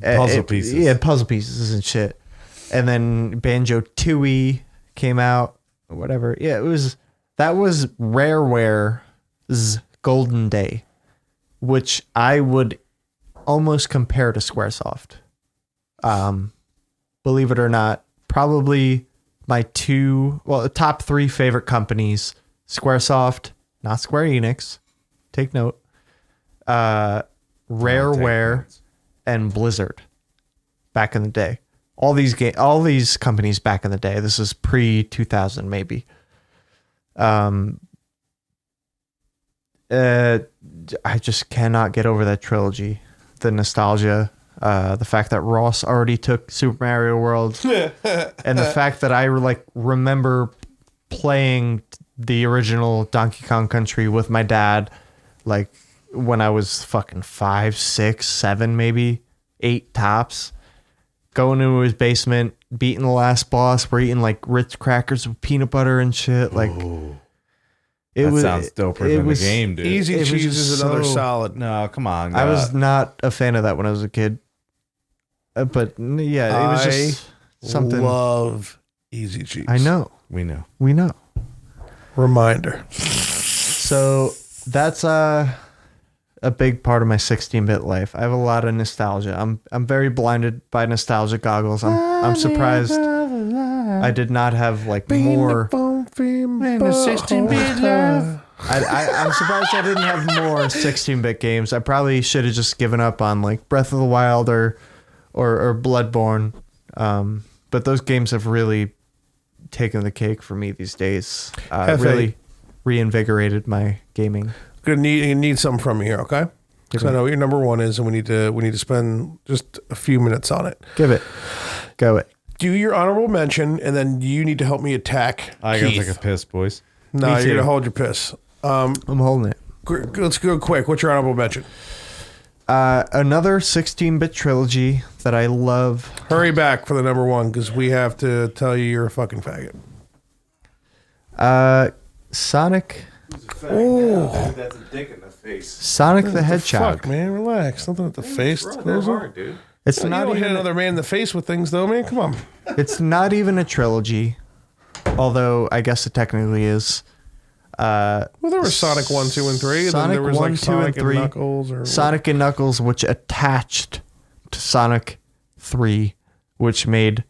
Puzzle pieces. Yeah, puzzle pieces and shit. And then Banjo-Tooie came out, or whatever. Yeah, that was Rareware's golden day, which I would almost compare to Squaresoft. Believe it or not, probably my top 3 favorite companies: Squaresoft, not Square Enix. Take note. Rareware and Blizzard. Back in the day, all these companies back in the day. This is pre-2000 maybe. I just cannot get over that trilogy. The nostalgia, the fact that Ross already took Super Mario World, and the fact that I remember playing the original Donkey Kong Country with my dad, like when I was fucking 5, 6, 7, maybe 8 tops. Going into his basement, beating the last boss. We're eating like Ritz crackers with peanut butter and shit. Like, That sounds doper than the game, dude. Easy It was cheese just is another so- solid. No, come on. I was not a fan of that when I was a kid. But yeah, it was just something. Love easy cheese. I know. We know. We know. Reminder. So that's a big part of my 16-bit life. I have a lot of nostalgia. I'm very blinded by nostalgia goggles. I'm surprised I did not have like more. I'm surprised I didn't have more 16-bit games. I probably should have just given up on like Breath of the Wild or Bloodborne. But those games have really taken the cake for me these days. Really reinvigorated my gaming. gonna need something from you here, okay? Because I know what your number one is, and we need to spend just a few minutes on it. Give it. Go it. Do your honorable mention, and then you need to help me attack. I gotta Keith. take a piss, boys. No, Me you're too. gonna hold your piss. I'm holding it. Let's go quick. What's your honorable mention? Another 16-bit trilogy that I love. Hurry back for the number one, because we have to tell you you're a fucking faggot. Sonic. That's a dick in the face. Sonic the Hedgehog. Fuck, man, relax. Nothing at the face. dude. It's You not don't hit even. another man in the face with things, though, man. Come on. It's not even a trilogy, although I guess it technically is. Well, there was Sonic 1, 2, and 3. And Sonic then there was 1, like 2, Sonic and 3. Knuckles. Or Sonic and Knuckles, which attached to Sonic 3, which made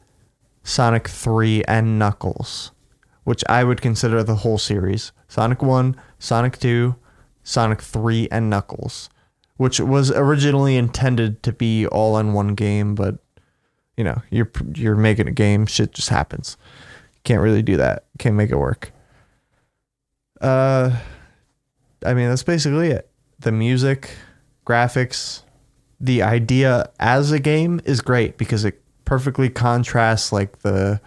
Sonic 3 and Knuckles, which I would consider the whole series. Sonic 1, Sonic 2, Sonic 3, and Knuckles, which was originally intended to be all in one game, but you know, you're making a game, shit just happens. Can't really do that. Can't make it work. I mean, that's basically it. The music, graphics, the idea as a game is great because it perfectly contrasts like the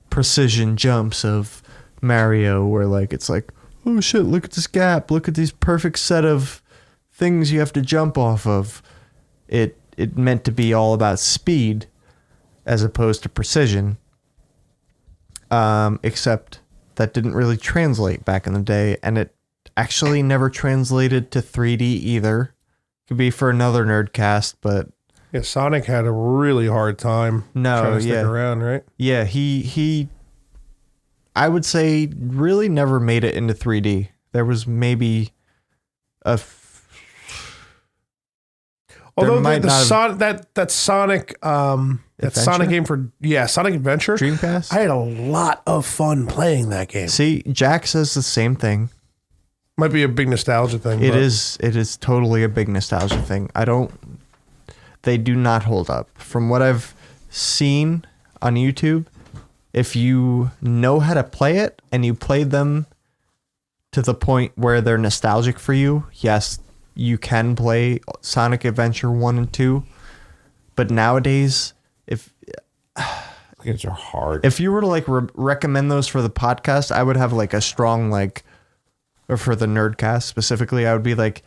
precision jumps of Mario, where like it's like, oh shit, look at this gap, look at these perfect set of things you have to jump off of. It meant to be all about speed as opposed to precision. Except that didn't really translate back in the day, and it actually never translated to 3D either. Could be for another Nerdcast, but Yeah, Sonic had a really hard time trying to stick around, right? Yeah, he I would say really never made it into 3D. There was maybe although that Sonic that Sonic game for Sonic Adventure Dreamcast, I had a lot of fun playing that game. See, Jack says the same thing. Might be a big nostalgia thing. It is totally a big nostalgia thing. They do not hold up. From what I've seen on YouTube, if you know how to play it and you play them to the point where they're nostalgic for you, yes, you can play Sonic Adventure 1 and 2. But nowadays, games are hard. If you were to like recommend those for the podcast, I would have like a strong or for the Nerdcast specifically, I would be like,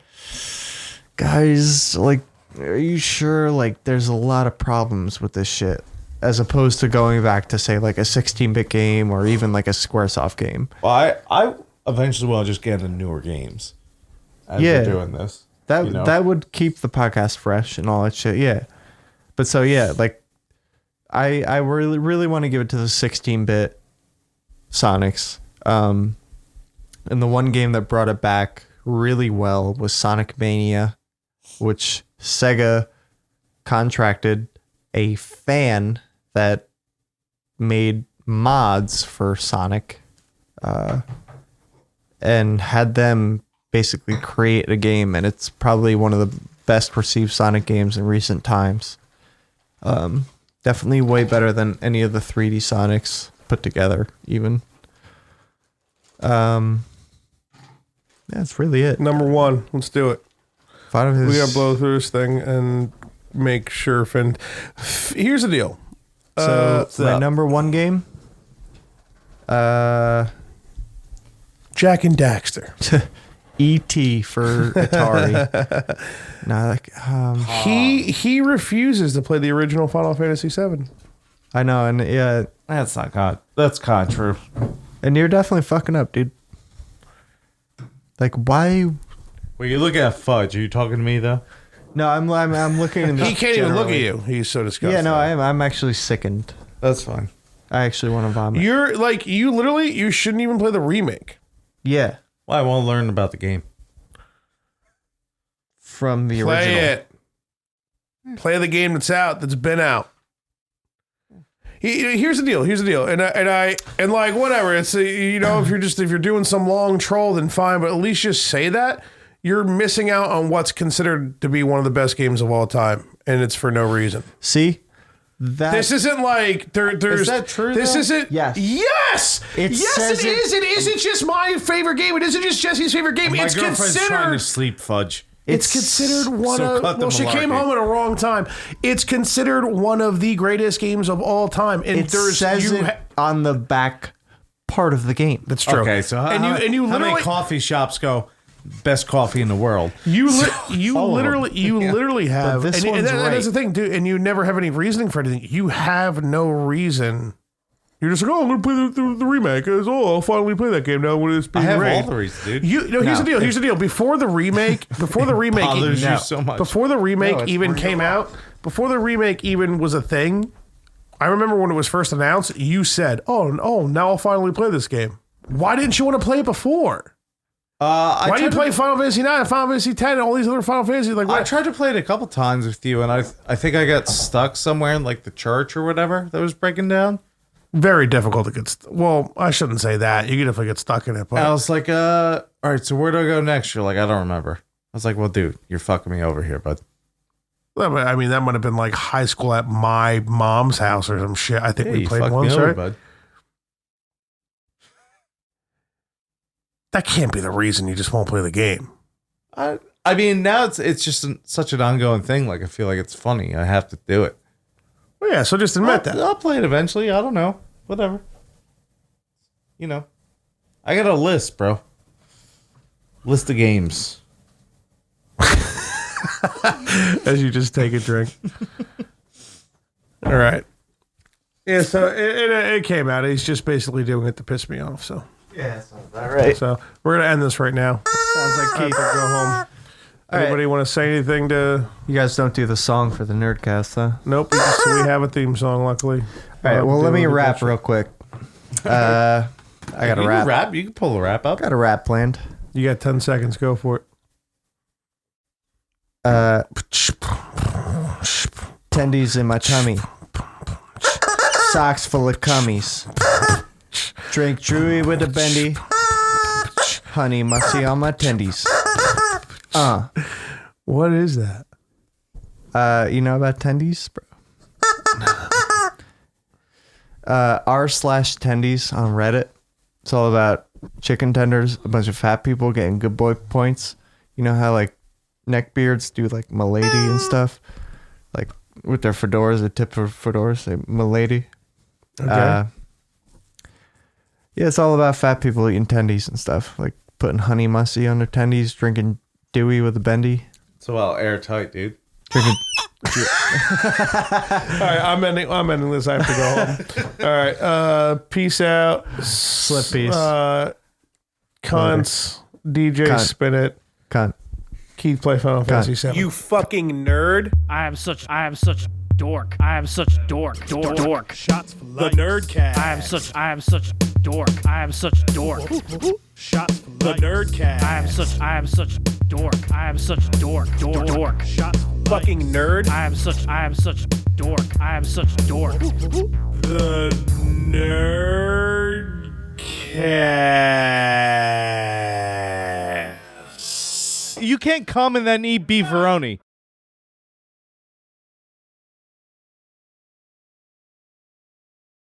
guys, like, are you sure? Like, there's a lot of problems with this shit, as opposed to going back to say like a 16-bit game or even like a SquareSoft game. Well, I eventually will just get into newer games as we're doing this. That would keep the podcast fresh and all that shit. Yeah, but so yeah, like I really want to give it to the 16-bit Sonics. And the one game that brought it back really well was Sonic Mania, which Sega contracted a fan that made mods for Sonic and had them basically create a game, and it's probably one of the best received Sonic games in recent times. Definitely way better than any of the 3D Sonics put together, even. That's really it. Number one, let's do it. We gotta blow through this thing and make sure. Here's the deal. So my number one game, Jack and Daxter. E.T. for Atari. He refuses to play the original Final Fantasy VII. I know, and yeah, that's kind of true. And you're definitely fucking up, dude. Like, why? Well, you look at Fudge. Are you talking to me though? No, I'm looking. In He can't even look at you. He's so disgusted. Yeah, no, I'm actually sickened. That's fine. I actually want to vomit. You're like, you shouldn't even play the remake. Yeah. Well, I want to learn about the game from the Play original. it. Play the game that's been out. Here's the deal. And like whatever. It's if you're doing some long troll, then fine. But at least just say that you're missing out on what's considered to be one of the best games of all time, and it's for no reason. See, this isn't like there's. Is that true? This though? isn't. Yes. Yes. It is. It isn't just my favorite game. It isn't just Jesse's favorite game. My It's girlfriend's trying to considered. sleep, Fudge. It's considered one so of. cut the Well, she came malarkey. home at a wrong time. It's considered one of the greatest games of all time, and It says it on the back part of the game. That's true. Okay, so and you how literally many coffee shops go best coffee in the world? you all of them. literally have. this and one's that's the right. thing, dude. And you never have any reasoning for anything. You have no reason. You're just like, oh, I'm gonna play the remake. I'll finally play that game now when it's I being have rated. all the reasons, dude. Here's the deal. Here's the deal. Before the remake, bothers you so much. Before the remake No, it's even where came you're out, before the remake even was a thing, I remember when it was first announced, you said, "Oh, now I'll finally play this game." Why didn't you want to play it before? Why did you play Final Fantasy IX, Final Fantasy X, and all these other Final Fantasies? Like, I what? tried to play it a couple times with you, and I think I got stuck somewhere in like the church or whatever that was breaking down. Very difficult to get. Well, I shouldn't say that. You could definitely get stuck in it. But And I was like, all right, so where do I go next? You're like, I don't remember. I was like, well, dude, you're fucking me over here, bud. I mean, that might have been like high school at my mom's house or some shit. I think Yeah, we you played fucked me once, over, right? bud. That can't be the reason you just won't play the game. I mean, now it's just such an ongoing thing. Like, I feel like it's funny. I have to do it. Well, yeah, so just admit that. I'll play it eventually. I don't know. Whatever. You know. I got a list, bro. List of games. As you just take a drink. All right. Yeah, so it came out. He's just basically doing it to piss me off. So Yeah, sounds about right. So we're gonna end this right now. Sounds like Keith. Go home. Anybody want to say anything to? You guys don't do the song for the Nerdcast, huh? Nope. We have a theme song, luckily. All right. Well, let me rap real quick. I got a rap. You can pull a rap up. Got a rap planned. You got 10 seconds. Go for it. Tendies in my tummy. Socks full of cummies. Drink Drewy with a bendy. Honey musty on my tendies. What is that? You know about tendies, bro? r/tendies on Reddit. It's all about chicken tenders, a bunch of fat people getting good boy points. You know how like neckbeards do like milady and stuff? Like with their fedoras, the tip for fedoras, say milady. Okay. Yeah, it's all about fat people eating tendies and stuff. Like putting honey musty on their tendies, drinking Dewey with a bendy. It's well airtight, dude. Drinking All right, I'm ending this. I have to go home. All right, peace out. Slip peace. Cunts. DJ Cunt. Spin It. cunt. Keith play Final Fantasy 7. You fucking nerd. I am such dork. I am such dork. Shots for the Nerdcast. I am such dork. I am such dork. Shots for the Nerdcast. I am such dork. I am such dork. Shots for fucking nerd. I am such dork. I am such dork. The Nerdcast. You can't come and then eat beefaroni.